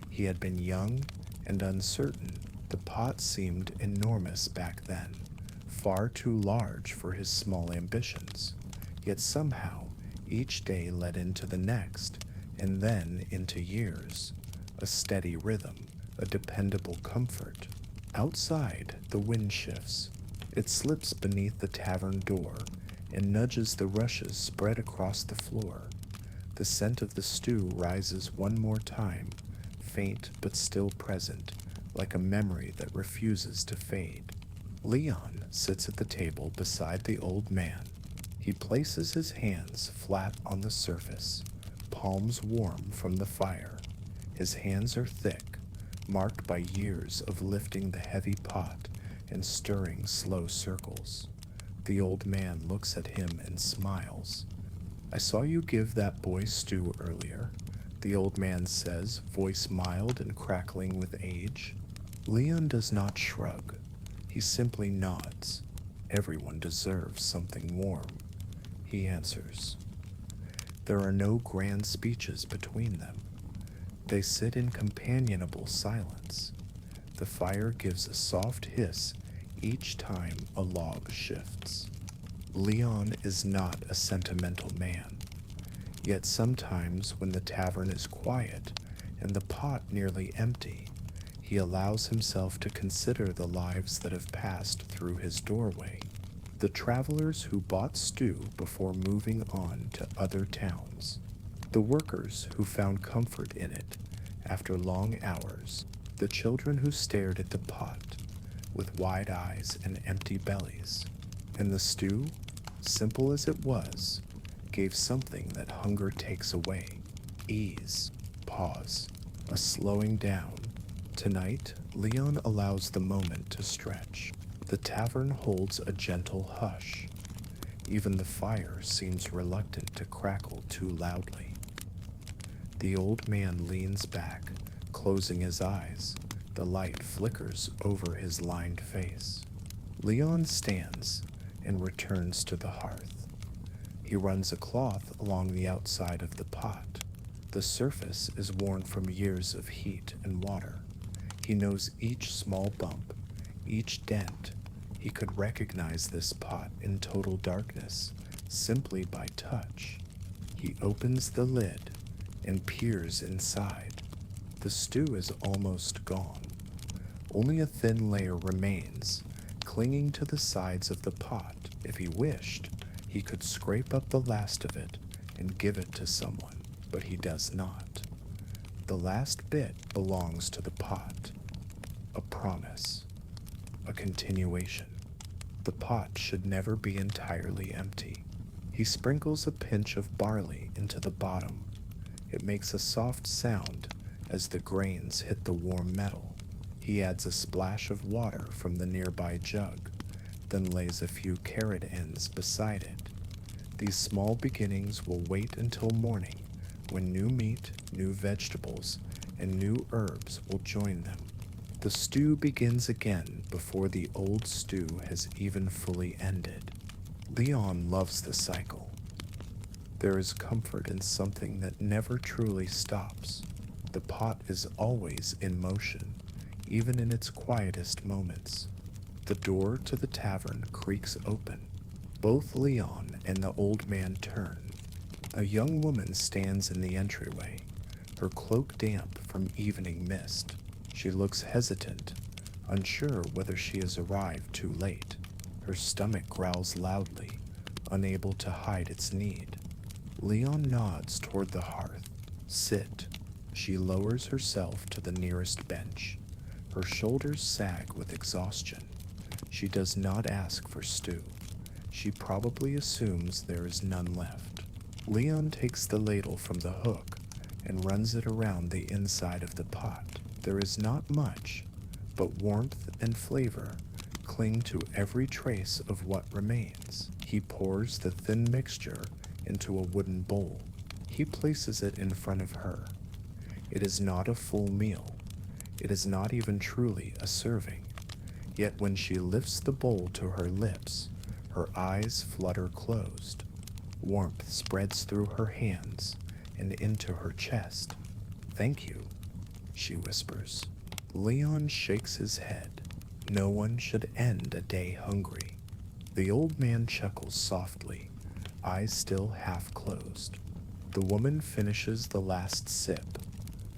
He had been young and uncertain. The pot seemed enormous back then, far too large for his small ambitions. Yet somehow, each day led into the next, and then into years. A steady rhythm, a dependable comfort. Outside, the wind shifts. It slips beneath the tavern door and nudges the rushes spread across the floor. The scent of the stew rises one more time, faint but still present, like a memory that refuses to fade. Leon sits at the table beside the old man. He places his hands flat on the surface, palms warm from the fire. His hands are thick, marked by years of lifting the heavy pot and stirring slow circles. The old man looks at him and smiles. "I saw you give that boy stew earlier," the old man says, voice mild and crackling with age. Leon does not shrug. He simply nods. "Everyone deserves something warm," he answers. There are no grand speeches between them. They sit in companionable silence. The fire gives a soft hiss each time a log shifts. Leon is not a sentimental man, yet sometimes when the tavern is quiet and the pot nearly empty, he allows himself to consider the lives that have passed through his doorway, the travelers who bought stew before moving on to other towns, the workers who found comfort in it after long hours, the children who stared at the pot with wide eyes and empty bellies. And the stew, simple as it was, gave something that hunger takes away: ease, pause, a slowing down. Tonight, Leon allows the moment to stretch. The tavern holds a gentle hush. Even the fire seems reluctant to crackle too loudly. The old man leans back, closing his eyes. The light flickers over his lined face. Leon stands and returns to the hearth. He runs a cloth along the outside of the pot. The surface is worn from years of heat and water. He knows each small bump, each dent. He could recognize this pot in total darkness simply by touch. He opens the lid and peers inside. The stew is almost gone. Only a thin layer remains, clinging to the sides of the pot. If he wished, he could scrape up the last of it and give it to someone, but he does not. The last bit belongs to the pot. A promise. A continuation. The pot should never be entirely empty. He sprinkles a pinch of barley into the bottom. It makes a soft sound as the grains hit the warm metal. He adds a splash of water from the nearby jug, then lays a few carrot ends beside it. These small beginnings will wait until morning, when new meat, new vegetables, and new herbs will join them. The stew begins again before the old stew has even fully ended. Leon loves the cycle. There is comfort in something that never truly stops. The pot is always in motion, even in its quietest moments. The door to the tavern creaks open. Both Leon and the old man turn. A young woman stands in the entryway, her cloak damp from evening mist. She looks hesitant, unsure whether she has arrived too late. Her stomach growls loudly, unable to hide its need. Leon nods toward the hearth. Sit. She lowers herself to the nearest bench. Her shoulders sag with exhaustion. She does not ask for stew. She probably assumes there is none left. Leon takes the ladle from the hook and runs it around the inside of the pot. There is not much, but warmth and flavor cling to every trace of what remains. He pours the thin mixture into a wooden bowl. He places it in front of her. It is not a full meal. It is not even truly a serving. Yet when she lifts the bowl to her lips, her eyes flutter closed. Warmth spreads through her hands and into her chest. "Thank you," she whispers. Leon shakes his head. No one should end a day hungry. The old man chuckles softly, eyes still half closed. The woman finishes the last sip,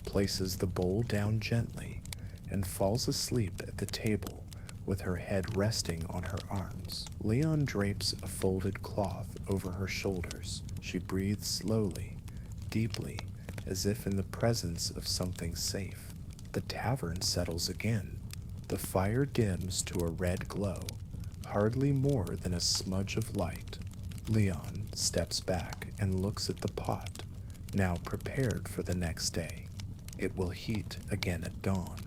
places the bowl down gently, and falls asleep at the table with her head resting on her arms. Leon drapes a folded cloth over her shoulders. She breathes slowly, deeply, as if in the presence of something safe. The tavern settles again. The fire dims to a red glow, hardly more than a smudge of light. Leon steps back and looks at the pot, now prepared for the next day. It will heat again at dawn.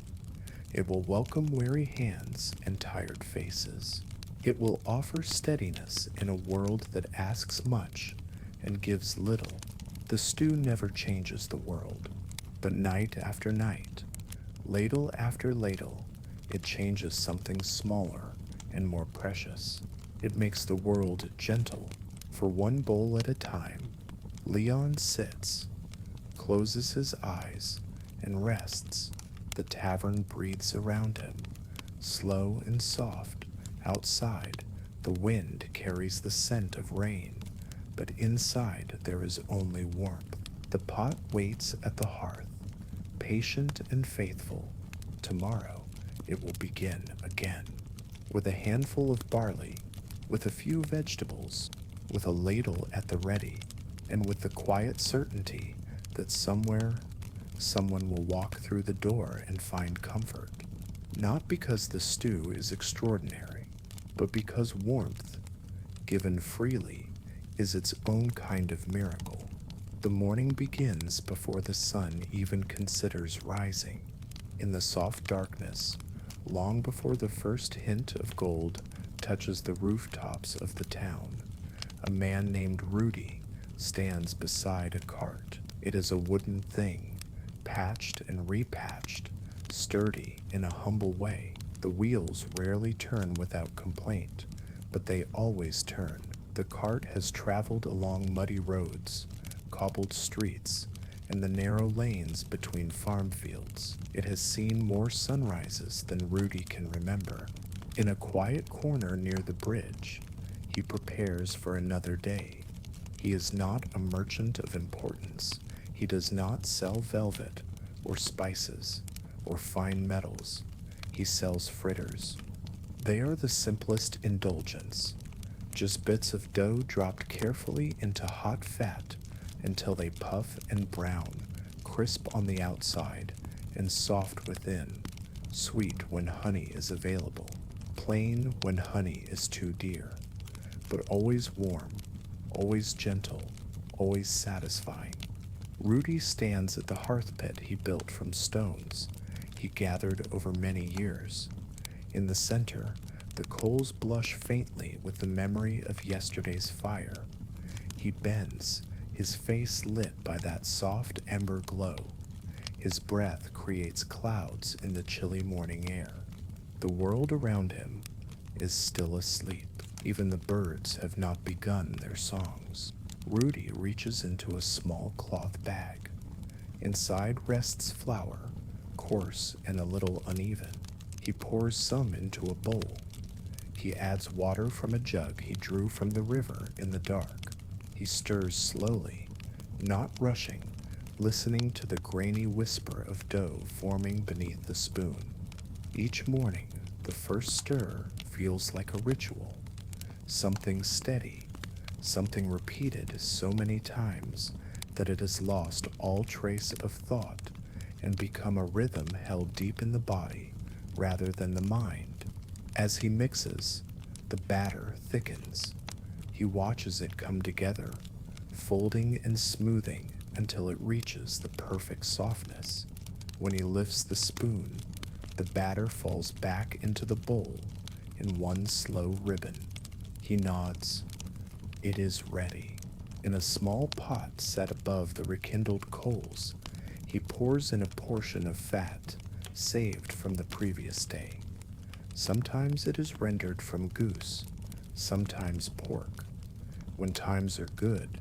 It will welcome weary hands and tired faces. It will offer steadiness in a world that asks much and gives little. The stew never changes the world, but night after night, ladle after ladle, it changes something smaller and more precious. It makes the world gentle. For one bowl at a time, Leon sits, closes his eyes, and rests. The tavern breathes around him, slow and soft. Outside, the wind carries the scent of rain, but inside there is only warmth. The pot waits at the hearth, patient and faithful. Tomorrow, it will begin again. With a handful of barley, with a few vegetables, with a ladle at the ready, and with the quiet certainty that somewhere someone will walk through the door and find comfort. Not because the stew is extraordinary, but because warmth, given freely, is its own kind of miracle. The morning begins before the sun even considers rising. In the soft darkness, long before the first hint of gold touches the rooftops of the town, a man named Rudy stands beside a cart. It is a wooden thing, patched and repatched, sturdy in a humble way. The wheels rarely turn without complaint, but they always turn. The cart has traveled along muddy roads, cobbled streets, and the narrow lanes between farm fields. It has seen more sunrises than Rudy can remember. In a quiet corner near the bridge, he prepares for another day. He is not a merchant of importance. He does not sell velvet or spices or fine metals. He sells fritters. They are the simplest indulgence, just bits of dough dropped carefully into hot fat until they puff and brown, crisp on the outside and soft within, sweet when honey is available, plain when honey is too dear, but always warm, always gentle, always satisfying. Rudy stands at the hearth pit he built from stones he gathered over many years. In the center, the coals blush faintly with the memory of yesterday's fire. He bends, his face lit by that soft ember glow. His breath creates clouds in the chilly morning air. The world around him is still asleep. Even the birds have not begun their songs. Rudy reaches into a small cloth bag. Inside rests flour, coarse and a little uneven. He pours some into a bowl. He adds water from a jug he drew from the river in the dark. He stirs slowly, not rushing, listening to the grainy whisper of dough forming beneath the spoon. Each morning, the first stir feels like a ritual, something steady, something repeated so many times that it has lost all trace of thought and become a rhythm held deep in the body rather than the mind. As he mixes, the batter thickens. He watches it come together, folding and smoothing until it reaches the perfect softness. When he lifts the spoon, the batter falls back into the bowl in one slow ribbon. He nods. It is ready. In a small pot set above the rekindled coals, he pours in a portion of fat saved from the previous day. Sometimes it is rendered from goose, sometimes pork. When times are good,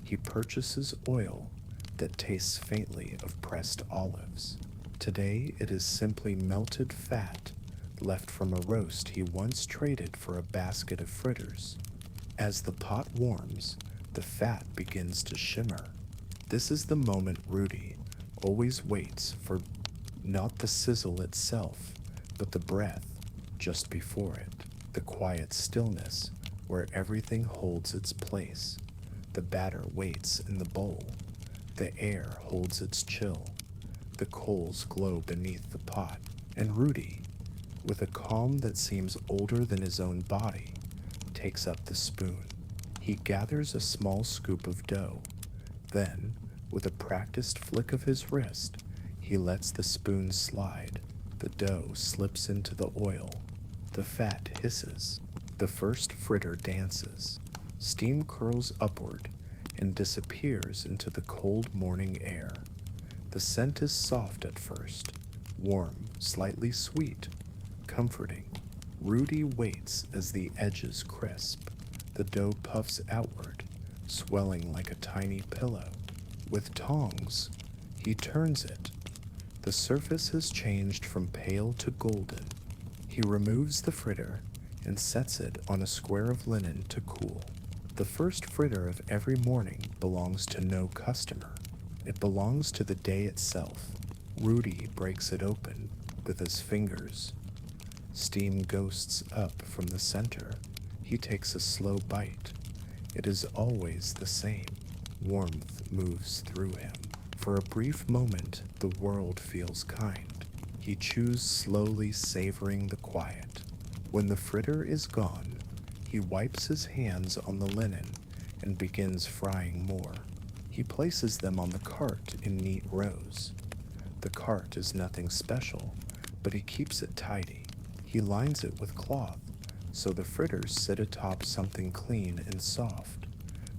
he purchases oil that tastes faintly of pressed olives. Today it is simply melted fat left from a roast he once traded for a basket of fritters. As the pot warms, the fat begins to shimmer. This is the moment Rudy always waits for, not the sizzle itself, but the breath just before it, the quiet stillness where everything holds its place. The batter waits in the bowl. The air holds its chill. The coals glow beneath the pot, and Rudy, with a calm that seems older than his own body, takes up the spoon. He gathers a small scoop of dough. Then, with a practiced flick of his wrist, he lets the spoon slide. The dough slips into the oil. The fat hisses. The first fritter dances. Steam curls upward and disappears into the cold morning air. The scent is soft at first, warm, slightly sweet, comforting. Rudy waits as the edges crisp. The dough puffs outward, swelling like a tiny pillow. With tongs, he turns it. The surface has changed from pale to golden. He removes the fritter and sets it on a square of linen to cool. The first fritter of every morning belongs to no customer. It belongs to the day itself. Rudy breaks it open with his fingers. Steam ghosts up from the center. He takes a slow bite. It is always the same. Warmth moves through him. For a brief moment, the world feels kind. He chews slowly, savoring the quiet. When the fritter is gone, he wipes his hands on the linen and begins frying more. He places them on the cart in neat rows. The cart is nothing special, but he keeps it tidy. He lines it with cloth, so the fritters sit atop something clean and soft.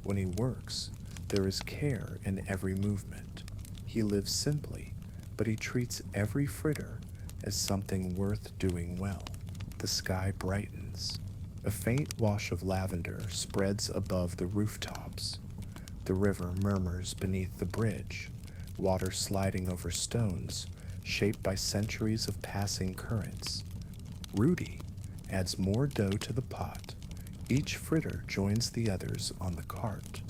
When he works, there is care in every movement. He lives simply, but he treats every fritter as something worth doing well. The sky brightens. A faint wash of lavender spreads above the rooftops. The river murmurs beneath the bridge, water sliding over stones, shaped by centuries of passing currents. Rudy adds more dough to the pot. Each fritter joins the others on the cart.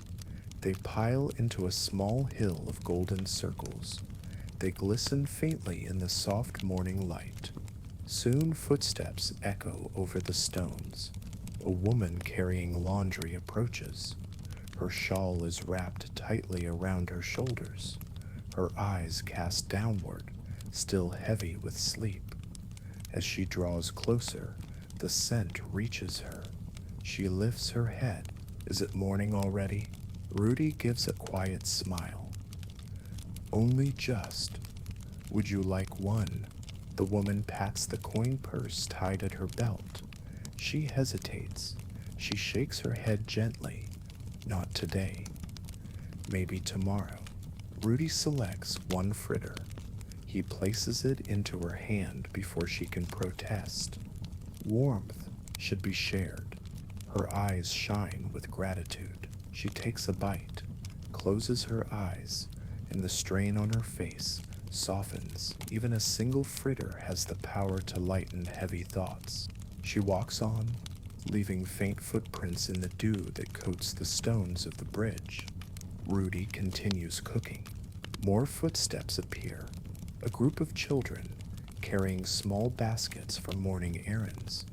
They pile into a small hill of golden circles. They glisten faintly in the soft morning light. Soon footsteps echo over the stones. A woman carrying laundry approaches. Her shawl is wrapped tightly around her shoulders, her eyes cast downward, still heavy with sleep. As she draws closer, the scent reaches her. She lifts her head. Is it morning already? Rudy gives a quiet smile. Only just. Would you like one? The woman pats the coin purse tied at her belt. She hesitates. She shakes her head gently. Not today. Maybe tomorrow. Rudy selects one fritter. He places it into her hand before she can protest. Warmth should be shared. Her eyes shine with gratitude. She takes a bite, closes her eyes, and the strain on her face softens. Even a single fritter has the power to lighten heavy thoughts. She walks on, leaving faint footprints in the dew that coats the stones of the bridge. Rudy continues cooking. More footsteps appear. A group of children carrying small baskets for morning errands.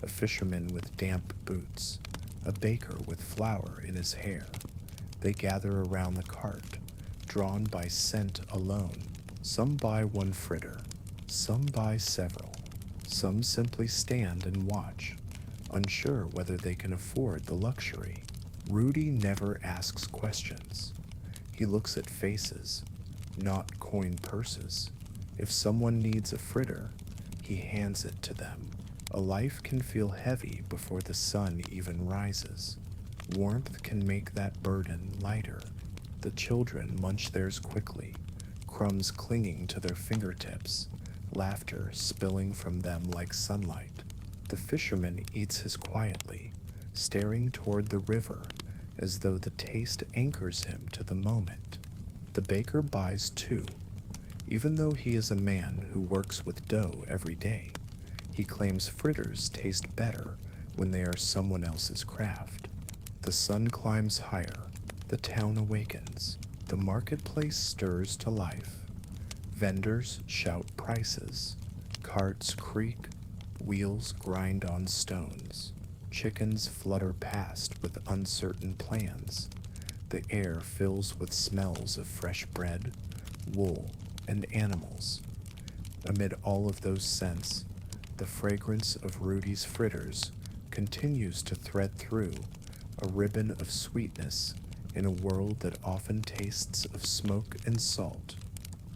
A fisherman with damp boots. A baker with flour in his hair. They gather around the cart, drawn by scent alone. Some buy one fritter. Some buy several. Some simply stand and watch, unsure whether they can afford the luxury. Rudy never asks questions. He looks at faces, not coin purses. If someone needs a fritter, he hands it to them. A life can feel heavy before the sun even rises. Warmth can make that burden lighter. The children munch theirs quickly, crumbs clinging to their fingertips, laughter spilling from them like sunlight. The fisherman eats his quietly, staring toward the river as though the taste anchors him to the moment. The baker buys two. Even though he is a man who works with dough every day, he claims fritters taste better when they are someone else's craft. The sun climbs higher. The town awakens. The marketplace stirs to life. Vendors shout prices. Carts creak. Wheels grind on stones. Chickens flutter past with uncertain plans. The air fills with smells of fresh bread, wool, and animals. Amid all of those scents, the fragrance of Rudy's fritters continues to thread through, a ribbon of sweetness in a world that often tastes of smoke and salt.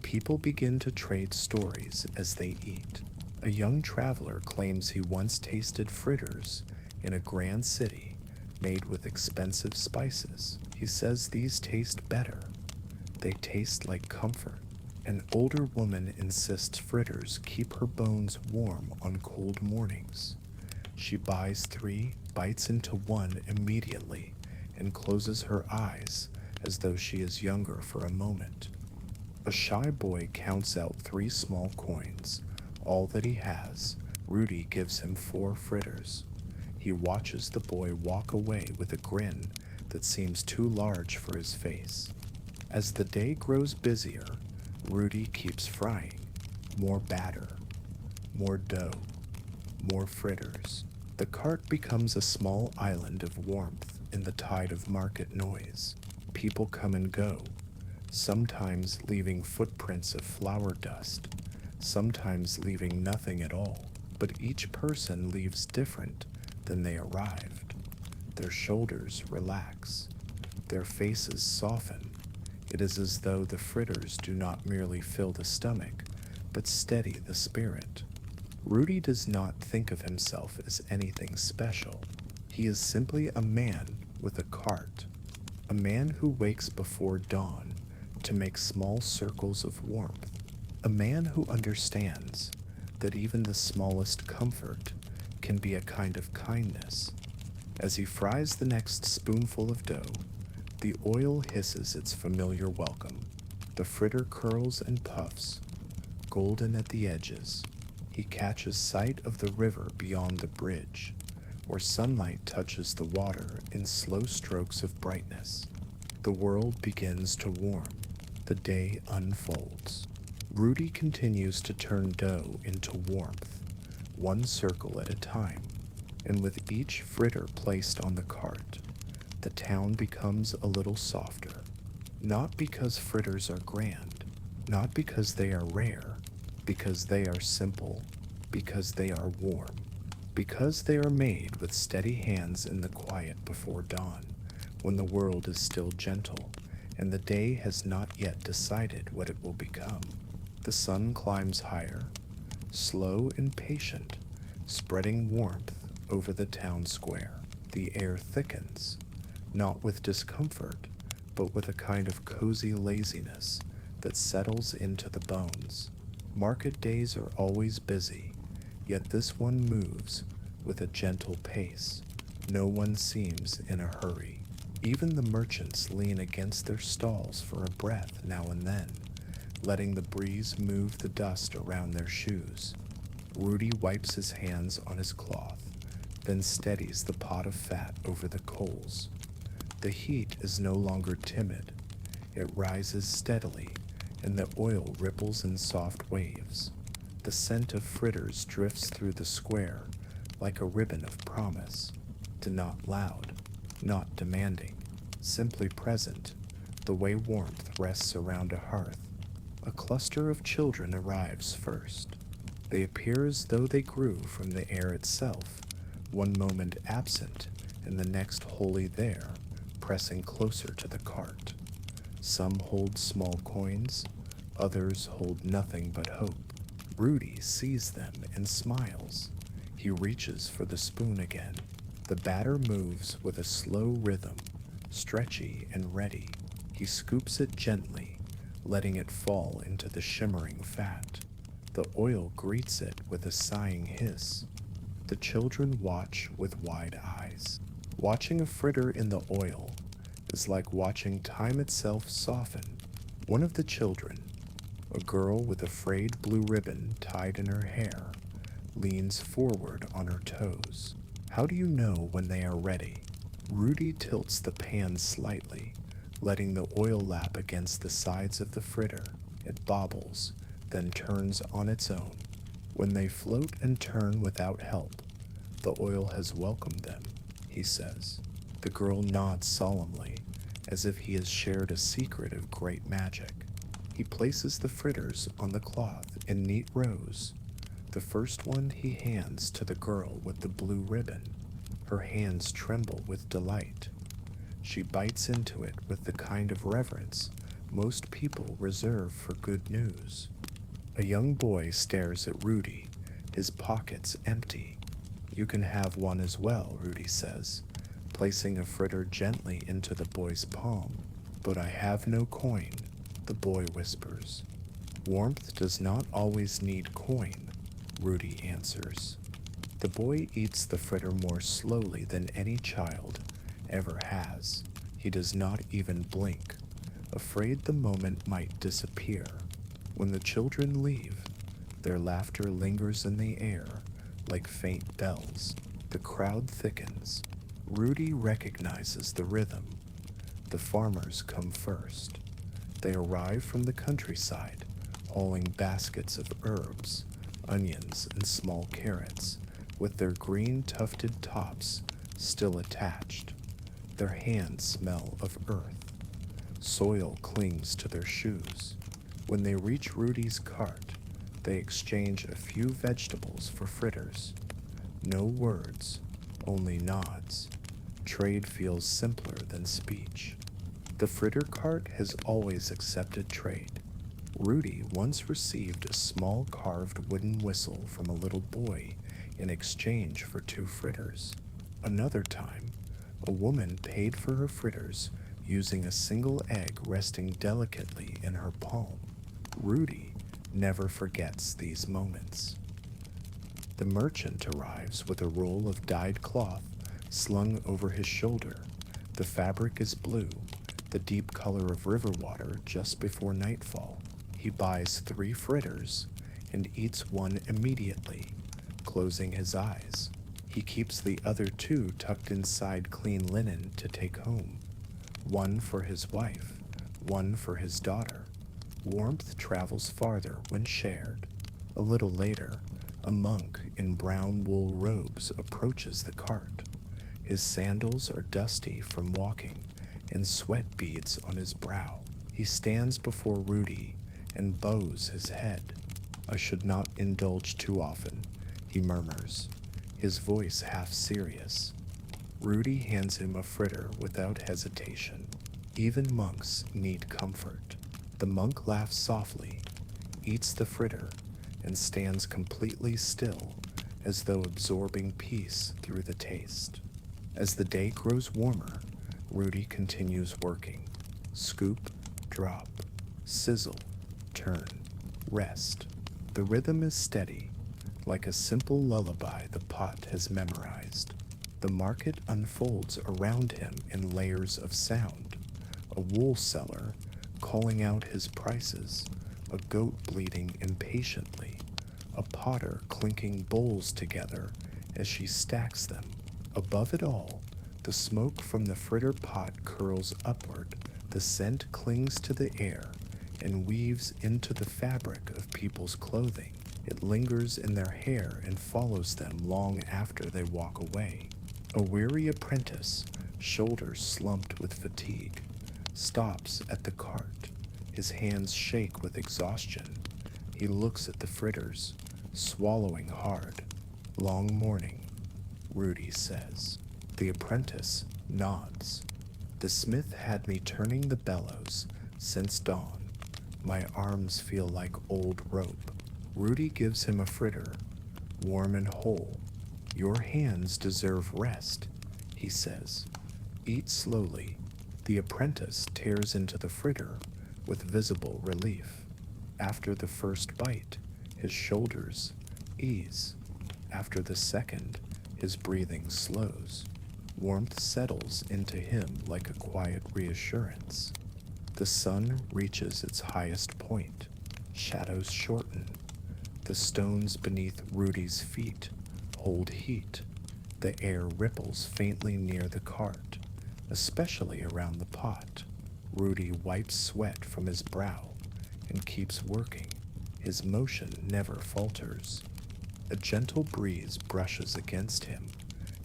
People begin to trade stories as they eat. A young traveler claims he once tasted fritters in a grand city made with expensive spices. He says these taste better. They taste like comfort. An older woman insists fritters keep her bones warm on cold mornings. She buys 3, bites into one immediately, and closes her eyes as though she is younger for a moment. A shy boy counts out 3 small coins, all that he has. Rudy gives him 4 fritters. He watches the boy walk away with a grin that seems too large for his face. As the day grows busier, Rudy keeps frying. More batter, more dough, more fritters. The cart becomes a small island of warmth in the tide of market noise. People come and go, sometimes leaving footprints of flour dust, sometimes leaving nothing at all. But each person leaves different than they arrived. Their shoulders relax, their faces soften. It is as though the fritters do not merely fill the stomach, but steady the spirit. Rudy does not think of himself as anything special. He is simply a man with a cart, a man who wakes before dawn to make small circles of warmth, a man who understands that even the smallest comfort can be a kind of kindness. As he fries the next spoonful of dough, the oil hisses its familiar welcome. The fritter curls and puffs, golden at the edges. He catches sight of the river beyond the bridge, where sunlight touches the water in slow strokes of brightness. The world begins to warm. The day unfolds. Rudy continues to turn dough into warmth, one circle at a time, and with each fritter placed on the cart, the town becomes a little softer. Not because fritters are grand, not because they are rare, because they are simple, because they are warm, because they are made with steady hands in the quiet before dawn, when the world is still gentle and the day has not yet decided what it will become. The sun climbs higher, slow and patient, spreading warmth over the town square. The air thickens, not with discomfort, but with a kind of cozy laziness that settles into the bones. Market days are always busy, yet this one moves with a gentle pace. No one seems in a hurry. Even the merchants lean against their stalls for a breath now and then, letting the breeze move the dust around their shoes. Rudy wipes his hands on his cloth, then steadies the pot of fat over the coals. The heat is no longer timid. It rises steadily, and the oil ripples in soft waves. The scent of fritters drifts through the square like a ribbon of promise, to not loud, not demanding, simply present, the way warmth rests around a hearth. A cluster of children arrives first. They appear as though they grew from the air itself, one moment absent and the next wholly there, pressing closer to the cart. Some hold small coins, others hold nothing but hope. Rudy sees them and smiles. He reaches for the spoon again. The batter moves with a slow rhythm, stretchy and ready. He scoops it gently, letting it fall into the shimmering fat. The oil greets it with a sighing hiss. The children watch with wide eyes. Watching a fritter in the oil is like watching time itself soften. One of the children, a girl with a frayed blue ribbon tied in her hair, leans forward on her toes. How do you know when they are ready? Rudy tilts the pan slightly, letting the oil lap against the sides of the fritter. It bobbles, then turns on its own. When they float and turn without help, the oil has welcomed them, he says. The girl nods solemnly, as if he has shared a secret of great magic. He places the fritters on the cloth in neat rows. The first one he hands to the girl with the blue ribbon. Her hands tremble with delight. She bites into it with the kind of reverence most people reserve for good news. A young boy stares at Rudy, his pockets empty. You can have one as well, Rudy says, placing a fritter gently into the boy's palm. But I have no coin, the boy whispers. Warmth does not always need coin, Rudy answers. The boy eats the fritter more slowly than any child ever has. He does not even blink, afraid the moment might disappear. When the children leave, their laughter lingers in the air like faint bells. The crowd thickens. Rudy recognizes the rhythm. The farmers come first. They arrive from the countryside, hauling baskets of herbs, onions, and small carrots, with their green tufted tops still attached. Their hands smell of earth. Soil clings to their shoes. When they reach Rudy's cart, they exchange a few vegetables for fritters. No words, only nods. Trade feels simpler than speech. The fritter cart has always accepted trade. Rudy once received a small carved wooden whistle from a little boy in exchange for 2 fritters. Another time, a woman paid for her fritters using a single egg resting delicately in her palm. Rudy never forgets these moments. The merchant arrives with a roll of dyed cloth slung over his shoulder. The fabric is blue, the deep color of river water just before nightfall. He buys 3 fritters and eats one immediately, closing his eyes. He keeps the other 2 tucked inside clean linen to take home. One for his wife, one for his daughter. Warmth travels farther when shared. A little later, a monk in brown wool robes approaches the cart. His sandals are dusty from walking, and sweat beads on his brow. He stands before Rudy and bows his head. "I should not indulge too often," he murmurs, his voice half serious. Rudy hands him a fritter without hesitation. Even monks need comfort. The monk laughs softly, eats the fritter, and stands completely still, as though absorbing peace through the taste. As the day grows warmer, Rudy continues working. Scoop, drop, sizzle, turn, rest. The rhythm is steady, like a simple lullaby the pot has memorized. The market unfolds around him in layers of sound. A wool seller calling out his prices, a goat bleating impatiently, a potter clinking bowls together as she stacks them. Above it all, the smoke from the fritter pot curls upward. The scent clings to the air and weaves into the fabric of people's clothing. It lingers in their hair and follows them long after they walk away. A weary apprentice, shoulders slumped with fatigue, stops at the cart. His hands shake with exhaustion. He looks at the fritters, swallowing hard. "Long morning," Rudy says. The apprentice nods. "The smith had me turning the bellows since dawn. My arms feel like old rope." Rudy gives him a fritter, warm and whole. "Your hands deserve rest," he says. "Eat slowly." The apprentice tears into the fritter with visible relief. After the first bite, his shoulders ease. After the second, his breathing slows. Warmth settles into him like a quiet reassurance. The sun reaches its highest point. Shadows shorten. The stones beneath Rudy's feet hold heat. The air ripples faintly near the cart, especially around the pot. Rudy wipes sweat from his brow and keeps working. His motion never falters. A gentle breeze brushes against him,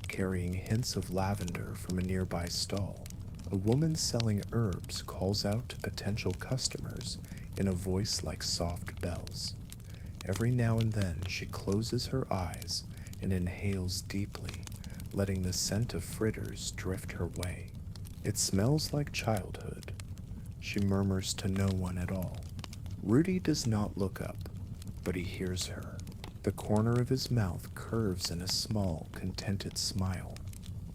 carrying hints of lavender from a nearby stall. A woman selling herbs calls out to potential customers in a voice like soft bells. Every now and then she closes her eyes and inhales deeply, letting the scent of fritters drift her way. "It smells like childhood," she murmurs to no one at all. Rudy does not look up, but he hears her. The corner of his mouth curves in a small, contented smile.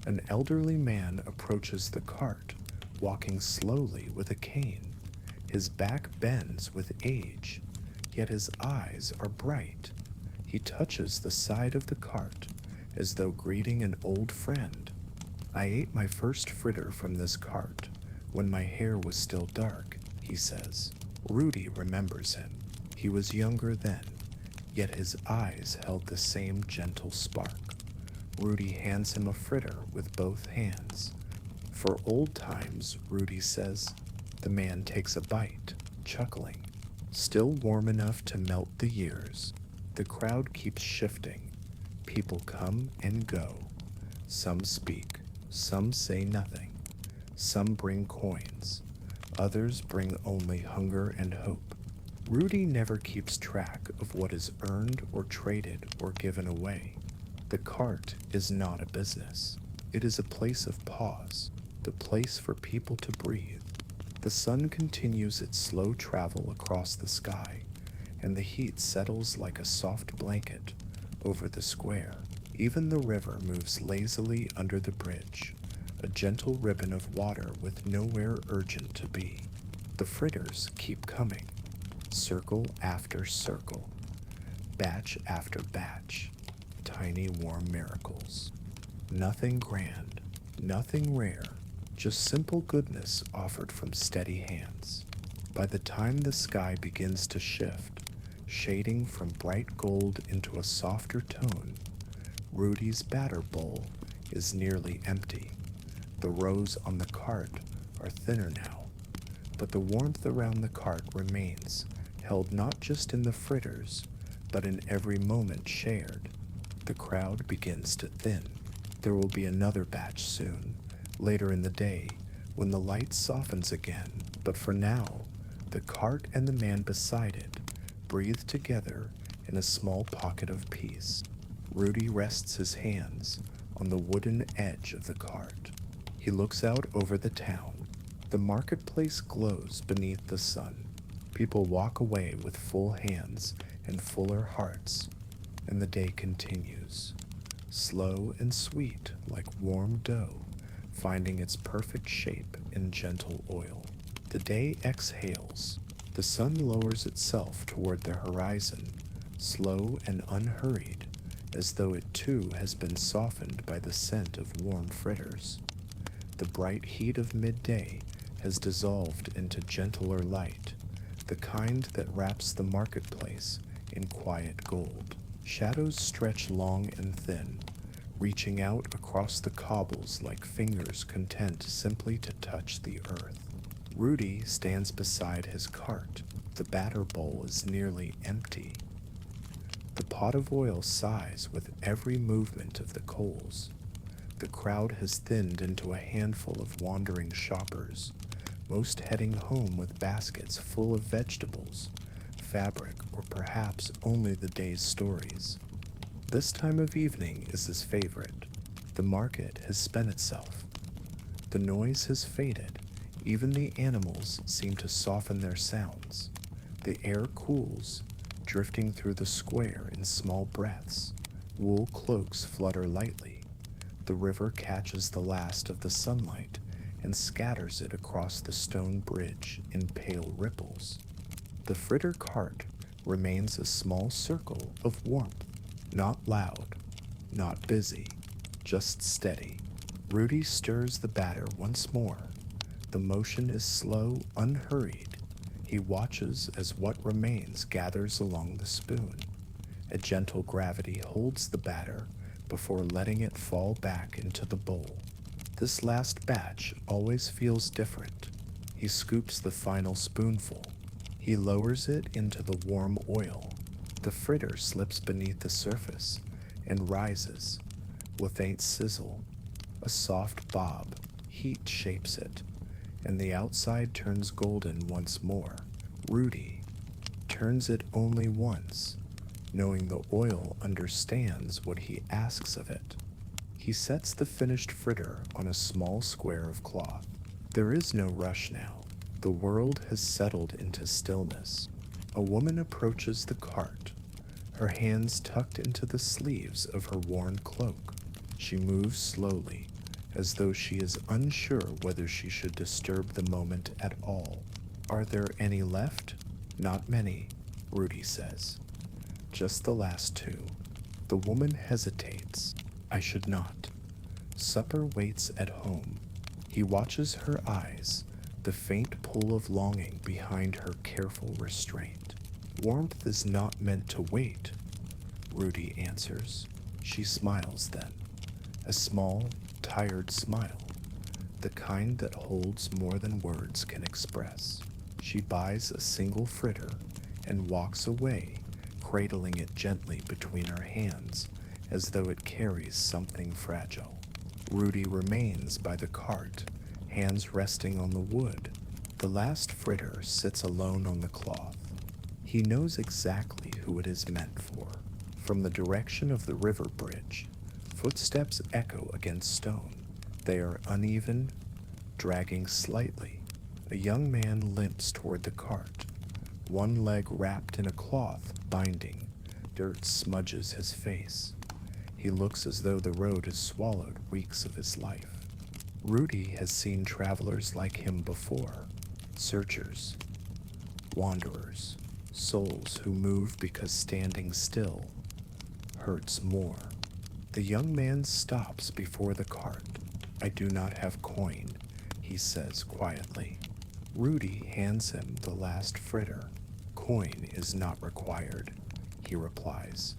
An elderly man approaches the cart, walking slowly with a cane. His back bends with age, yet his eyes are bright. He touches the side of the cart as though greeting an old friend. "I ate my first fritter from this cart when my hair was still dark," he says. Rudy remembers him. He was younger then, yet his eyes held the same gentle spark. Rudy hands him a fritter with both hands. "For old times," Rudy says. The man takes a bite, chuckling. Still warm enough to melt the years. The crowd keeps shifting. People come and go. Some speak, some say nothing. Some bring coins. Others bring only hunger and hope. Rudy never keeps track of what is earned or traded or given away. The cart is not a business. It is a place of pause, the place for people to breathe. The sun continues its slow travel across the sky, and the heat settles like a soft blanket over the square. Even the river moves lazily under the bridge, a gentle ribbon of water with nowhere urgent to be. The fritters keep coming, circle after circle, batch after batch, tiny warm miracles. Nothing grand, nothing rare, just simple goodness offered from steady hands. By the time the sky begins to shift, shading from bright gold into a softer tone, Rudy's batter bowl is nearly empty. The rows on the cart are thinner now, but the warmth around the cart remains, held not just in the fritters, but in every moment shared. The crowd begins to thin. There will be another batch soon, later in the day, when the light softens again, but for now, the cart and the man beside it breathe together in a small pocket of peace. Rudy rests his hands on the wooden edge of the cart. He looks out over the town. The marketplace glows beneath the sun. People walk away with full hands and fuller hearts, and the day continues, slow and sweet like warm dough, finding its perfect shape in gentle oil. The day exhales. The sun lowers itself toward the horizon, slow and unhurried, as though it too has been softened by the scent of warm fritters. The bright heat of midday has dissolved into gentler light, the kind that wraps the marketplace in quiet gold. Shadows stretch long and thin, reaching out across the cobbles like fingers content simply to touch the earth. Rudy stands beside his cart. The batter bowl is nearly empty. The pot of oil sighs with every movement of the coals. The crowd has thinned into a handful of wandering shoppers, most heading home with baskets full of vegetables, fabric, or perhaps only the day's stories. This time of evening is his favorite. The market has spent itself. The noise has faded. Even the animals seem to soften their sounds. The air cools, drifting through the square in small breaths. Wool cloaks flutter lightly. The river catches the last of the sunlight and scatters it across the stone bridge in pale ripples. The fritter cart remains a small circle of warmth, not loud, not busy, just steady. Rudy stirs the batter once more. The motion is slow, unhurried. He watches as what remains gathers along the spoon. A gentle gravity holds the batter before letting it fall back into the bowl. This last batch always feels different. He scoops the final spoonful. He lowers it into the warm oil. The fritter slips beneath the surface and rises. With a faint sizzle, a soft bob, heat shapes it, and the outside turns golden once more. Rudy turns it only once, knowing the oil understands what he asks of it. He sets the finished fritter on a small square of cloth. There is no rush now. The world has settled into stillness. A woman approaches the cart, her hands tucked into the sleeves of her worn cloak. She moves slowly, as though she is unsure whether she should disturb the moment at all. Are there any left? Not many, Rudy says. Just the last two. The woman hesitates. I should not. Supper waits at home. He watches her eyes, the faint pull of longing behind her careful restraint. Warmth is not meant to wait, Rudy answers. She smiles then. A small, tired smile, the kind that holds more than words can express. She buys a single fritter and walks away, cradling it gently between her hands as though it carries something fragile. Rudy remains by the cart, hands resting on the wood. The last fritter sits alone on the cloth. He knows exactly who it is meant for. From the direction of the river bridge, footsteps echo against stone. They are uneven, dragging slightly. A young man limps toward the cart, one leg wrapped in a cloth binding. Dirt smudges his face. He looks as though the road has swallowed weeks of his life. Rudy has seen travelers like him before, searchers, wanderers, souls who move because standing still hurts more. The young man stops before the cart. I do not have coin, he says quietly. Rudy hands him the last fritter. Coin is not required, he replies.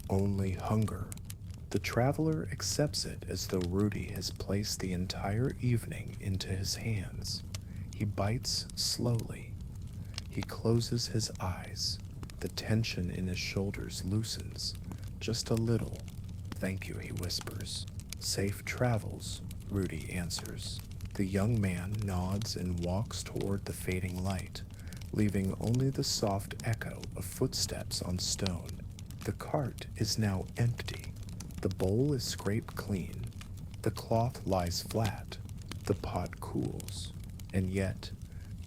Only hunger. The traveler accepts it as though Rudy has placed the entire evening into his hands. He bites slowly. He closes his eyes. The tension in his shoulders loosens, just a little. Thank you, he whispers. Safe travels, Rudy answers. The young man nods and walks toward the fading light, leaving only the soft echo of footsteps on stone. The cart is now empty. The bowl is scraped clean. The cloth lies flat. The pot cools. And yet,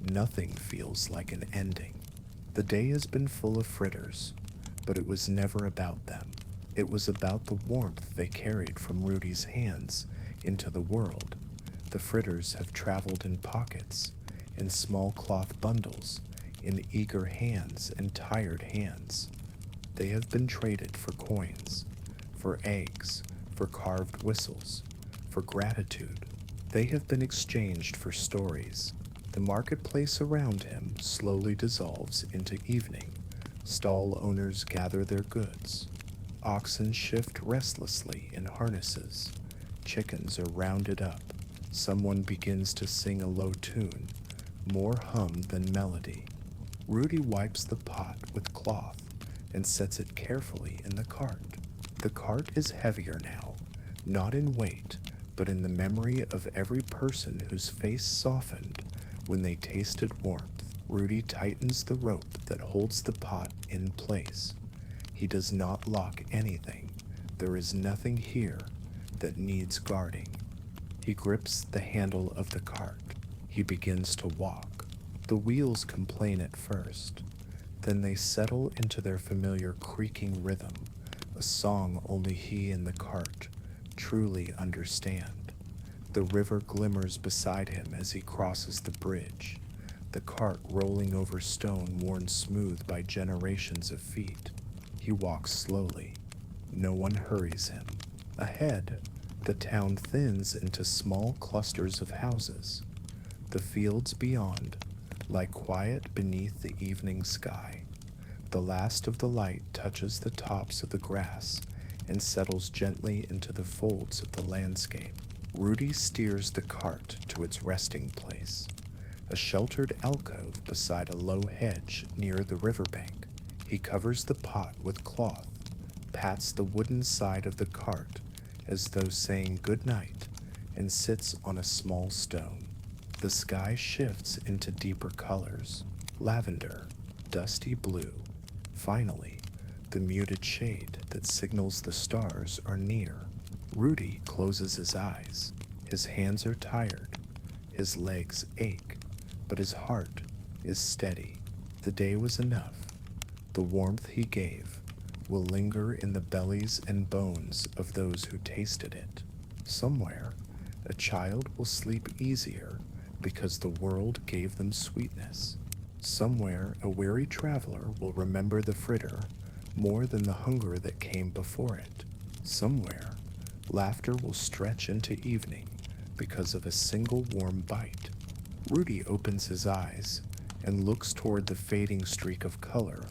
nothing feels like an ending. The day has been full of fritters, but it was never about them. It was about the warmth they carried from Rudy's hands into the world. The fritters have traveled in pockets, in small cloth bundles, in eager hands and tired hands. They have been traded for coins, for eggs, for carved whistles, for gratitude. They have been exchanged for stories. The marketplace around him slowly dissolves into evening. Stall owners gather their goods. Oxen shift restlessly in harnesses. Chickens are rounded up. Someone begins to sing a low tune, more hum than melody. Rudy wipes the pot with cloth and sets it carefully in the cart. The cart is heavier now, not in weight, but in the memory of every person whose face softened when they tasted warmth. Rudy tightens the rope that holds the pot in place. He does not lock anything. There is nothing here that needs guarding. He grips the handle of the cart. He begins to walk. The wheels complain at first. Then they settle into their familiar creaking rhythm, a song only he and the cart truly understand. The river glimmers beside him as he crosses the bridge, the cart rolling over stone worn smooth by generations of feet. He walks slowly. No one hurries him. Ahead, the town thins into small clusters of houses. The fields beyond lie quiet beneath the evening sky. The last of the light touches the tops of the grass and settles gently into the folds of the landscape. Rudy steers the cart to its resting place, a sheltered alcove beside a low hedge near the riverbank. He covers the pot with cloth, pats the wooden side of the cart as though saying good night, and sits on a small stone. The sky shifts into deeper colors, lavender, dusty blue. Finally, the muted shade that signals the stars are near. Rudy closes his eyes. His hands are tired. His legs ache, but his heart is steady. The day was enough. The warmth he gave will linger in the bellies and bones of those who tasted it. Somewhere, a child will sleep easier because the world gave them sweetness. Somewhere, a weary traveler will remember the fritter more than the hunger that came before it. Somewhere, laughter will stretch into evening because of a single warm bite. Rudy opens his eyes and looks toward the fading streak of color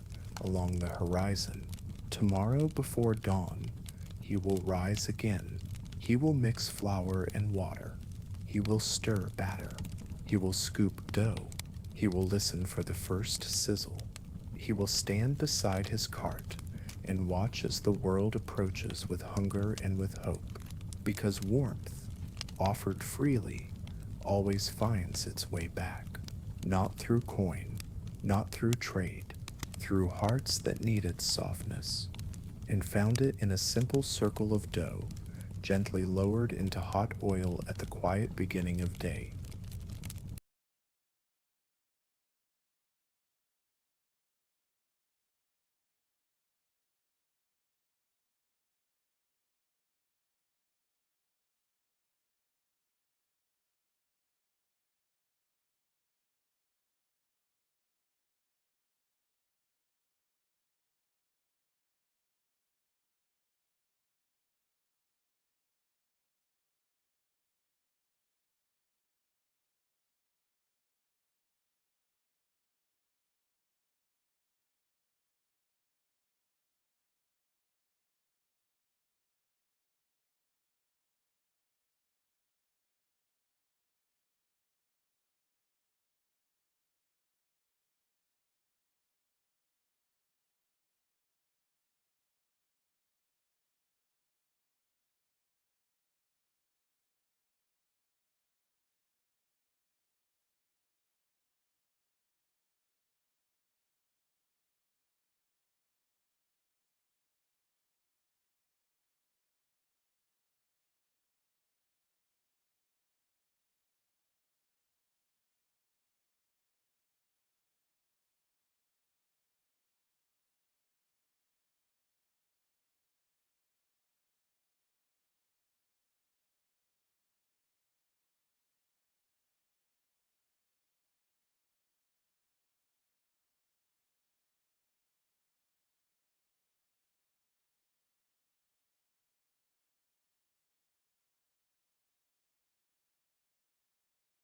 along the horizon. Tomorrow before dawn, he will rise again. He will mix flour and water. He will stir batter. He will scoop dough. He will listen for the first sizzle. He will stand beside his cart and watch as the world approaches with hunger and with hope, because warmth, offered freely, always finds its way back, not through coin, not through trade, through hearts that needed softness, and found it in a simple circle of dough, gently lowered into hot oil at the quiet beginning of day.